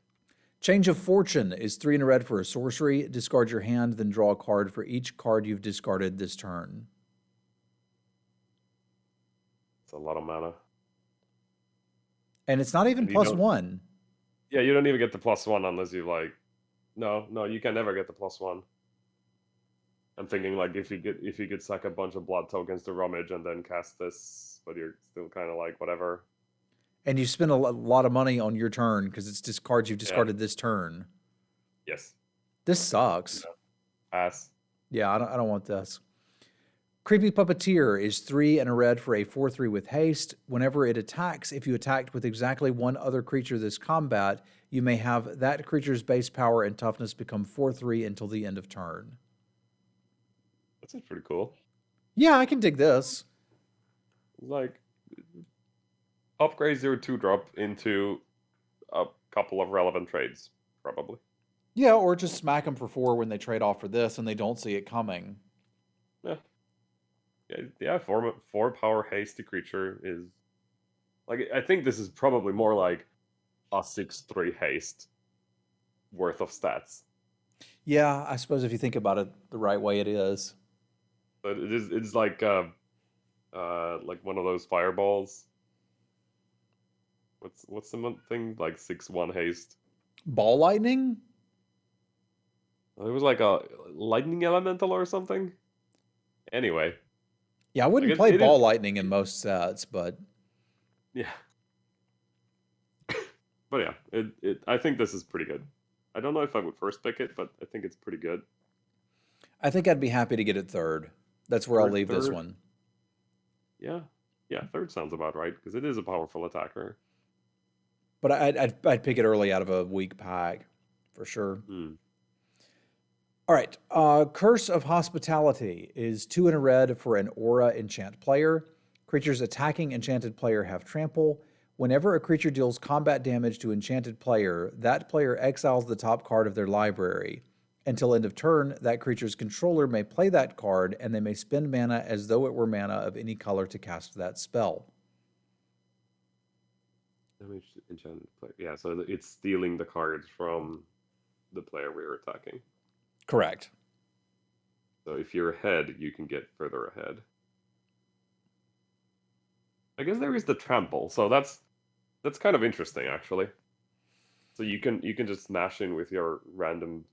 Change of Fortune is 3 and a red for a sorcery. Discard your hand, then draw a card for each card you've discarded this turn. It's a lot of mana. And it's not even And you plus don't- 1. Yeah, you don't even get the +1 unless you like. No, you can never get the +1. I'm thinking like if you could suck a bunch of blood tokens to rummage and then cast this, but you're still kind of like whatever. And you spend a lot of money on your turn because it's just cards you've discarded this turn. Yes. This sucks. Pass. Yeah, I don't want this. Creepy Puppeteer is 3 and a red for a 4/3 with haste. Whenever it attacks, if you attacked with exactly one other creature this combat, you may have that creature's base power and toughness become 4/3 until the end of turn. That's pretty cool. Yeah, I can dig this. Like, upgrade your 2-drop into a couple of relevant trades, probably. Yeah, or just smack them for 4 when they trade off for this and they don't see it coming. Yeah. 4 power hasty creature is like, I think this is probably more like a 6/3 haste worth of stats. Yeah, I suppose if you think about it the right way, it is. But it's like one of those fireballs. What's the thing like 6/1 haste? Ball lightning? It was like a lightning elemental or something. Anyway. Yeah, I wouldn't play ball lightning in most sets, but yeah. But yeah, I think this is pretty good. I don't know if I would first pick it, but I think it's pretty good. I think I'd be happy to get it third. That's where I'll leave this one. Yeah, third sounds about right because it is a powerful attacker. But I'd pick it early out of a weak pack, for sure. All right, Curse of Hospitality is 2 and a red for an aura enchant player. Creatures attacking enchanted player have trample. Whenever a creature deals combat damage to enchanted player, that player exiles the top card of their library. Until end of turn, that creature's controller may play that card, and they may spend mana as though it were mana of any color to cast that spell. Damage to enchanted player. Yeah, so it's stealing the cards from the player we're attacking. Correct. So if you're ahead, you can get further ahead. I guess there is the trample, so that's kind of interesting actually. So you can just smash in with your random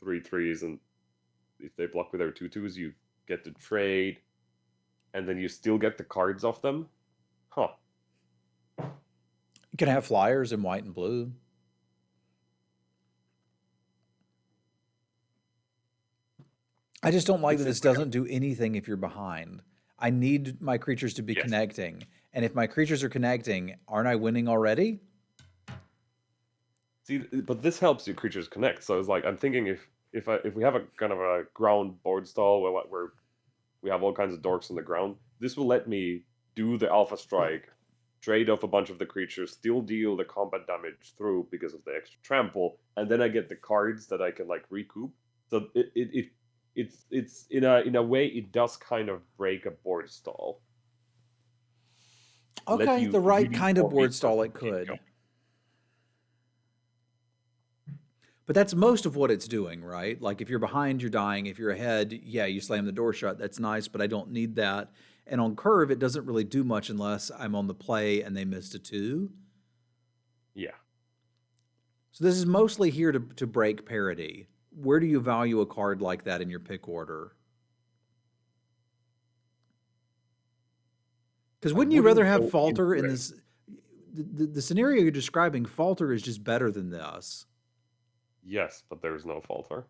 3/3s, and if they block with their 2/2s, you get to trade, and then you still get the cards off them. Huh. You can have flyers in white and blue. I just don't like that this doesn't do anything if you're behind. I need my creatures to be connecting. And if my creatures are connecting, aren't I winning already? See, but this helps your creatures connect. So it's like, I'm thinking if we have a kind of a ground board stall where we have all kinds of dorks on the ground, this will let me do the Alpha Strike, trade off a bunch of the creatures, still deal the combat damage through because of the extra trample, and then I get the cards that I can like recoup. So it's in a way it does kind of break a board stall. let Okay, you the right really kind of more board resources stall it keep could. going. But that's most of what it's doing, right? Like if you're behind, you're dying. If you're ahead, yeah, you slam the door shut. That's nice, but I don't need that. And on curve, it doesn't really do much unless I'm on the play and they missed a 2. Yeah. So this is mostly here to break parity. Where do you value a card like that in your pick order? Because wouldn't you rather wouldn't have go Falter into in it. this? The scenario you're describing, Falter is just better than this. Yes, but there's no falter.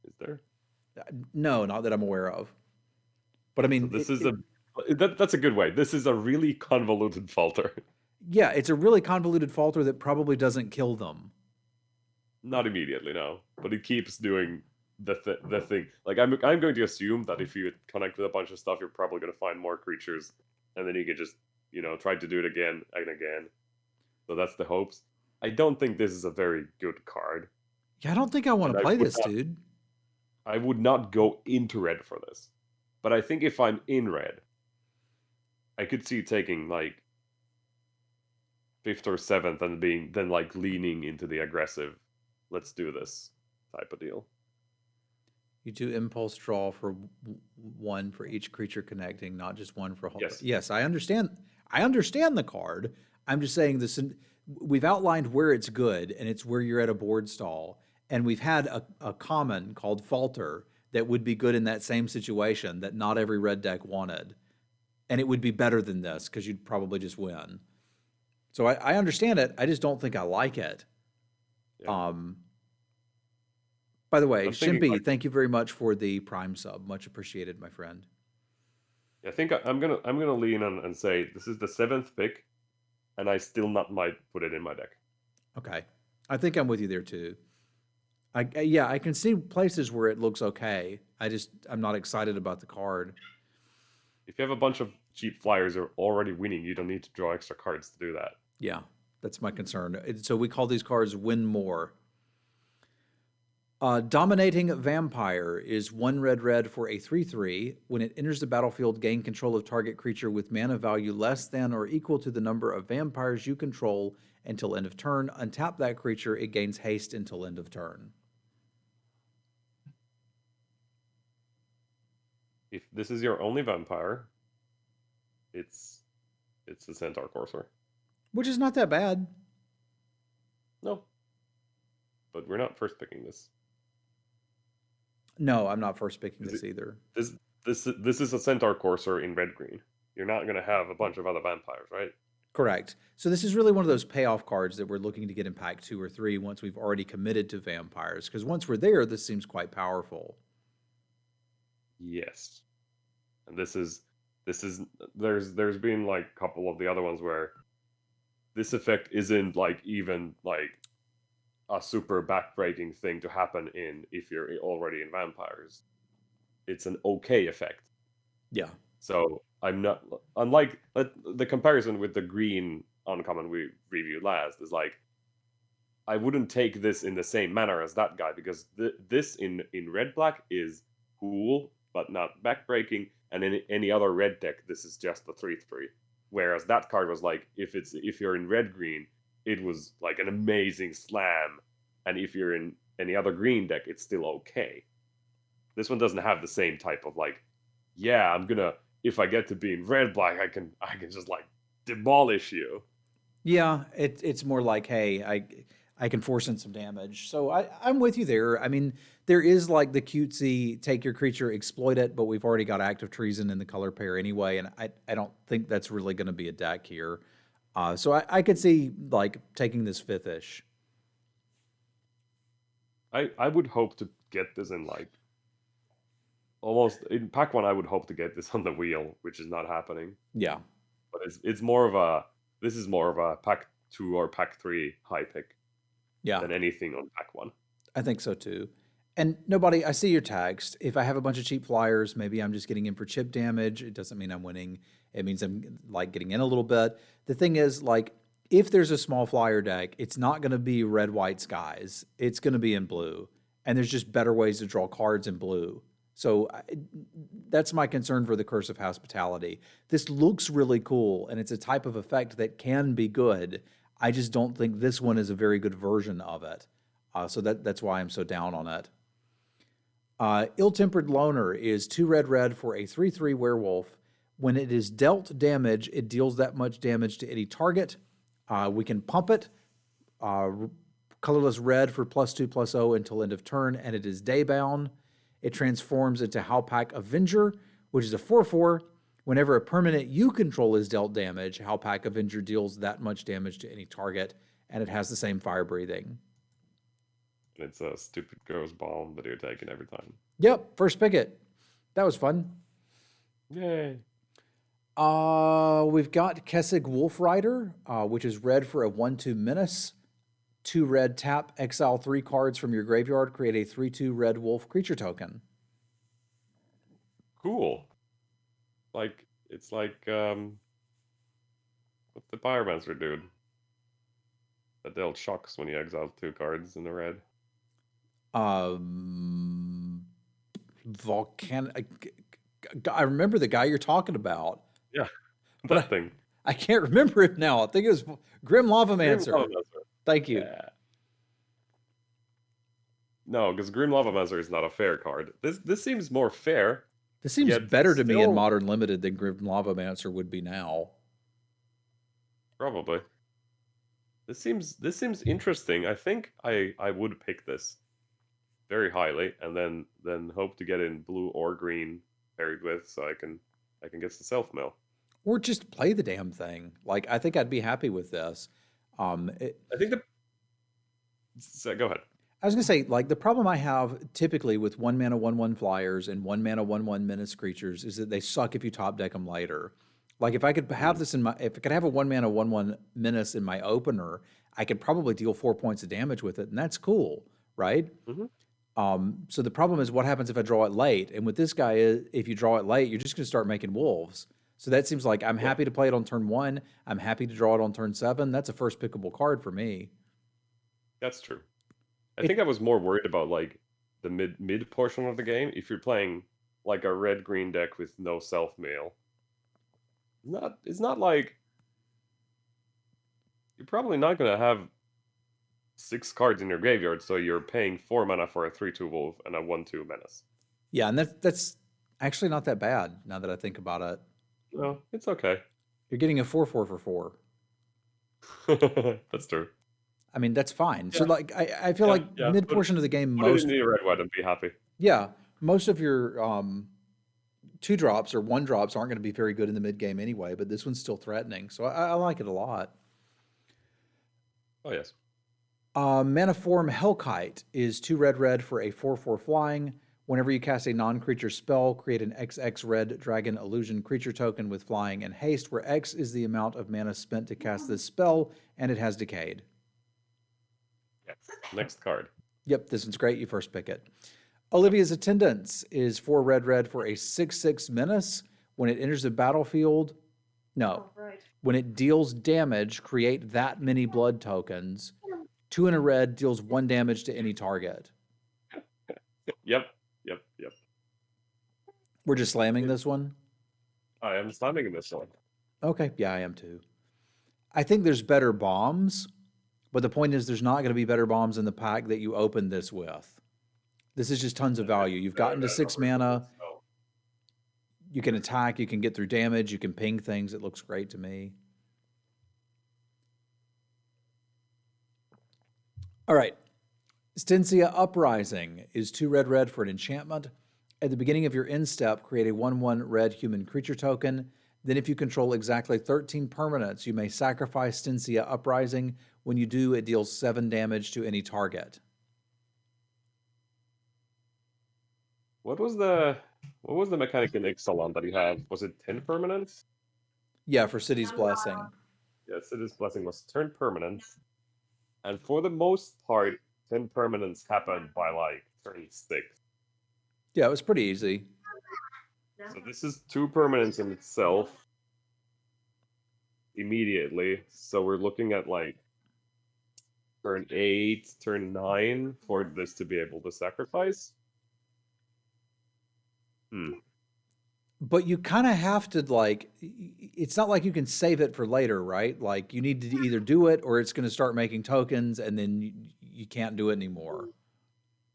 Is there? No, not that I'm aware of. But I So mean, this is that's a good way. This is a really convoluted falter. yeah, it's a really convoluted Falter that probably doesn't kill them. Not immediately, no, but it keeps doing the thing. Like I'm going to assume that if you connect with a bunch of stuff, you're probably going to find more creatures, and then you can just try to do it again and again. So that's the hopes. I don't think this is a very good card, Yeah, I don't think I want and to play this, dude. I would not go into red for this. But I think if I'm in red, I could see taking like 5th or 7th and then like leaning into the aggressive, let's do this type of deal. You do impulse draw for 1 for each creature connecting, not just 1 for whole. Yes. Yes, I understand. I understand the card. I'm just saying this. We've outlined where it's good, and it's where you're at a board stall. And we've had a common called Falter that would be good in that same situation that not every red deck wanted. And it would be better than this because you'd probably just win. So I understand it. I just don't think I like it. Yeah. By the way, I'm thinking, Shimpy, like, thank you very much for the Prime sub. Much appreciated, my friend. I think I'm gonna lean on and say this is the 7th pick, and I still not might put it in my deck. Okay. I think I'm with you there too. Yeah, I can see places where it looks okay. I'm not excited about the card. If you have a bunch of cheap flyers who are already winning, you don't need to draw extra cards to do that. Yeah, that's my concern. So we call these cards win more. Dominating Vampire is 1 red for a 3/3. When it enters the battlefield, gain control of target creature with mana value less than or equal to the number of vampires you control until end of turn. Untap that creature, it gains haste until end of turn. If this is your only vampire, it's the Centaur Courser. Which is not that bad. No. But we're not first picking this. No, I'm not first picking this either. This is a Centaur Courser in red-green. You're not going to have a bunch of other vampires, right? Correct. So this is really one of those payoff cards that we're looking to get in pack 2 or 3 once we've already committed to vampires. Because once we're there, this seems quite powerful. Yes. And this is there's been like a couple of the other ones where this effect isn't like even like a super backbreaking thing to happen in if you're already in vampires. It's an okay effect. Yeah. So I'm not unlike the comparison with the green uncommon we reviewed last is like I wouldn't take this in the same manner as that guy because this in red black is cool but not backbreaking, and in any other red deck this is just the 3/3. Whereas that card was like if you're in red green, it was like an amazing slam, and if you're in any other green deck, it's still okay. This one doesn't have the same type of like, yeah, I'm gonna if I get to be in red black, I can just like demolish you. Yeah, it's more like, hey, I can force in some damage. So I'm with you there. I mean, there is like the cutesy take your creature, exploit it, but we've already got active treason in the color pair anyway, and I don't think that's really going to be a deck here. So I could see like taking this 5th-ish. I would hope to get this in like almost in pack 1. I would hope to get this on the wheel, which is not happening. Yeah, But it's more of a pack 2 or pack 3 high pick yeah, than anything on pack 1. I think so too. And nobody, I see your text. If I have a bunch of cheap flyers, maybe I'm just getting in for chip damage. It doesn't mean I'm winning. It means I'm like getting in a little bit. The thing is, like, if there's a small flyer deck, it's not going to be red, white skies. It's going to be in blue. And there's just better ways to draw cards in blue. So that's my concern for the Curse of Hospitality. This looks really cool, and it's a type of effect that can be good. I just don't think this one is a very good version of it. So that's why I'm so down on it. Ill-Tempered Loner is 2 red for a 3/3 werewolf. When it is dealt damage, it deals that much damage to any target. We can pump it. Colorless red for +2/+0 until end of turn, and it is daybound. It transforms into Howlpack Avenger, which is a 4/4. Whenever a permanent you control is dealt damage, Howlpack Avenger deals that much damage to any target, and it has the same fire breathing. It's a stupid gross bomb that you're taking every time. Yep, first pick it. That was fun. Yay. We've got Kessig Wolf Rider, which is red for a 1/2 menace. 2 red, tap, exile 3 cards from your graveyard, create a 3/2 red wolf creature token. Cool. It's like what's the Pyromancer dude? That dealt shocks when you exiled 2 cards in the red. I remember the guy you're talking about. Yeah, that thing. I can't remember it now. I think it was Grim Lavamancer. Thank you. Yeah. No, because Grim Lavamancer is not a fair card. This seems more fair. This seems better to me in Modern Limited than Grim Lavamancer would be now. Probably. This seems interesting. I think I would pick this very highly, and then hope to get in blue or green paired with, so I can get the self-mill. Or just play the damn thing. Like, I think I'd be happy with this. I think go ahead. I was going to say, like, the problem I have typically with 1 mana 1/1 flyers and 1 mana 1/1 menace creatures is that they suck if you top deck them later. Like, if I could have this if I could have a 1 mana 1/1 menace in my opener, I could probably deal 4 points of damage with it, and that's cool, right? So the problem is, what happens if I draw it late? And with this guy, if you draw it late, you're just going to start making wolves. So that seems like I'm happy to play it on turn 1. I'm happy to draw it on turn 7. That's a first pickable card for me. That's true. I think I was more worried about like the mid portion of the game. If you're playing like a red-green deck with no self-mill, it's not like you're probably not going to have 6 cards in your graveyard, so you're paying 4 mana for a 3/2 wolf and a 1/2 menace. Yeah, and that's actually not that bad now that I think about it. No, it's okay. You're getting a 4/4 for 4. That's true. I mean, that's fine. Yeah. So, like, I feel like mid portion of the game, most in the red white and be happy. Yeah, most of your 2-drops or 1-drops aren't going to be very good in the mid game anyway. But this one's still threatening, so I like it a lot. Oh yes. Manaform Hellkite is 2 red for a 4/4 flying. Whenever you cast a non-creature spell, create an XX red dragon illusion creature token with flying and haste, where X is the amount of mana spent to cast this spell, and it has decayed. Yes. Next card. Yep, this one's great. You first pick it. Olivia's Attendants is 4 red for a 6/6 menace. When it enters the battlefield, when it deals damage, create that many blood tokens. 2 in a red deals 1 damage to any target. Yep. We're just slamming this one? I am slamming this one. Okay, yeah, I am too. I think there's better bombs, but the point is there's not going to be better bombs in the pack that you open this with. This is just tons of value. You've gotten to 6 mana. You can attack, you can get through damage, you can ping things. It looks great to me. All right. Stensia Uprising is 2 red for an enchantment. At the beginning of your end step, create a 1/1 red human creature token. Then if you control exactly 13 permanents, you may sacrifice Stensia Uprising. When you do, it deals 7 damage to any target. What was the mechanic in Ixalan that he had? Was it 10 permanents? Yeah, for City's Blessing. Yeah, City's Blessing was turn permanents. And for the most part, 10 permanents happened by like turn 6. Yeah, it was pretty easy. So this is 2 permanents in itself immediately. So we're looking at like turn 8, turn 9 for this to be able to sacrifice. Hmm. But you kind of have to like, it's not like you can save it for later, right? Like you need to either do it or it's going to start making tokens and then you can't do it anymore.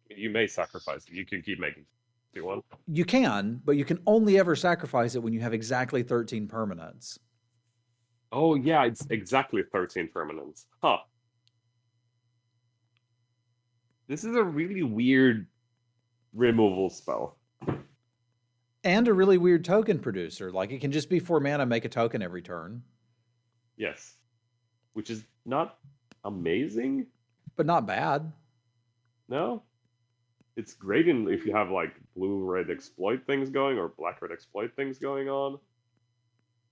You may sacrifice it. You can keep making if you want. You can, but you can only ever sacrifice it when you have exactly 13 permanents. Oh yeah, it's exactly 13 permanents. Huh. This is a really weird removal spell. And a really weird token producer. Like it can just be 4 mana, make a token every turn, Yes. Which is not amazing. but not bad. No? It's great if you have like blue-red exploit things going or black-red exploit things going on.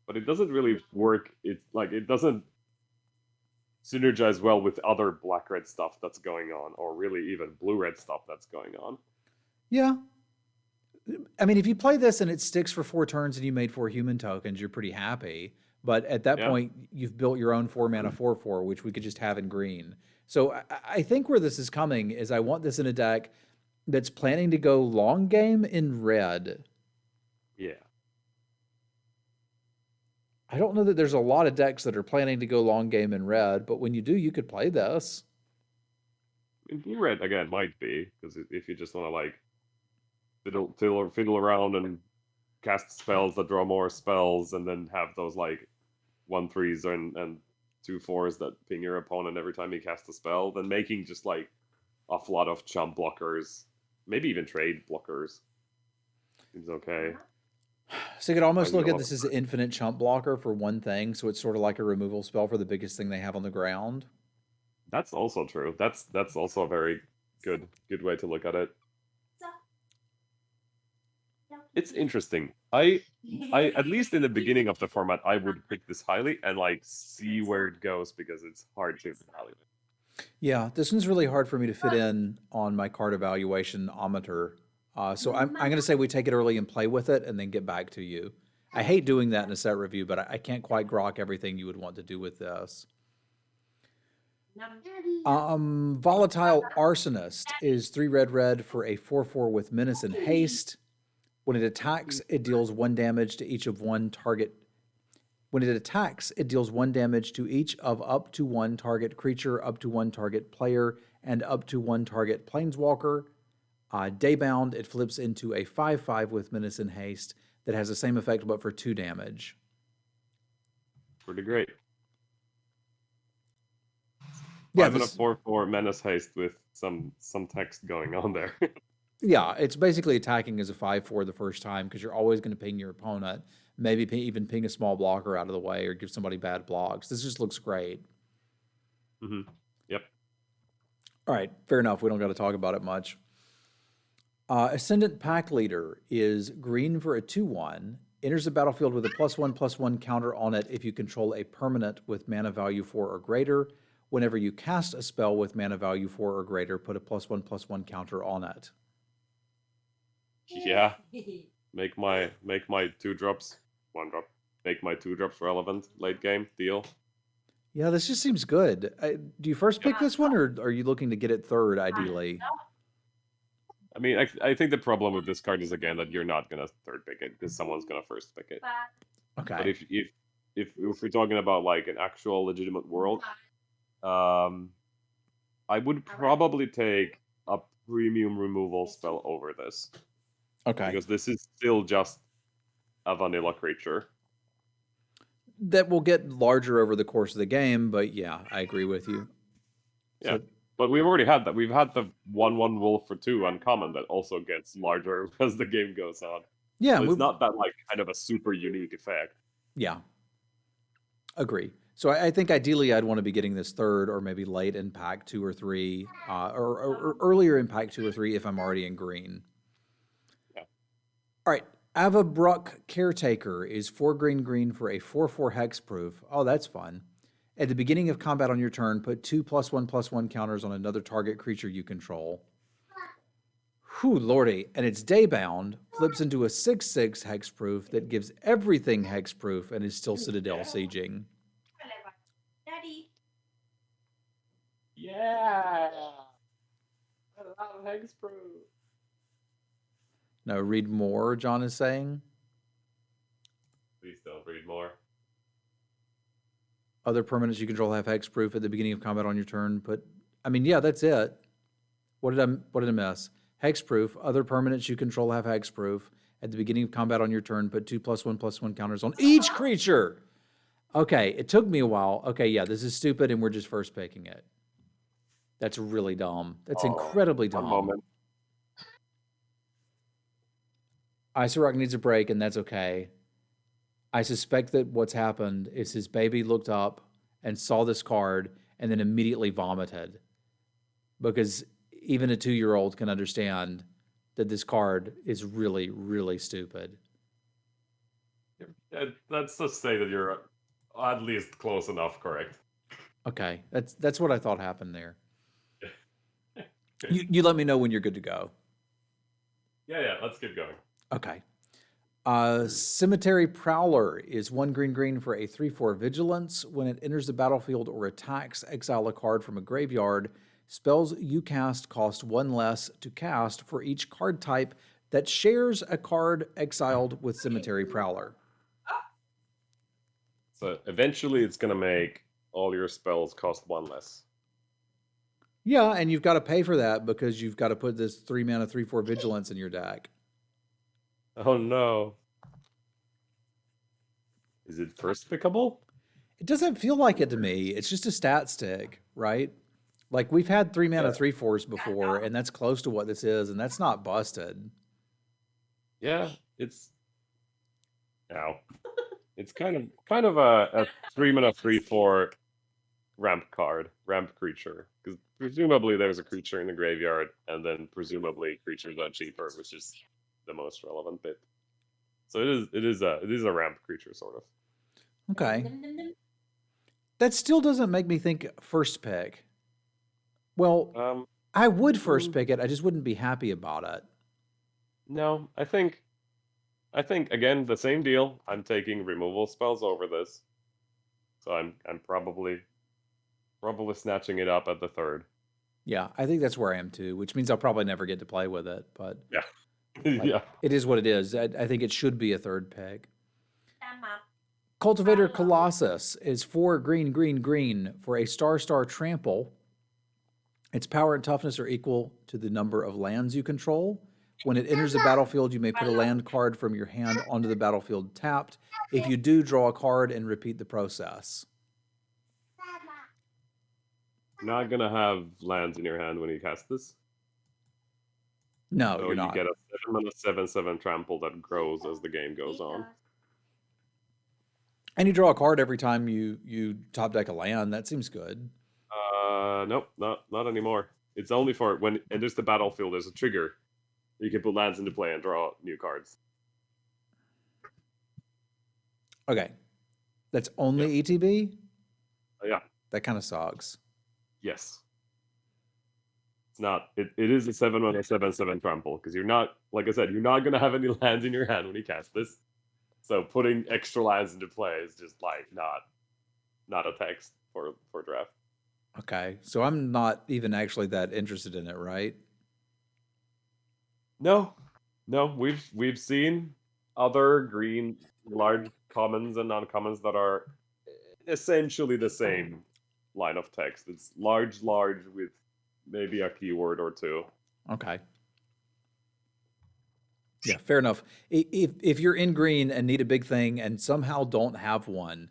But it doesn't really work. It's like it doesn't synergize well with other black-red stuff that's going on, or really even blue-red stuff that's going on. Yeah. I mean, if you play this and it sticks for 4 turns and you made 4 human tokens, you're pretty happy. But at that Yeah. point, you've built your own 4 mana 4/4, which we could just have in green. So I think where this is coming is I want this in a deck that's planning to go long game in red. Yeah. I don't know that there's a lot of decks that are planning to go long game in red, but when you do, you could play this. And blue-red again might be because if you just want to like fiddle around and cast spells that draw more spells, and then have those like 1/3s and 2/4s that ping your opponent every time you cast a spell, then making just like a lot of chump blockers, maybe even trade blockers, seems okay. So you could almost I look know at this as an infinite chump blocker for one thing. So it's sort of like a removal spell for the biggest thing they have on the ground. That's also true. That's also a very good way to look at it. It's interesting. I at least in the beginning of the format, I would pick this highly and like see where it goes because it's hard to evaluate. Yeah, this one's really hard for me to fit in on my card evaluation-ometer. So I'm going to say we take it early and play with it and then get back to you. I hate doing that in a set review, but I can't quite grok everything you would want to do with this. Volatile Arsonist is 3 red for a 4/4 with menace and haste. When it attacks, it deals 1 damage to each of one target. When it attacks, it deals 1 damage to each of up to 1 target creature, up to 1 target player, and up to 1 target planeswalker. Daybound, it flips into a 5/5 with menace and haste that has the same effect but for 2 damage. Pretty great. Yeah, 5 and a 4/4 menace haste with some text going on there. Yeah, it's basically attacking as a 5/4 the first time because you're always going to ping your opponent. Maybe even ping a small blocker out of the way or give somebody bad blocks. This just looks great. Mm-hmm. Yep. All right, fair enough. We don't got to talk about it much. Ascendant Pack Leader is green for a 2/1. Enters the battlefield with a +1/+1 counter on it if you control a permanent with mana value 4 or greater. Whenever you cast a spell with mana value 4 or greater, put a +1/+1 counter on it. Yeah. Make my 2-drops 1-drop. Make my 2-drops relevant late game deal. Yeah, this just seems good. Do you first pick this one, or are you looking to get it third, ideally? I mean, I think the problem with this card is again that you're not gonna third pick it because someone's gonna first pick it. Okay. But if we're talking about like an actual legitimate world, I would probably take a premium removal spell over this. Okay. Because this is still just a vanilla creature. That will get larger over the course of the game, but yeah, I agree with you. Yeah. But we've already had that. We've had the 1/1 wolf for 2 uncommon that also gets larger as the game goes on. Yeah. So it's not that like kind of a super unique effect. Yeah. Agree. So I think ideally I'd want to be getting this third or maybe late in pack 2 or 3, or earlier in pack 2 or 3 if I'm already in green. Yeah. All right. Avabruck Caretaker is 4 green for a 4/4 hexproof. Oh, that's fun. At the beginning of combat on your turn, put 2 +1/+1 counters on another target creature you control. Whew, lordy. And it's daybound, flips into a 6/6 hexproof that gives everything hexproof and is still Citadel sieging. Yeah. I love hexproof. No, read more, John is saying. Please don't read more. Other permanents you control have hexproof at the beginning of combat on your turn. Yeah, that's it. What did I miss? Hexproof. Other permanents you control have hexproof. At the beginning of combat on your turn, put 2+1/+1 counters on each creature. Okay, it took me a while. Okay, yeah, this is stupid, and we're just first picking it. That's really dumb. That's incredibly dumb. One moment. Iseroc needs a break, and that's okay. I suspect that what's happened is his baby looked up and saw this card and then immediately vomited. Because even a 2-year-old can understand that this card is really, really stupid. Let's just say that you're at least close enough correct. Okay, that's what I thought happened there. You let me know when you're good to go. Yeah, let's get going. Okay. Cemetery Prowler is 1 green for a 3/4 vigilance. When it enters the battlefield or attacks, exile a card from a graveyard. Spells you cast cost 1 less to cast for each card type that shares a card exiled with Cemetery Prowler. So eventually it's going to make all your spells cost 1 less. Yeah, and you've got to pay for that because you've got to put this 3 mana 3/4 vigilance in your deck. Oh no. Is it first pickable? It doesn't feel like it to me. It's just a stat stick, right? Like, we've had 3 mana 3/4s before, and that's close to what this is, and that's not busted. Yeah, it's it's kind of a 3 mana 3/4 ramp card, ramp creature. Because presumably there's a creature in the graveyard, and then presumably creatures are cheaper, which is the most relevant bit. So it is a ramp creature sort of. Okay. That still doesn't make me think first pick. Well, I would first pick it. I just wouldn't be happy about it. No, I think again the same deal. I'm taking removal spells over this, so I'm probably snatching it up at the third. Yeah, I think that's where I am too, which means I'll probably never get to play with it. But yeah, yeah, it is what it is. I think it should be a third pick. Cultivator Colossus is 4 green for a star trample. Its power and toughness are equal to the number of lands you control. When it enters the battlefield, you may put a land card from your hand onto the battlefield tapped. If you do, draw a card and repeat the process. You're not gonna have lands in your hand when you cast this. No, so you're not. You get a 7/7 trample that grows as the game goes on. And you draw a card every time you top deck a land. That seems good. Nope, not anymore. It's only for when it enters the battlefield. There's a trigger. You can put lands into play and draw new cards. Okay. That's only ETB? Yeah. That kind of sucks. Yes. It's not. It is a 7/7 trample because you're not, like I said, you're not going to have any lands in your hand when you cast this. So putting extra lands into play is just like not a text for draft. Okay. So I'm not even actually that interested in it, right? No. We've seen other green large commons and non-commons that are essentially the same line of text. It's large with maybe a keyword or two. Okay. Yeah, fair enough. If you're in green and need a big thing and somehow don't have one,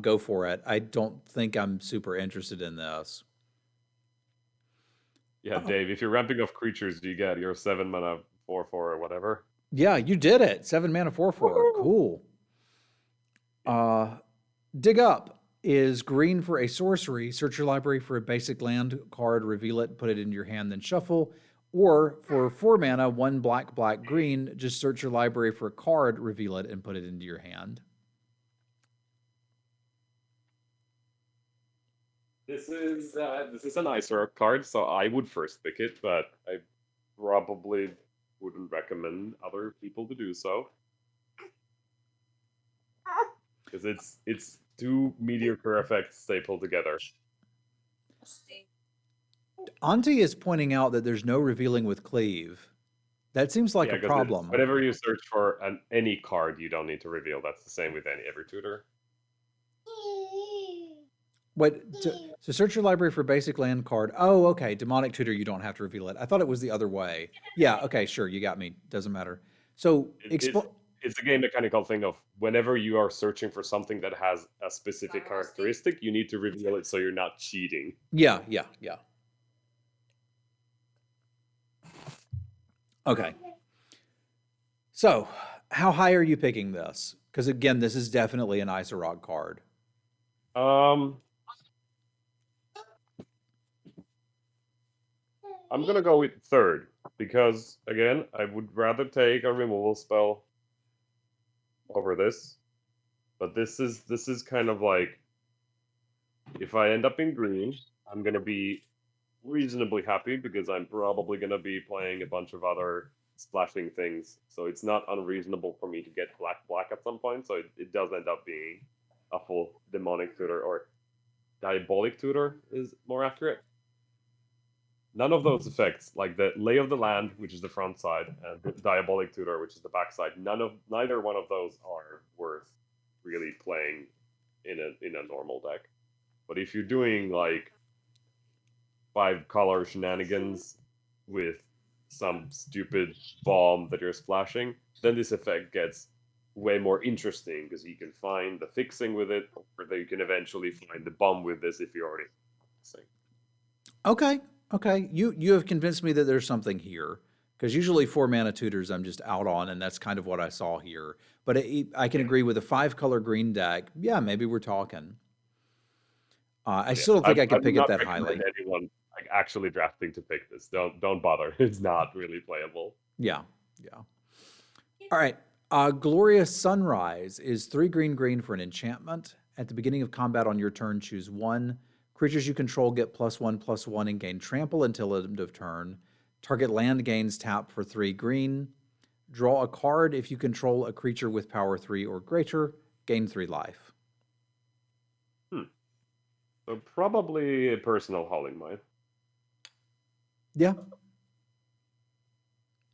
go for it. I don't think I'm super interested in this. Yeah, Dave, if you're ramping off creatures, do you get your 7 mana 4/4 or whatever? Yeah, you did it. 7 mana 4/4. Cool. Dig Up is green for a sorcery. Search your library for a basic land card, reveal it, put it into your hand, then shuffle. Or for 4 mana, 1 black green, just search your library for a card, reveal it, and put it into your hand. This is an Iseroc card, so I would first pick it, but I probably wouldn't recommend other people to do so. Because it's 2 mediocre effects stapled together. Auntie is pointing out that there's no revealing with cleave. That seems like Yeah, a because problem. whenever you search for any card, you don't need to reveal. That's the same with every tutor. Wait, so search your library for basic land card. Oh, okay. Demonic Tutor, you don't have to reveal it. I thought it was the other way. Yeah, okay, sure. You got me. Doesn't matter. So, It's a game mechanical thing of whenever you are searching for something that has a specific characteristic, you need to reveal it so you're not cheating. Yeah. Okay. So, how high are you picking this? Because again, this is definitely an Iseroc card. I'm gonna go with third because again, I would rather take a removal spell over this. But this is kind of like, if I end up in green, I'm gonna be reasonably happy because I'm probably gonna be playing a bunch of other splashing things. So it's not unreasonable for me to get black at some point. So it does end up being a full demonic tutor, or diabolic tutor is more accurate. None of those effects, like the lay of the land, which is the front side, and the diabolic tutor, which is the back side, neither one of those are worth really playing in a normal deck. But if you're doing like 5-color shenanigans with some stupid bomb that you're splashing, then this effect gets way more interesting because you can find the fixing with it, or that you can eventually find the bomb with this if you're already fixing. Okay. You have convinced me that there's something here. Because usually 4-mana tutors I'm just out on, and that's kind of what I saw here. But I can agree with a 5-color green deck. Yeah, maybe we're talking. I still don't think I could pick it that highly. Anyone like actually drafting to pick this. Don't bother. It's not really playable. Yeah. All right. Glorious Sunrise is 3 green for an enchantment. At the beginning of combat on your turn, choose 1. Creatures you control get +1/+1 and gain trample until end of turn. Target land gains tap for 3 green. Draw a card if you control a creature with power 3 or greater. Gain 3 life. So probably a personal Howling Might. Yeah.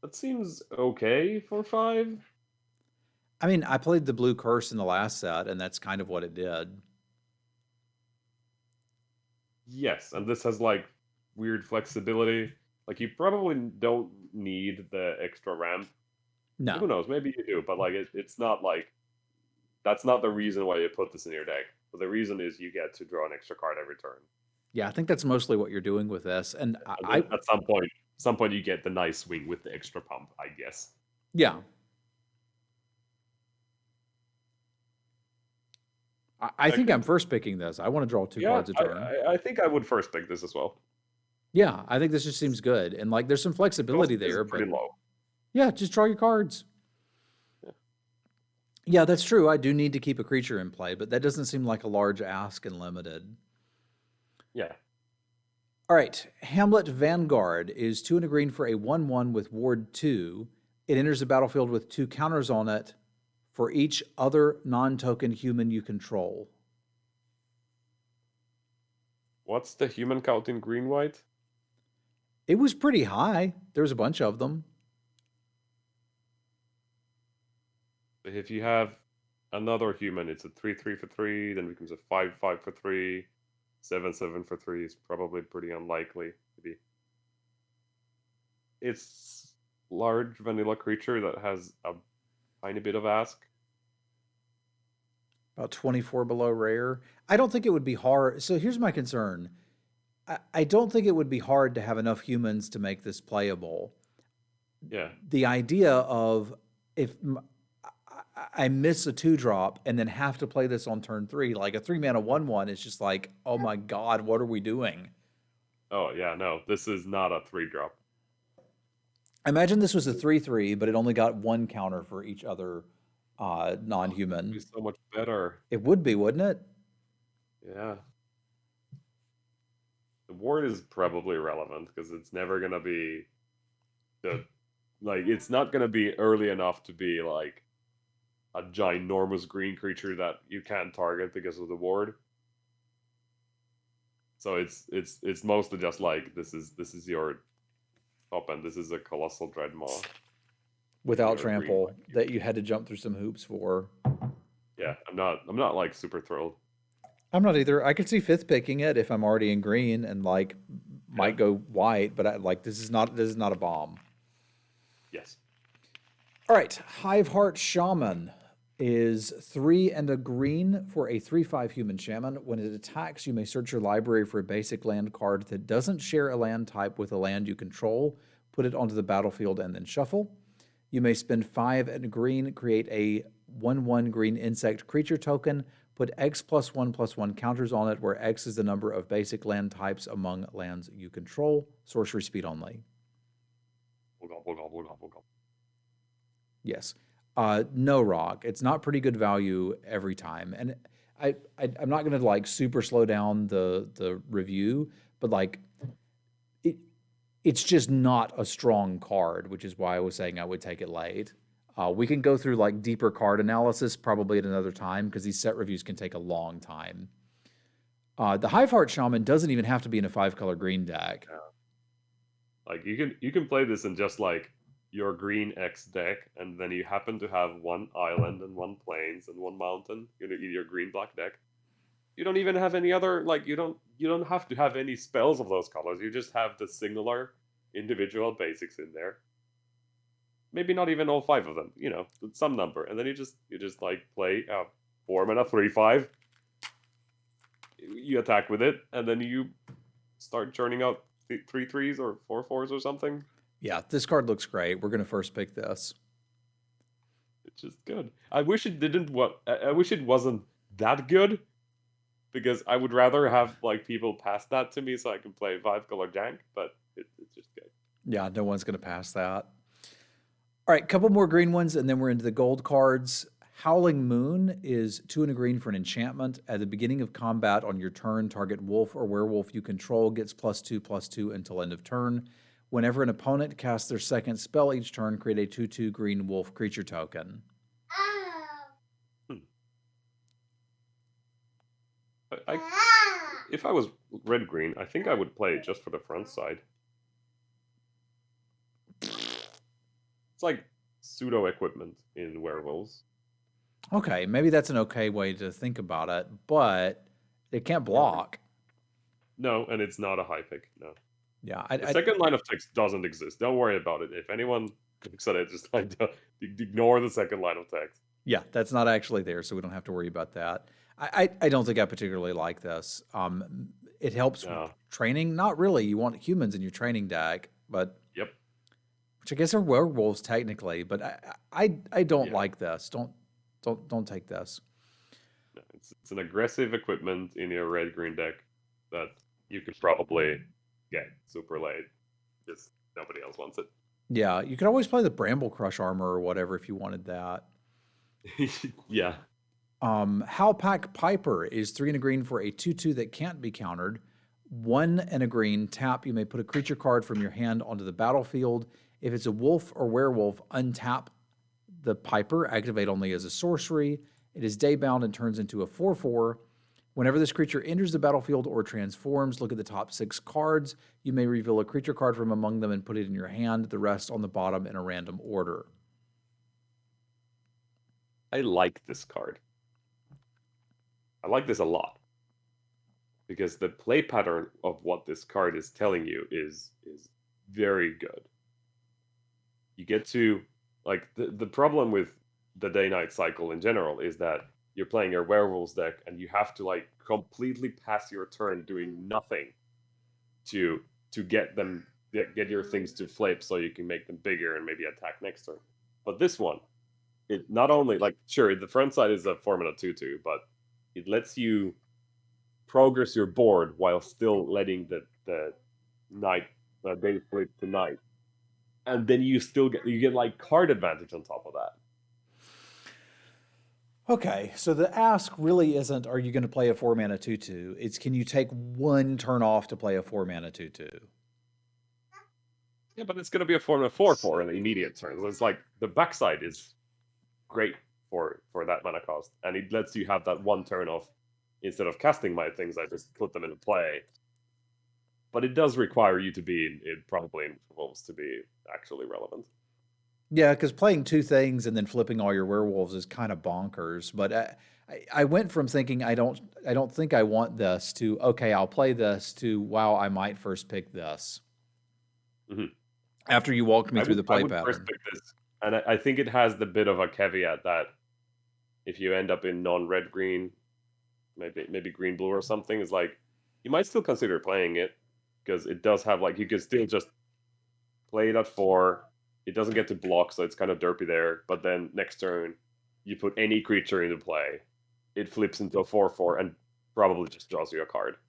That seems okay for 5. I mean, I played the Blue Curse in the last set, and that's kind of what it did. Yes, and this has like weird flexibility. Like you probably don't need the extra ramp. No. Who knows? Maybe you do, but like it's not like that's not the reason why you put this in your deck. But the reason is you get to draw an extra card every turn. Yeah, I think that's mostly what you're doing with this. And at some point you get the nice swing with the extra pump, I guess. Yeah. I think I'm first picking this. I want to draw 2 cards a turn. I think I would first pick this as well. Yeah, I think this just seems good. And like there's some flexibility there, but pretty low. Yeah, just draw your cards. Yeah, that's true. I do need to keep a creature in play, but that doesn't seem like a large ask and limited. Yeah. All right. Hamlet Vanguard is 2 and a green for a 1/1 with Ward 2. It enters the battlefield with 2 counters on it for each other non-token human you control. What's the human count in green-white? It was pretty high. There's a bunch of them. If you have another human, it's a 3/3 for 3, then becomes a 5/5 for 3. 7/7 for 3 is probably pretty unlikely to be. It's large vanilla creature that has a tiny bit of ask. About 24 below rare. I don't think it would be hard. So here's my concern. I don't think it would be hard to have enough humans to make this playable. Yeah. The idea of if I miss a 2-drop and then have to play this on turn 3, like a 3-mana 1/1 is just like, oh my God, what are we doing? Oh yeah, no, this is not a 3-drop. Imagine this was a 3/3, but it only got 1 counter for each other non-human. It'd be so much better. It would be, wouldn't it? Yeah. The ward is probably irrelevant because it's never gonna be it's not gonna be early enough to be like a ginormous green creature that you can't target because of the ward. So it's mostly just like this is your top end. This is a Colossal Dreadmaw. without Your green trample black. that you had to jump through some hoops for. Yeah, I'm not like super thrilled. I'm not either. I could see fifth picking it if I'm already in green and like Yeah. might go white, but this is not a bomb. Yes. All right, Hiveheart Shaman is 3 and a green for a 3/5 human shaman. When it attacks, you may search your library for a basic land card that doesn't share a land type with a land you control, put it onto the battlefield, and then shuffle. You may spend 5 and a green, create a 1/1 green insect creature token, put X+1/+1 counters on it, where X is the number of basic land types among lands you control. Sorcery speed only. Yes. No rock. It's not pretty good value every time. And I'm not going to like super slow down the review, but like it's just not a strong card, which is why I was saying I would take it late. We can go through like deeper card analysis probably at another time because these set reviews can take a long time. The Hiveheart Shaman doesn't even have to be in a 5-color green deck. Yeah. Like you can play this in just like your green X deck, and then you happen to have one island and one plains and one mountain in your green black deck. You don't even have any other like you don't have to have any spells of those colors. You just have the singular individual basics in there. Maybe not even all 5 of them, some number, and then you just like play 4 mana 3/5. You attack with it, and then you start churning out 3 3s or 4 4s or something. Yeah, this card looks great. We're going to first pick this. It's just good. I wish it didn't. I wish it wasn't that good, because I would rather have like people pass that to me so I can play 5-color jank. But it's just good. Yeah, no one's going to pass that. All right, couple more green ones, and then we're into the gold cards. Howling Moon is 2 and a green for an enchantment. At the beginning of combat on your turn, target wolf or werewolf you control gets +2/+2 until end of turn. Whenever an opponent casts their second spell each turn, create a 2/2 green wolf creature token. If I was red-green, I think I would play it just for the front side. It's like pseudo-equipment in werewolves. Okay, maybe that's an okay way to think about it, but it can't block. No, and it's not a high pick, no. Yeah, The second line of text doesn't exist. Don't worry about it. If anyone looks at it, just like ignore the second line of text. Yeah, that's not actually there, so we don't have to worry about that. I don't think I particularly like this. It helps with training. Not really. You want humans in your training deck, but yep. Which I guess are werewolves technically, but I don't like this. Don't take this. No, it's an aggressive equipment in your red-green deck that you could probably get super late. Just nobody else wants it. Yeah, you could always play the Bramble Crush armor or whatever if you wanted that. Yeah. Howpack Piper is 3 and a green for a 2/2 that can't be countered. 1 and a green, tap, you may put a creature card from your hand onto the battlefield. If it's a wolf or werewolf, untap the Piper, activate only as a sorcery. It is daybound and turns into a 4/4. Whenever this creature enters the battlefield or transforms, look at the top 6 cards. You may reveal a creature card from among them and put it in your hand, the rest on the bottom in a random order. I like this card. I like this a lot. Because the play pattern of what this card is telling you is very good. You get to, like, the problem with the day-night cycle in general is that you're playing your werewolves deck and you have to, like, completely pass your turn doing nothing to get your things to flip so you can make them bigger and maybe attack next turn. But this one, it not only, like, sure, the front side is a 4-mana 2/2, but it lets you progress your board while still letting the night day flip to night, and then you get like card advantage on top of that. Okay, so the ask really isn't, are you going to play a 4-mana 2/2? It's, can you take 1 turn off to play a 4-mana 2/2? Yeah, but it's going to be a 4-mana 4/4 in the immediate turn. So it's like the backside is great for that mana cost, and it lets you have that 1 turn off. Instead of casting my things, I just put them into play. But it does require you to be probably in wolves to be actually relevant. Yeah, because playing two things and then flipping all your werewolves is kind of bonkers. But I went from thinking I don't think I want this to okay, I'll play this to wow, I might first pick this. Hmm. After you walked me through the I play would first pattern. pick this, and I think it has the bit of a caveat that if you end up in non-red green, maybe green blue or something, is like you might still consider playing it because it does have like you can still just play it at 4. It doesn't get to block, so it's kind of derpy there. But then next turn, you put any creature into play, it flips into a 4/4 and probably just draws you a card. So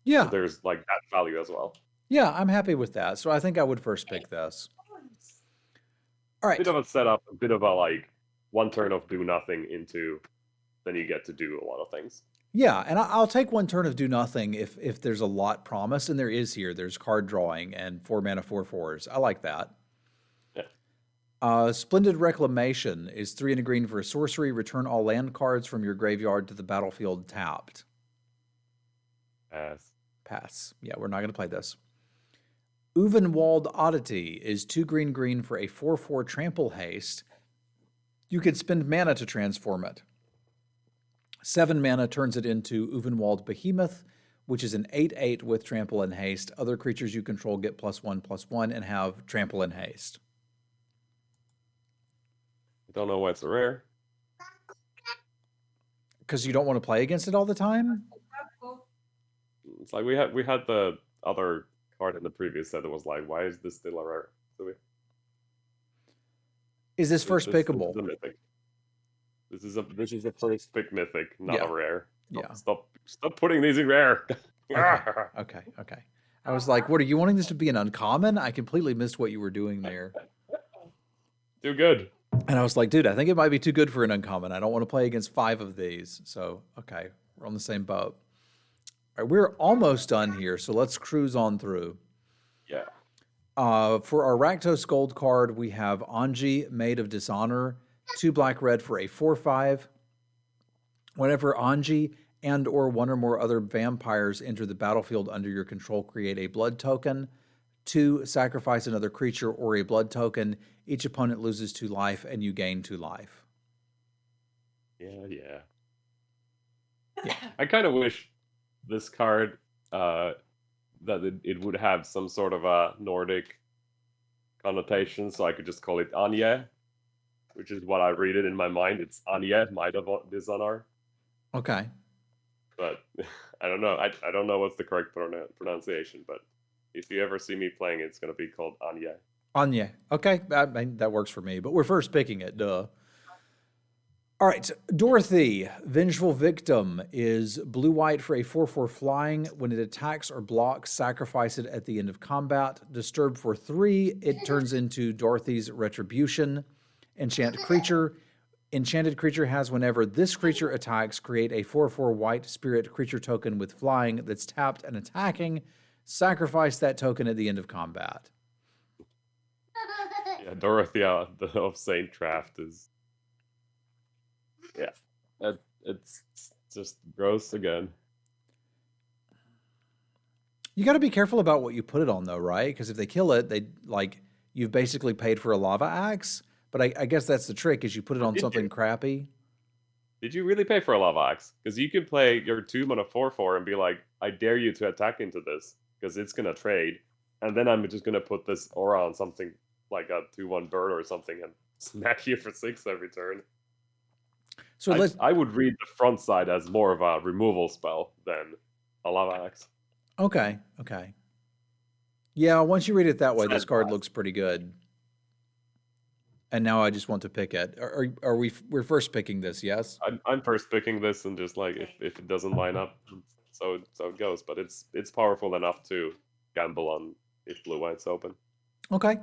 Yeah, there's like that value as well. yeah, I'm happy with that. So I think I would first pick this. All Bit right. of a setup, a bit of a like one turn of do nothing into, then you get to do a lot of things. Yeah, and I'll take one turn of do nothing if there's a lot promised, and there is here. There's card drawing and 4 mana 4/4s. I like that. Yeah. Splendid Reclamation is 3 and a green for a sorcery. Return all land cards from your graveyard to the battlefield tapped. Pass. Yeah, we're not going to play this. Uvenwald Oddity is 2 green green for a 4/4 trample haste. You can spend mana to transform it. 7 mana turns it into Uvenwald Behemoth, which is an 8/8 with trample and haste. Other creatures you control get +1/+1 and have trample and haste. I don't know why it's a rare. Because you don't want to play against it all the time? It's like we had the other card in the previous set that was like, why is this still a rare? So Is this first pickable? This is a mythic. This is a first pick mythic, not a rare. Yeah. Stop putting these in rare. Okay. I was like, what are you wanting this to be an uncommon? I completely missed what you were doing there. Too good. And I was like, dude, I think it might be too good for an uncommon. I don't want to play against 5 of these. So, okay, we're on the same boat. All right, we're almost done here, so let's cruise on through. Yeah. For our Rakdos Gold card, we have Anji, Maid of Dishonor, 2 black-red for a 4/5. Whenever Anji and or one or more other vampires enter the battlefield under your control, create a blood token. 2, sacrifice another creature or a blood token. Each opponent loses 2 life, and you gain 2 life. Yeah. I kind of wish this card that it would have some sort of a Nordic connotation, so I could just call it Anya, which is what I read it in my mind. It's Anya, Might of Dishonor. Okay. But I don't know. I don't know what's the correct pronunciation, but if you ever see me playing, it's going to be called Anya. Anya. Okay, that works for me, but we're first picking it, duh. All right, Dorothy, Vengeful Victim, is blue-white for a 4/4 flying. When it attacks or blocks, sacrifice it at the end of combat. Disturb for 3, it turns into Dorothy's Retribution. Enchant creature. Enchanted creature has whenever this creature attacks, create a 4/4 white spirit creature token with flying that's tapped and attacking. Sacrifice that token at the end of combat. Yeah, Dorothea of Saint Draft is... Yeah, it's just gross again. You got to be careful about what you put it on, though, right? Because if they kill it, you've basically paid for a lava axe. But I guess that's the trick: is you put it on something crappy. Did you really pay for a lava axe? Because you can play your tomb on a 4/4 and be like, I dare you to attack into this because it's gonna trade, and then I'm just gonna put this aura on something like a 2/1 bird or something and smack you for 6 every turn. So I would read the front side as more of a removal spell than a lava axe. Okay. Yeah, once you read it that way, this card looks pretty good. And now I just want to pick it. We're first picking this? Yes. I'm first picking this, and just like if it doesn't line up, so it goes. But it's powerful enough to gamble on if blue white's open. Okay.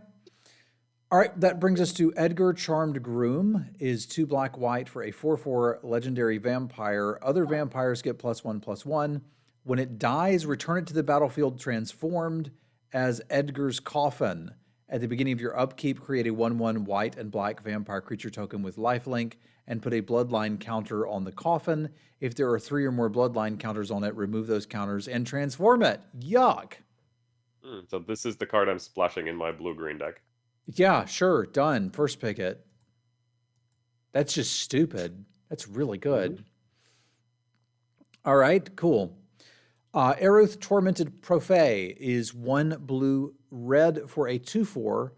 All right, that brings us to Edgar Charmed Groom, is 2 black-white for a 4/4 legendary vampire. Other vampires get +1/+1. When it dies, return it to the battlefield transformed as Edgar's Coffin. At the beginning of your upkeep, create a 1/1 white and black vampire creature token with lifelink and put a bloodline counter on the coffin. If there are 3 or more bloodline counters on it, remove those counters and transform it. Yuck. So this is the card I'm splashing in my blue-green deck. Yeah, sure, done. First pick it. That's just stupid. That's really good. All right, cool. Aeroth Tormented Prophet is 1 blue red for a 2/4.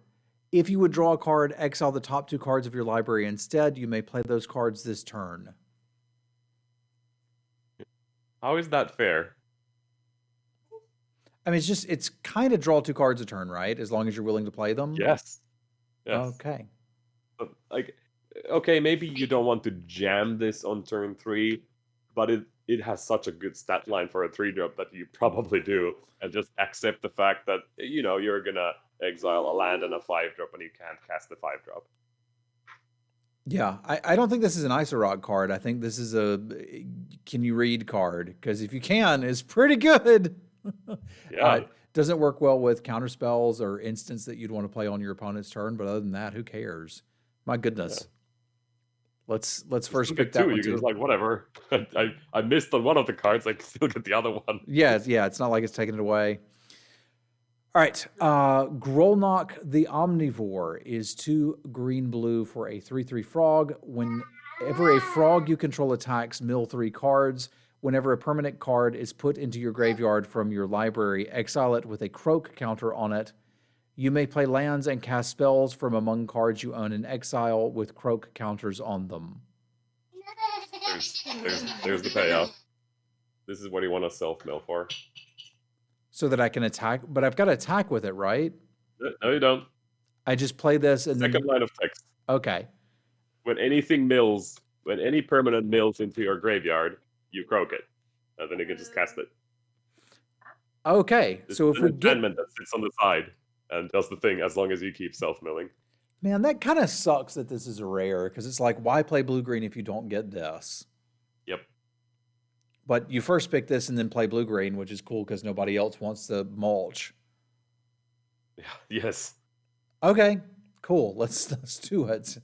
If you would draw a card, exile the top 2 cards of your library instead. You may play those cards this turn. How is that fair? I mean, it's kind of draw 2 cards a turn, right? As long as you're willing to play them. Yes. Yes. Okay. But, like, okay, maybe you don't want to jam this on turn 3, but it has such a good stat line for a 3-drop that you probably do, and just accept the fact that you're gonna exile a land and a 5-drop, and you can't cast the 5-drop. Yeah, I don't think this is an Iseroc card. I think this is a can you read card, because if you can, it's pretty good. Yeah. Doesn't work well with counter spells or instants that you'd want to play on your opponent's turn, but other than that, who cares? My goodness. Yeah. Let's first pick that two. one You can too. just like whatever. I missed on one of the cards. I can still get the other one. Yeah, it's not like it's taking it away. All right, Grolnok the Omnivore is 2 green-blue for a 3/3 frog. Whenever a frog you control attacks, mill 3 cards. Whenever a permanent card is put into your graveyard from your library, exile it with a croak counter on it. You may play lands and cast spells from among cards you own in exile with croak counters on them. There's the payoff. This is what you want to self-mill for. So that I can attack, but I've got to attack with it, right? No, you don't. I just play this and Second line of text. Okay. When any permanent mills into your graveyard, you croak it, and then you can just cast it. Okay, so if we get enchantment that sits on the side and does the thing as long as you keep self-milling. Man, that kind of sucks that this is a rare, because it's like, why play blue-green if you don't get this? Yep. But you first pick this and then play blue-green, which is cool because nobody else wants to mulch. Yeah. Yes. Okay, cool. Let's do it.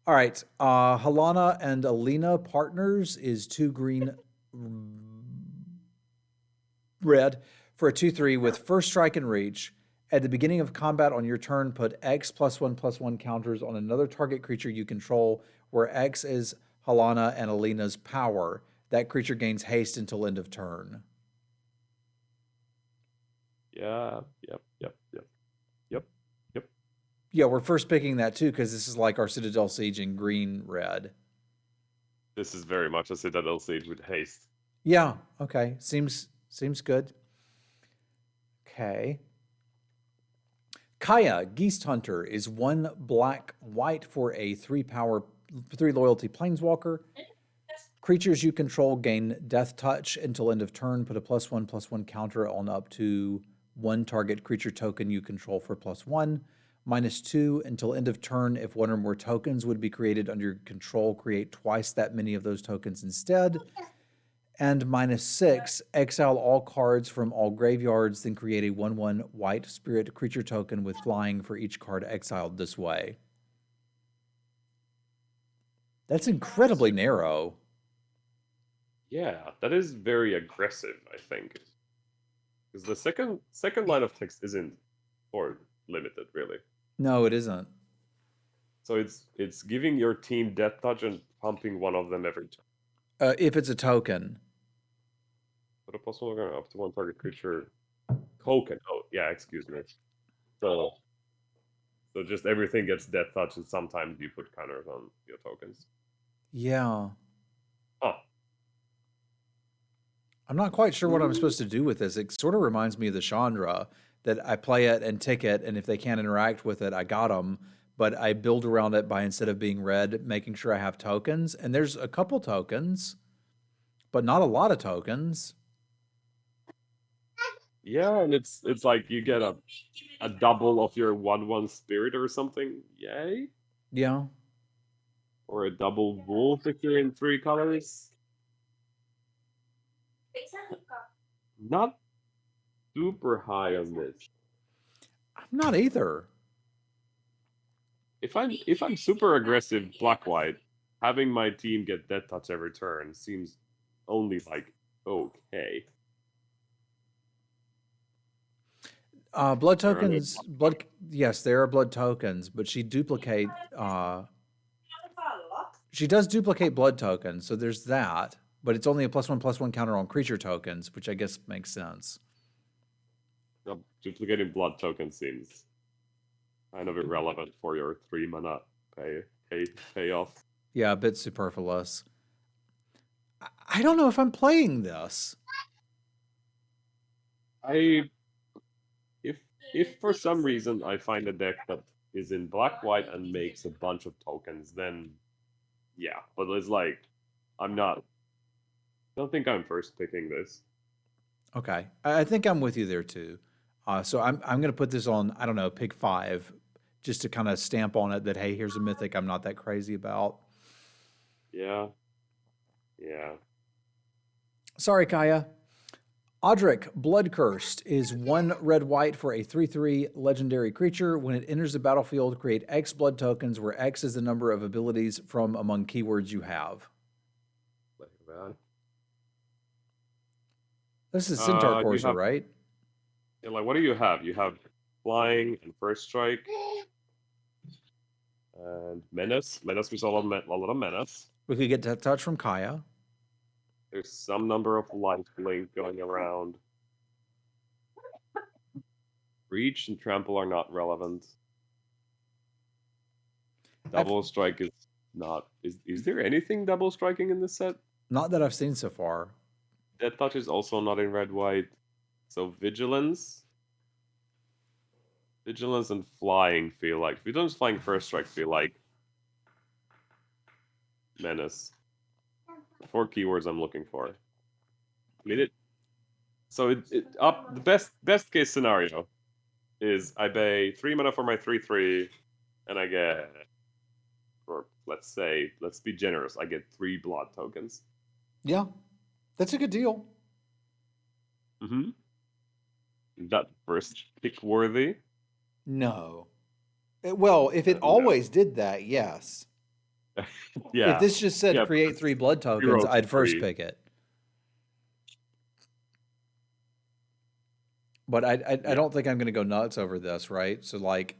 All right. Halana and Alina Partners is 2 green red for a 2/3 with first strike and reach. At the beginning of combat on your turn, put X +1/+1 counters on another target creature you control, where X is Halana and Alina's power. That creature gains haste until end of turn. Yeah. Yep. Yeah, we're first picking that too, because this is like our Citadel Siege in green-red. This is very much a Citadel Siege with haste. Yeah, okay. Seems good. Okay. Kaya, Geast Hunter, is 1 black-white for a 3 loyalty planeswalker. Creatures you control gain Death Touch until end of turn. Put a +1/+1 counter on up to 1 target creature token you control for +1. -2 until end of turn. If 1 or more tokens would be created under your control, create twice that many of those tokens instead. And -6, exile all cards from all graveyards, then create a 1/1 white spirit creature token with flying for each card exiled this way. That's incredibly narrow. Yeah, that is very aggressive, I think. Because the second line of text isn't or limited, really. No, it isn't. So it's giving your team Death Touch and pumping one of them every turn. If it's a token. But a possible up to 1 target creature token. Oh, yeah, excuse me. So just everything gets Death Touch, and sometimes you put counters on your tokens. Yeah. Huh. I'm not quite sure what I'm supposed to do with this. It sort of reminds me of the Chandra, that I play it and tick it, and if they can't interact with it, I got them. But I build around it by, instead of being red, making sure I have tokens. And there's a couple tokens, but not a lot of tokens. Yeah, and it's like you get a double of your 1/1 spirit or something. Yay. Yeah. Or a double wolf if you're in 3 colors. Not super high on this. I'm not either. If I'm super aggressive black-white, having my team get Death Touch every turn seems only like okay. Blood There are no tokens, yes, there are blood tokens, but she does duplicate blood tokens, so there's that, but it's only a +1/+1 counter on creature tokens, which I guess makes sense. Duplicating blood token seems kind of irrelevant for your 3 mana payoff. Yeah, a bit superfluous. I don't know if I'm playing this. If for some reason I find a deck that is in black-white and makes a bunch of tokens, then yeah. But it's like, I don't think I'm first picking this. Okay, I think I'm with you there too. So I'm going to put this on, I don't know, pick 5, just to kind of stamp on it that, hey, here's a mythic I'm not that crazy about. Yeah. Sorry, Kaya. Audric, Blood Cursed, is 1 red-white for a 3/3 legendary creature. When it enters the battlefield, create X blood tokens, where X is the number of abilities from among keywords you have. This is Centaur Courser, right? Yeah, like, what do you have? You have Flying and First Strike. And Menace. Menace was a lot of Menace. We could get that touch from Kaya. There's some number of life blink going around. Reach and Trample are not relevant. Double Strike is not. Is there anything double striking in this set? Not that I've seen so far. Death Touch is also not in red-white. So Vigilance. Vigilance and Flying feel like. Vigilance, Flying, First Strike feel like Menace. 4 keywords I'm looking for. I mean the best case scenario is I pay 3 mana for my 3/3, and I get, or let's be generous, I get 3 blood tokens. Yeah, that's a good deal. Mm-hmm. Is that first pick worthy? No. Well, if it always did that, yes. Yeah. If this just said create 3 blood tokens, I'd first pick it. But I don't think I'm going to go nuts over this, right? So, like,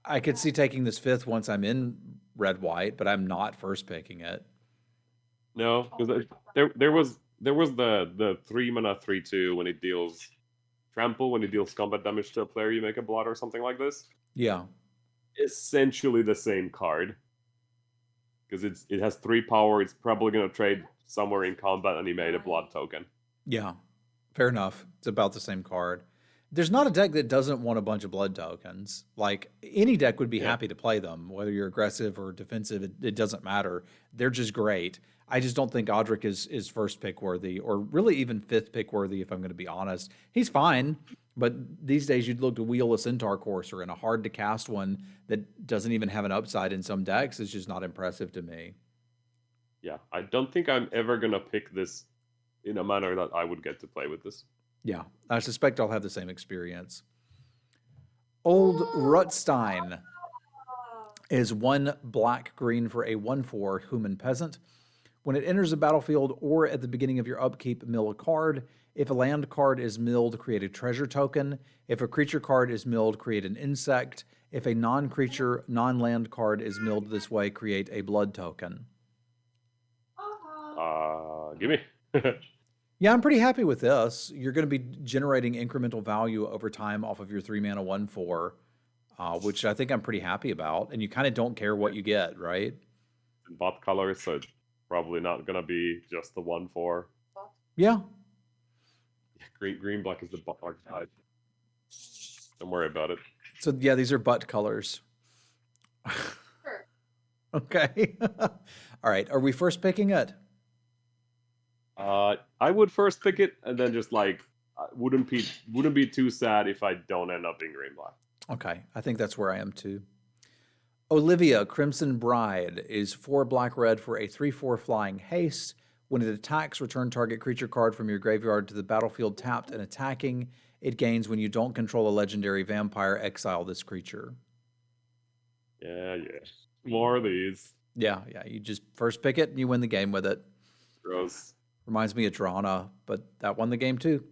I could see taking this 5th once I'm in red-white, but I'm not first picking it. No, because there was the 3 mana 3/2 when it deals trample, when it deals combat damage to a player, you make a blood or something like this. Yeah. Essentially the same card. Because it has 3 power, it's probably going to trade somewhere in combat, and he made a blood token. Yeah, fair enough. It's about the same card. There's not a deck that doesn't want a bunch of blood tokens. Like, any deck would be happy to play them, whether you're aggressive or defensive, it doesn't matter. They're just great. I just don't think Audric is first pick worthy, or really even 5th pick worthy, if I'm going to be honest. He's fine, but these days you'd look to wheel a Centaur Courser, and a hard to cast one that doesn't even have an upside in some decks is just not impressive to me. Yeah, I don't think I'm ever going to pick this in a manner that I would get to play with this. Yeah, I suspect I'll have the same experience. Old Rutstein is 1 black-green for a 1/4 human peasant. When it enters the battlefield or at the beginning of your upkeep, mill a card. If a land card is milled, create a treasure token. If a creature card is milled, create an insect. If a non-creature, non-land card is milled this way, create a blood token. Give me. Yeah, I'm pretty happy with this. You're going to be generating incremental value over time off of your 3 mana 1/4, which I think I'm pretty happy about. And you kind of don't care what you get, right? Bot colors, so it's probably not going to be just the 1/4. Yeah. Green black is the bot archetype. Don't worry about it. So yeah, these are butt colors. Sure. Okay. All right. Are we first picking it? I would first pick it, and then just like wouldn't be too sad if I don't end up being green black. Okay, I think that's where I am too. Olivia, Crimson Bride, is 4 black-red for a 3/4 flying haste. When it attacks, return target creature card from your graveyard to the battlefield tapped and attacking. It gains when you don't control a legendary vampire. Exile this creature. Yeah. More of these. Yeah. You just first pick it and you win the game with it. Gross. Reminds me of Drana, but that won the game too.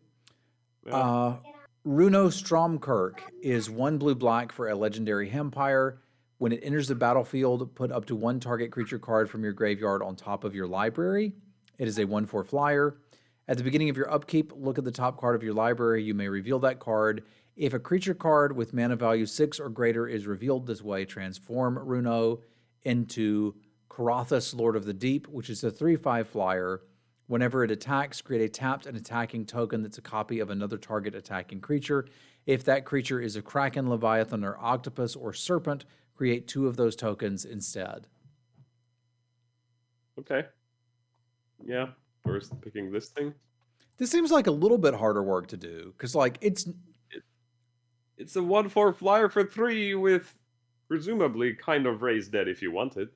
Runo Stromkirk is 1 blue-black for a legendary Hempire. When it enters the battlefield, put up to 1 target creature card from your graveyard on top of your library. It is a 1/4 flyer. At the beginning of your upkeep, look at the top card of your library. You may reveal that card. If a creature card with mana value 6 or greater is revealed this way, transform Runo into Karathas, Lord of the Deep, which is a 3/5 flyer. Whenever it attacks, create a tapped and attacking token that's a copy of another target attacking creature. If that creature is a Kraken, Leviathan, or Octopus, or Serpent, create 2 of those tokens instead. Okay. Yeah, first picking this thing. This seems like a little bit harder work to do, because like it's a 1/4 flyer for 3 with presumably kind of raised dead if you want it.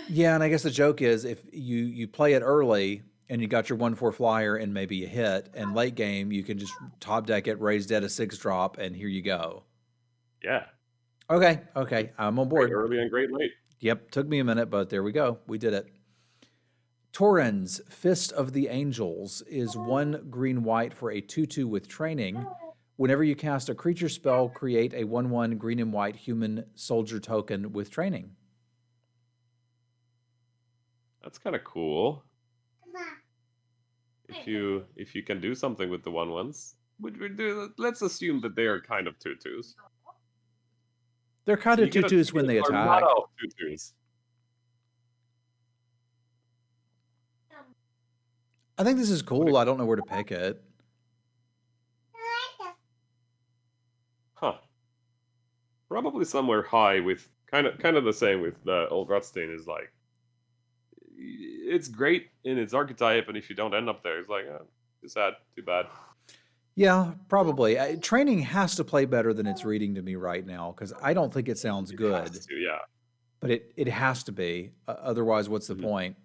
Yeah, and I guess the joke is if you play it early and you got your 1/4 flyer and maybe you hit, and late game you can just top deck it, raise dead a 6-drop, and here you go. Yeah. Okay, I'm on board. Great early and great late. Yep, took me a minute, but there we go. We did it. Torrens, Fist of the Angels, is 1 green-white for a 2/2 with training. Whenever you cast a creature spell, create a 1/1 green and white human soldier token with training. That's kind of cool. If you can do something with the 1/1s, let's assume that they are kind of 2/2s. They're kind of 2/2s when they attack. Not all 2/2s. I think this is cool. I don't know where to pick it. Huh. Probably somewhere high with kind of the same with the old Rotstein is like it's great in its archetype, and if you don't end up there, it's like too sad, too bad. Yeah, probably. Training has to play better than it's reading to me right now, because I don't think it sounds good. Has to, yeah. But it has to be. Otherwise, what's the point?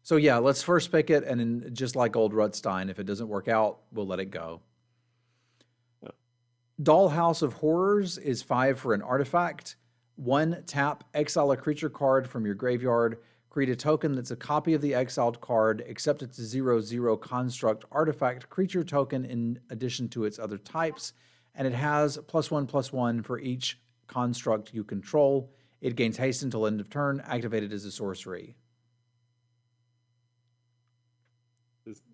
So yeah, let's first pick it, and then just like old Rutstein, if it doesn't work out, we'll let it go. Yeah. Dollhouse of Horrors is 5 for an artifact. 1 tap, exile a creature card from your graveyard. Create a token that's a copy of the exiled card, except it's a 0/0 construct artifact creature token in addition to its other types, and it has +1/+1 for each construct you control. It gains haste until end of turn, activated as a sorcery.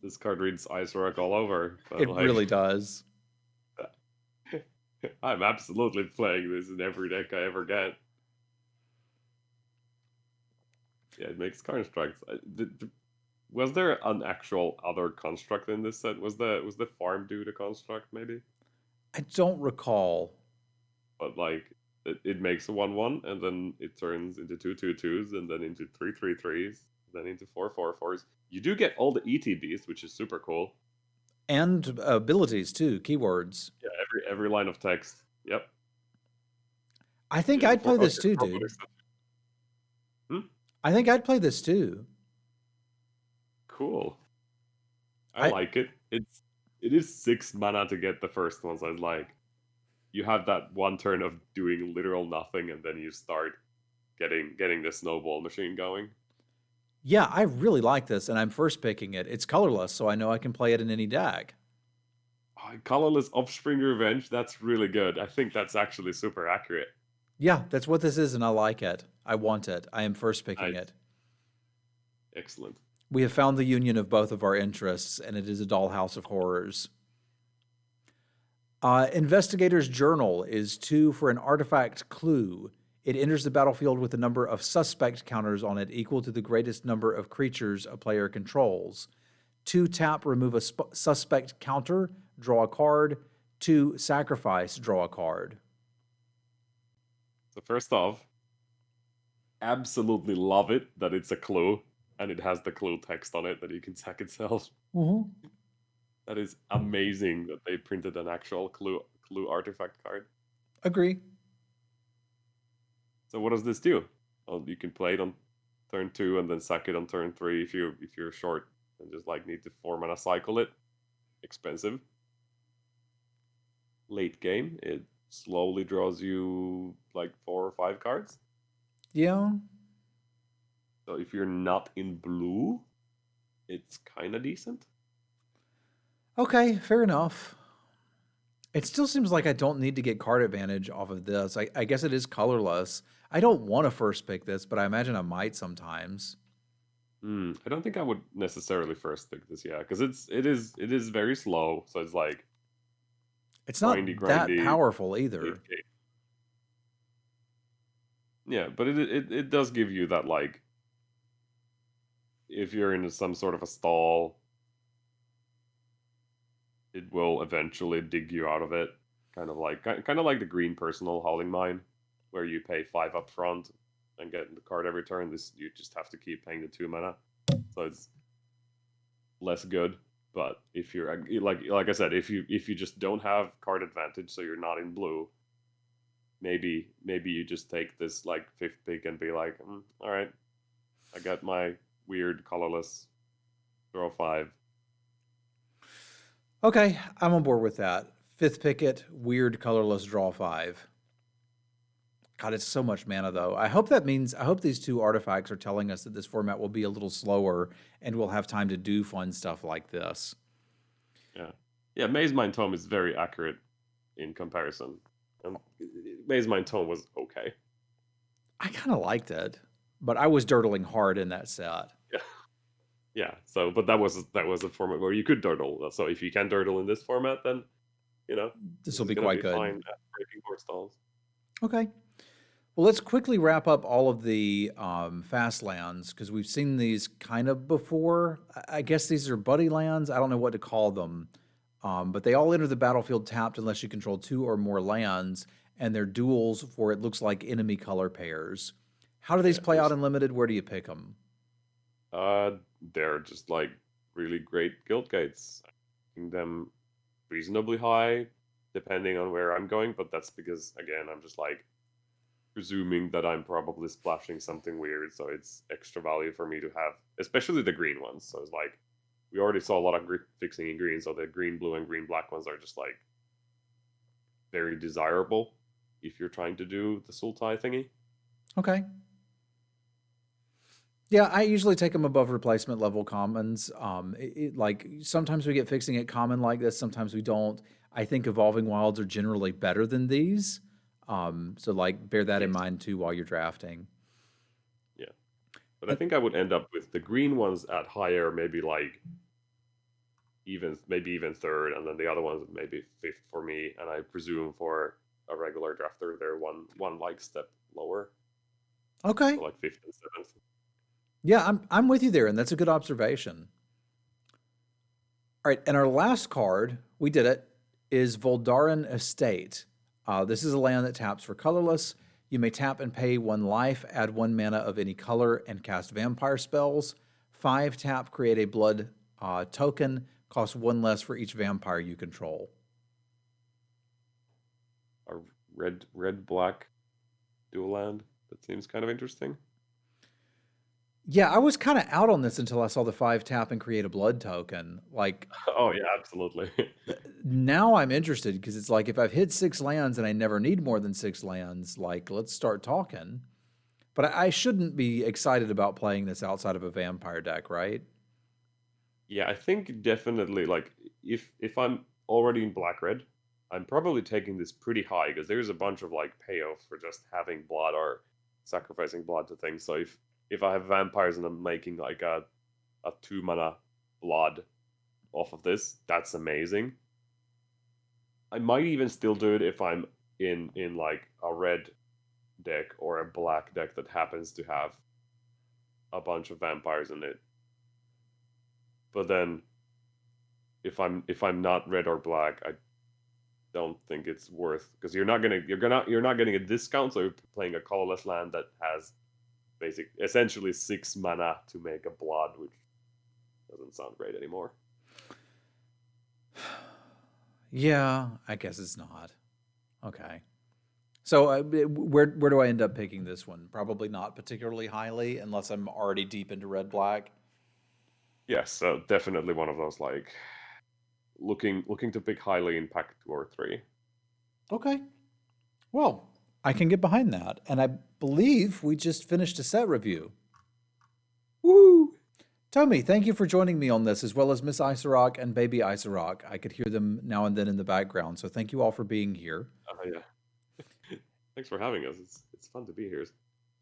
This card reads Iseroc all over. It really does. I'm absolutely playing this in every deck I ever get. Yeah, it makes constructs. Was there an actual other construct in this set? Was the farm dude a construct, maybe? I don't recall. But like, it makes a 1/1, and then it turns into 2/2/2s, and then into 3/3/3s, then into 4/4/4s. You do get all the ETBs, which is super cool. And abilities too, keywords. Yeah, every line of text. Yep. I think I'd play this too, dude. I think I'd play this too. Cool. I like it. It is 6 mana to get the first one, so it's like you have that one turn of doing literal nothing, and then you start getting the snowball machine going. Yeah, I really like this, and I'm first picking it. It's colorless, so I know I can play it in any deck. Oh, colorless Offspring Revenge, that's really good. I think that's actually super accurate. Yeah, that's what this is, and I like it. I want it. I am first picking it. Excellent. We have found the union of both of our interests, and it is a Dollhouse of Horrors. Investigator's Journal is 2 for an artifact clue. It enters the battlefield with a number of suspect counters on it equal to the greatest number of creatures a player controls. 2 tap, remove a suspect counter, draw a card. 2 sacrifice, draw a card. So first off, absolutely love it that it's a clue, and it has the clue text on it that you can sack itself. Mm-hmm. That is amazing that they printed an actual clue artifact card. Agree. So what does this do? Well, you can play it on turn 2 and then sack it on turn 3 if you're short and just like need to 4 mana cycle it. Expensive. Late game, it slowly draws you like 4 or 5 cards. Yeah. So if you're not in blue, it's kind of decent. Okay, fair enough. It still seems like I don't need to get card advantage off of this. I guess it is colorless. I don't want to first pick this, but I imagine I might sometimes. I don't think I would necessarily first pick this, yeah, because it is very slow. So it's like It's grindy, not that grindy. powerful either. Yeah, but it does give you that, like, if you're in some sort of a stall, it will eventually dig you out of it. Kind of like the green personal hauling mine, where you pay 5 up front and get the card every turn. This you just have to keep paying the 2 mana, so it's less good. But if you're like I said, if you just don't have card advantage, so you're not in blue, maybe you just take this like 5th pick and be like, all right, I got my weird colorless draw 5. Okay, I'm on board with that. 5th picket, weird colorless draw 5. God, it's so much mana though. I hope these two artifacts are telling us that this format will be a little slower and we'll have time to do fun stuff like this. Yeah, Maze Mind Tome is very accurate in comparison. And Maze Mind Tome was okay. I kind of liked it, but I was dirtling hard in that set. Yeah. So, but that was a format where you could dirtle. So if you can dirtle in this format, then This will be gonna quite good. fine at breaking board stalls. Okay. Well, let's quickly wrap up all of the fast lands because we've seen these kind of before. I guess these are buddy lands. I don't know what to call them, but they all enter the battlefield tapped unless you control 2 or more lands, and they're duels for it looks like enemy color pairs. How do these play out in limited? Where do you pick them? They're just like really great guild gates. Picking them reasonably high, depending on where I'm going, but that's because again I'm just like presuming that I'm probably splashing something weird, so it's extra value for me to have, especially the green ones. So it's like we already saw a lot of fixing in green, so the green, blue, and green, black ones are just like very desirable if you're trying to do the Sultai thingy. Okay. Yeah, I usually take them above replacement level commons. Like sometimes we get fixing it common like this, sometimes we don't. I think evolving wilds are generally better than these. So like bear that in mind too while you're drafting. Yeah. But I think I would end up with the green ones at higher, maybe like maybe even third, and then the other ones maybe 5th for me. And I presume for a regular drafter, they're one like step lower. Okay. So like 5th and 7th. Yeah, I'm with you there, and that's a good observation. All right, and our last card, we did it, is Voldaran Estate. This is a land that taps for colorless. You may tap and pay 1 life, add 1 mana of any color, and cast vampire spells. 5 tap, create a blood token, cost 1 less for each vampire you control. A red black dual land. That seems kind of interesting. Yeah, I was kind of out on this until I saw the 5 tap and create a blood token. Like, oh yeah, absolutely. now I'm interested because it's like if I've hit 6 lands and I never need more than 6 lands, like let's start talking. But I shouldn't be excited about playing this outside of a vampire deck, right? Yeah, I think definitely like if I'm already in black red, I'm probably taking this pretty high because there's a bunch of like payoff for just having blood or sacrificing blood to things. So if I have vampires and I'm making like a 2 mana blood off of this, that's amazing. I might even still do it if I'm in like a red deck or a black deck that happens to have a bunch of vampires in it. But then if I'm not red or black, I don't think it's worth because you're not getting a discount, so you're playing a colorless land that has essentially 6 mana to make a blood, which doesn't sound great anymore. Yeah, I guess it's not. Okay. So where do I end up picking this one? Probably not particularly highly unless I'm already deep into red-black. Yes, so definitely one of those like looking to pick highly in pack 2 or 3. Okay. Well, I can get behind that. And I believe we just finished a set review. Woo! Tomi, thank you for joining me on this, as well as Miss Iseroc and Baby Iseroc. I could hear them now and then in the background, so thank you all for being here. Yeah. Thanks for having us. It's fun to be here.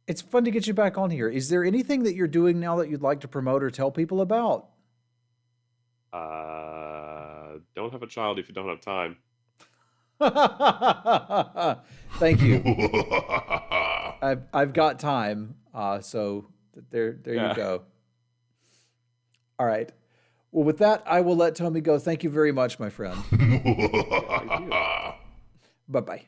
It's fun to get you back on here. Is there anything that you're doing now that you'd like to promote or tell people about? Don't have a child if you don't have time. Thank you. I've got time, so there Yeah. you go. All right. Well, with that, I will let Tomi go. Thank you very much, my friend. Yeah, thank you. Bye-bye.